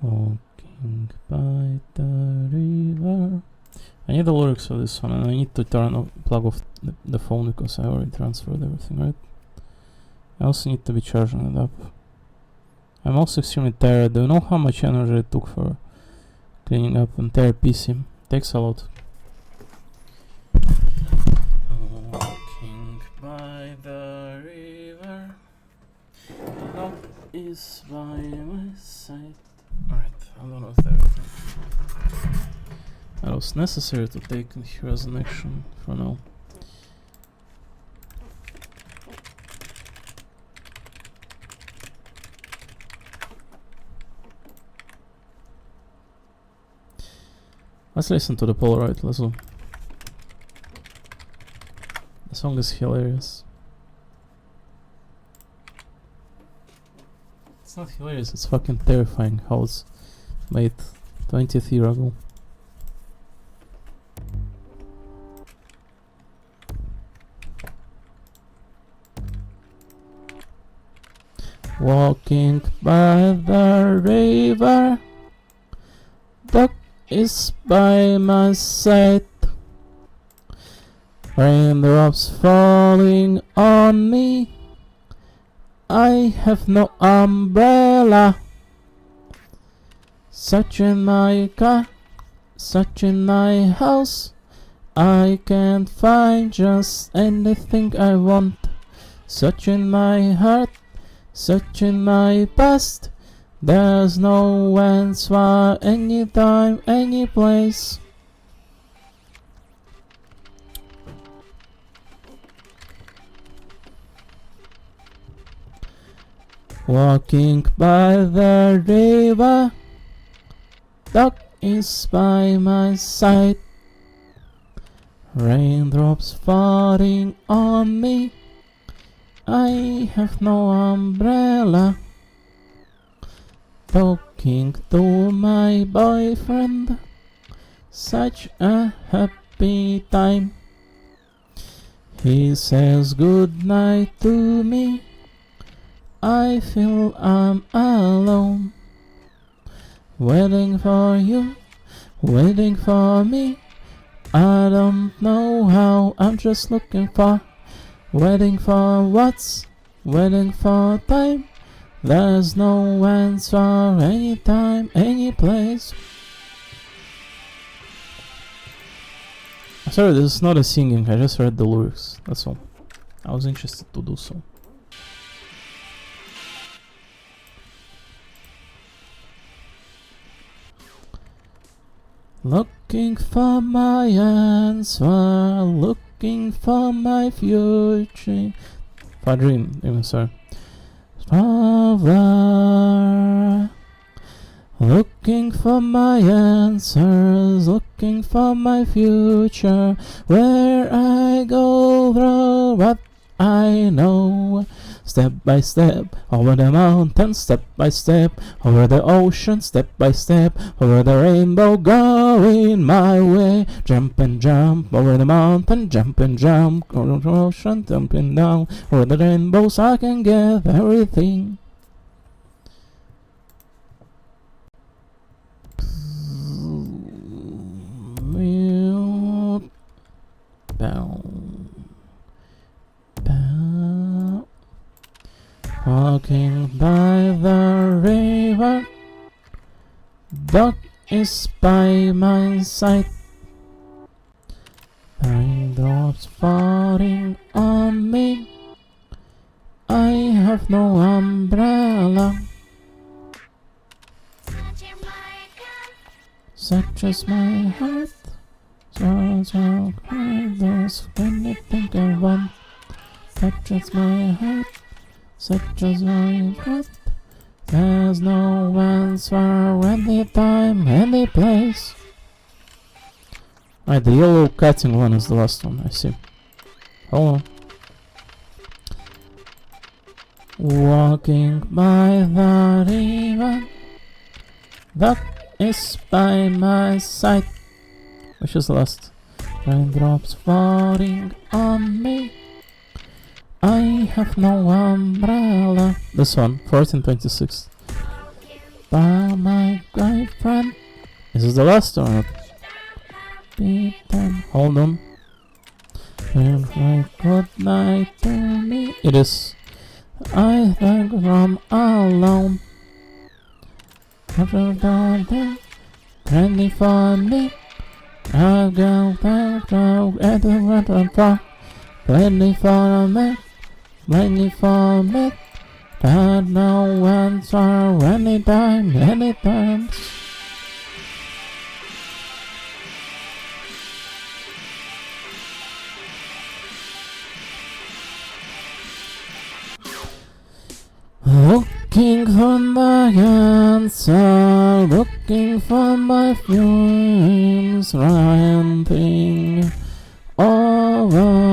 Walking by the river. I need the lyrics of this one, and I need to plug off the phone because I already transferred everything, right? I also need to be charging it up. I'm also extremely tired. Do you know how much energy it took for cleaning up entire PC? Takes a lot. Walking by the river, love is by my side. Alright, I don't know if that was necessary to take in here as an action for now. Let's listen to the Polaroid, let's go. The song is hilarious. It's not hilarious, it's fucking terrifying how it's made 20th year ago. Walking by the river, duck is by my side, raindrops falling on me, I have no umbrella. Such in my car, such in my house, I can't find just anything I want. Such in my heart, such in my past, there's no answer, anytime, any place. Walking by the river, duck is by my side, raindrops falling on me, I have no umbrella. Talking to my boyfriend, such a happy time. He says good night to me, I feel I'm alone. Waiting for you, waiting for me, I don't know how, I'm just looking for Waiting for what's waiting for time. There's no answer anytime, any place. Sorry, this is not a singing, I just read the lyrics, that's all. I was interested to do so. Looking for my answer, looking for my future. For dream, even sorry. Traveler, looking for my answers, looking for my future. Where I go through what I know. Step by step, over the mountain, step by step, over the ocean, step by step, over the rainbow, going my way. Jump and jump, over the mountain, jump and jump, over the ocean, jumping down, over the rainbow, so I can get everything. Down, down. Walking by the river, dog is by my side. Raindrops falling on me. I have no umbrella. Such as my heart. So cries when I think I want. Such as my heart. Such as my breath. There's no answer any time, any place. Alright, the yellow cutting one is the last one, I see. Hold on. Walking by the river, that is by my side. Which is last? Raindrops falling on me. I have no umbrella. This one, 1426. By my girlfriend. Is this the last or not? Hold on. And like good night to me. It is. I think I'm alone. Ready for me. I'll go back to the plenty for me. Plenty for me. But no answer anytime, anytime. Looking for my answer, looking for my fumes, ranting over.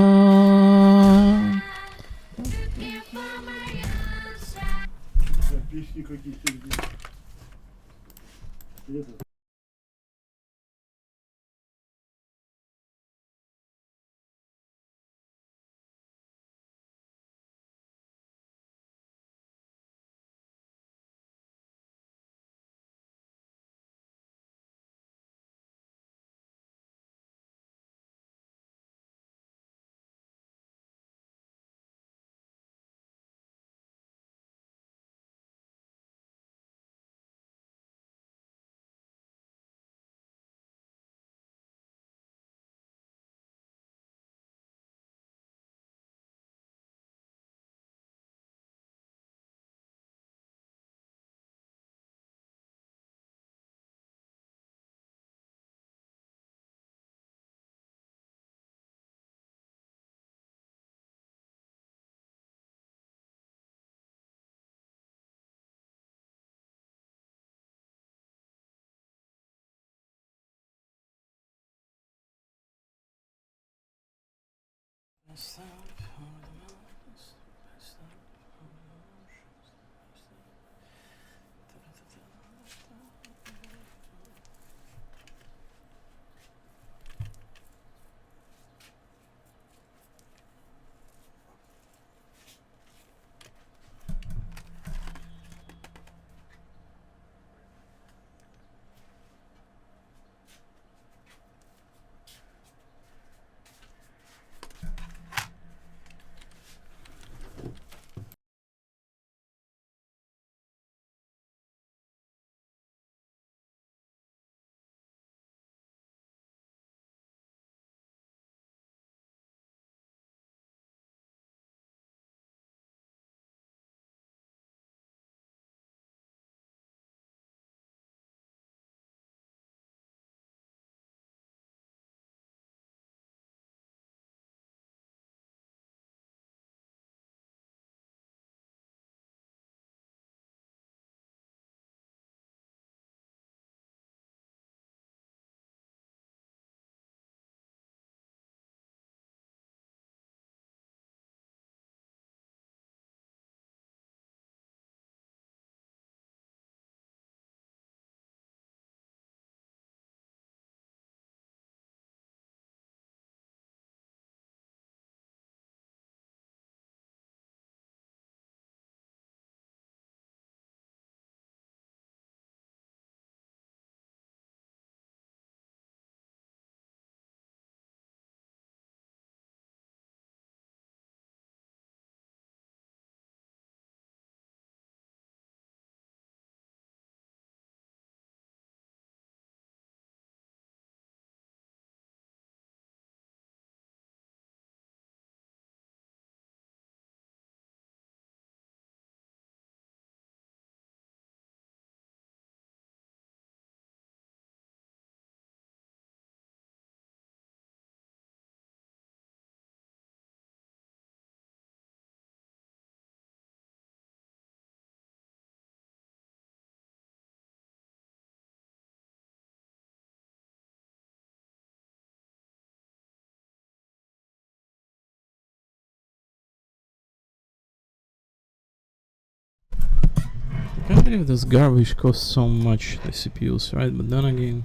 Can't believe this garbage costs so much, the CPUs, right? But then again,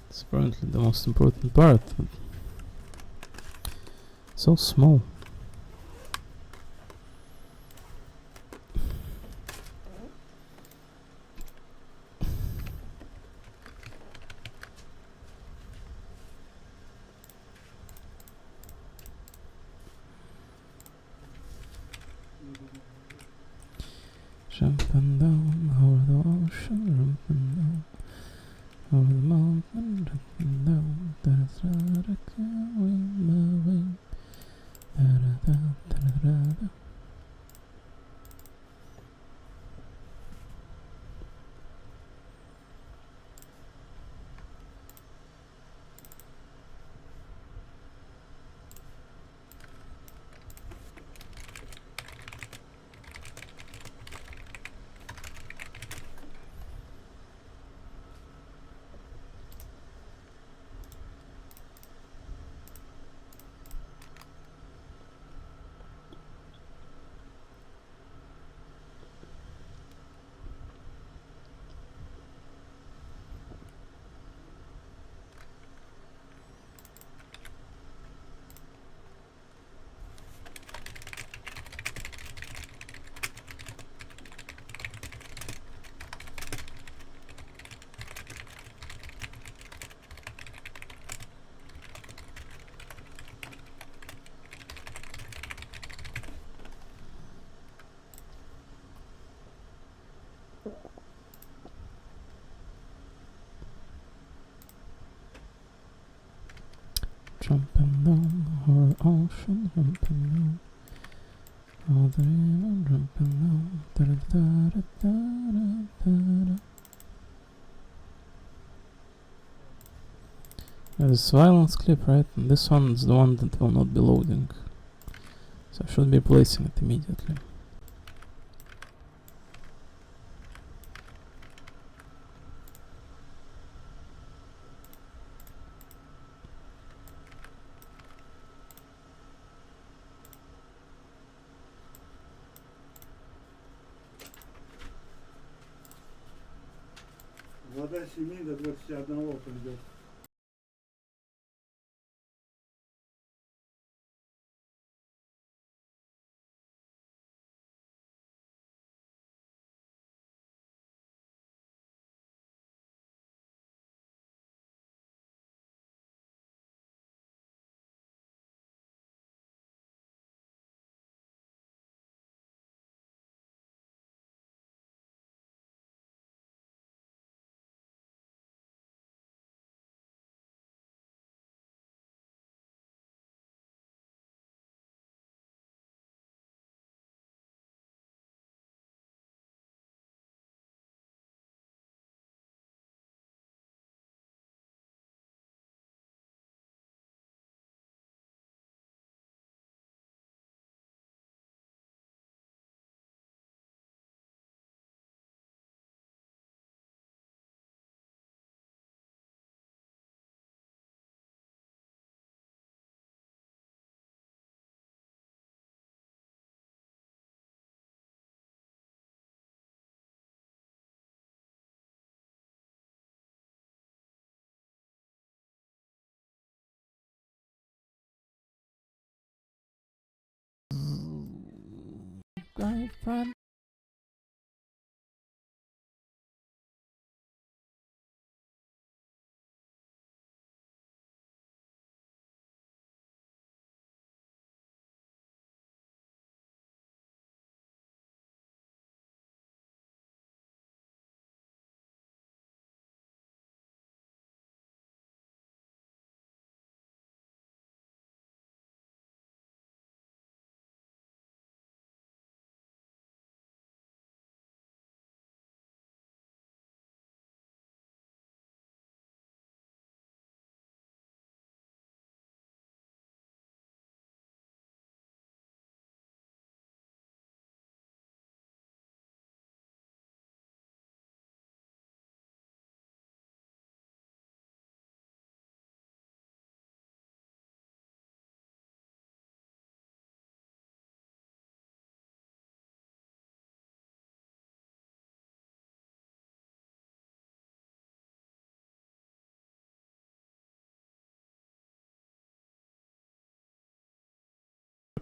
it's apparently the most important part. But so small. Jumping down over the ocean, jumping down over the mountain, jumping down. Da-da-da-da, carrying my way. Da-da-da, da-da-da-da. Jumping down over the ocean, jumping down over the river, jumping down. Da-da-da-da-da-da-da. There's violence clip, right? And this one is the one that will not be loading. So I should be replacing it immediately. Вода с 7 до 21 придет. My friend.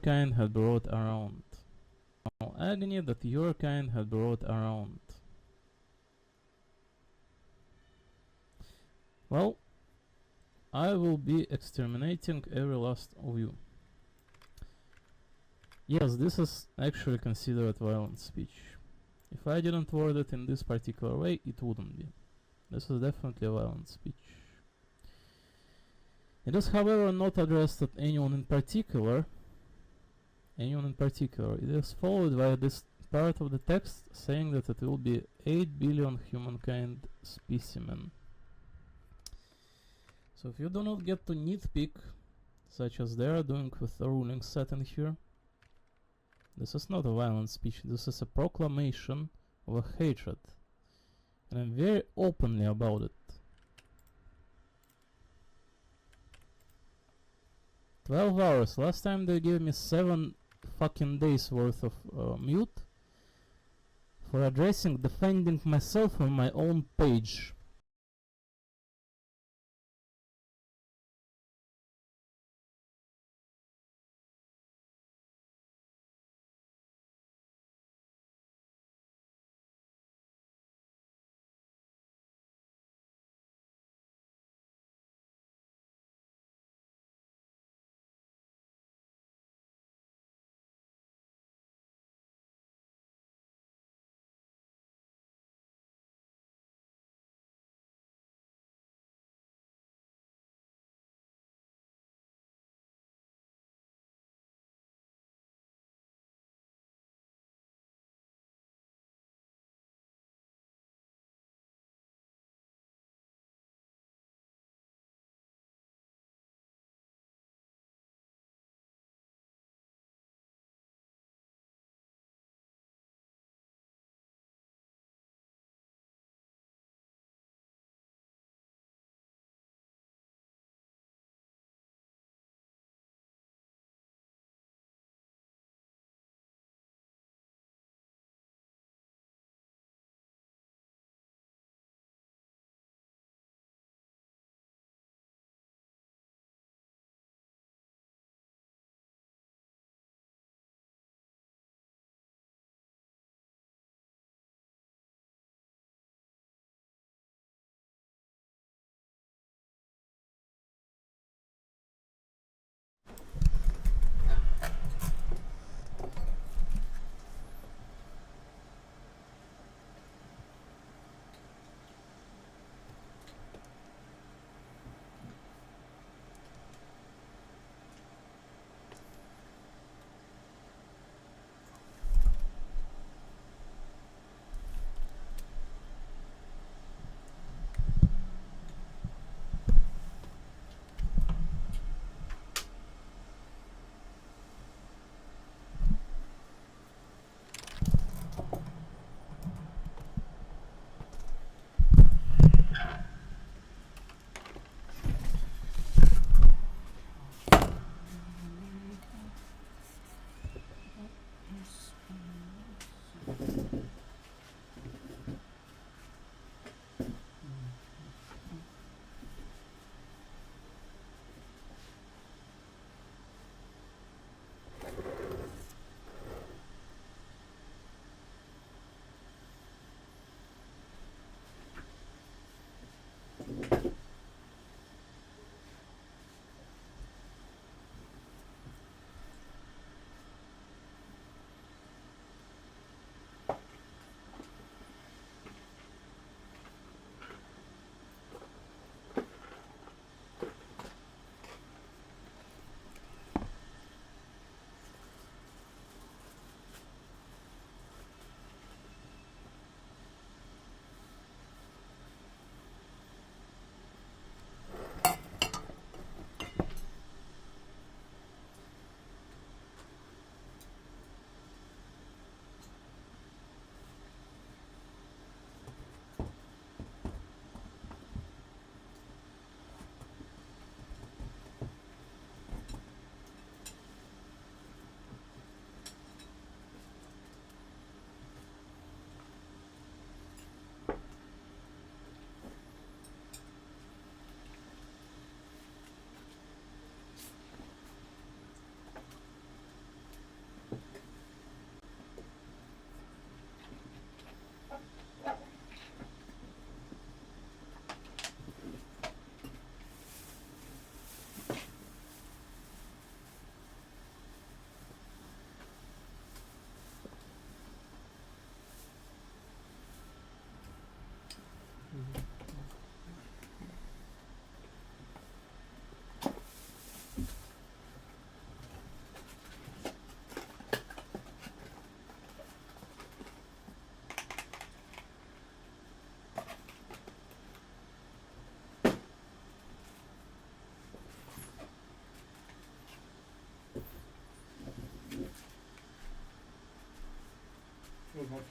kind had brought around. Agony that your kind had brought around. Well, I will be exterminating every last of you. Yes, this is actually considered violent speech. If I didn't word it in this particular way, it wouldn't be. This is definitely violent speech. It is, however, not addressed at anyone in particular. It is followed by this part of the text saying that it will be 8 billion humankind specimen. So if you do not get to nitpick, such as they are doing with the ruling set in here, this is not a violent speech, this is a proclamation of a hatred. And I'm very openly about it. 12 hours. Last time they gave me 7 fucking days worth of mute for addressing, defending myself on my own page.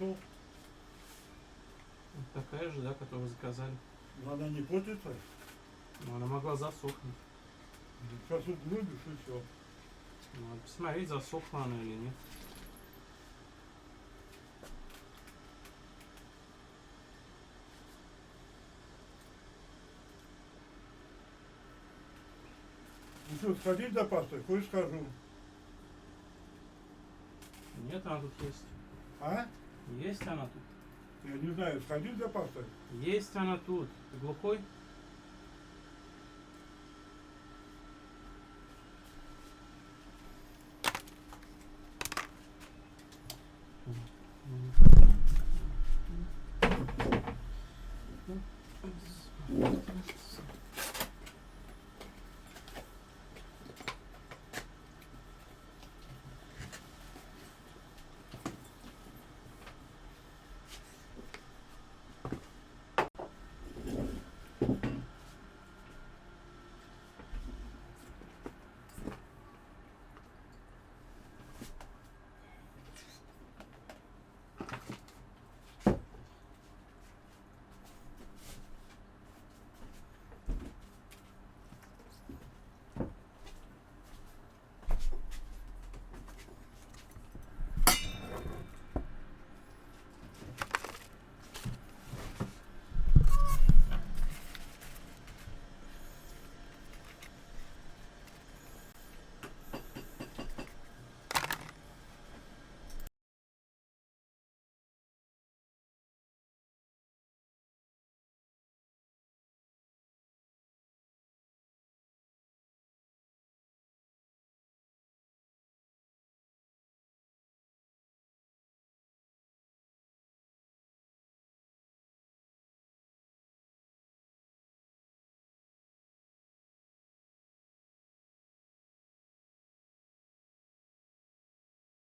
засох. Вот такая же, да, которую заказали. Но она не портится. Но она могла засохнуть. Сейчас углубишь и все. Надо посмотреть, засохла она или нет. Ну что, сходить за пастой? Хочешь скажу? Нет, она тут есть. А? Есть она тут. Я не знаю, сходить за пастой? Есть она тут. Ты глухой?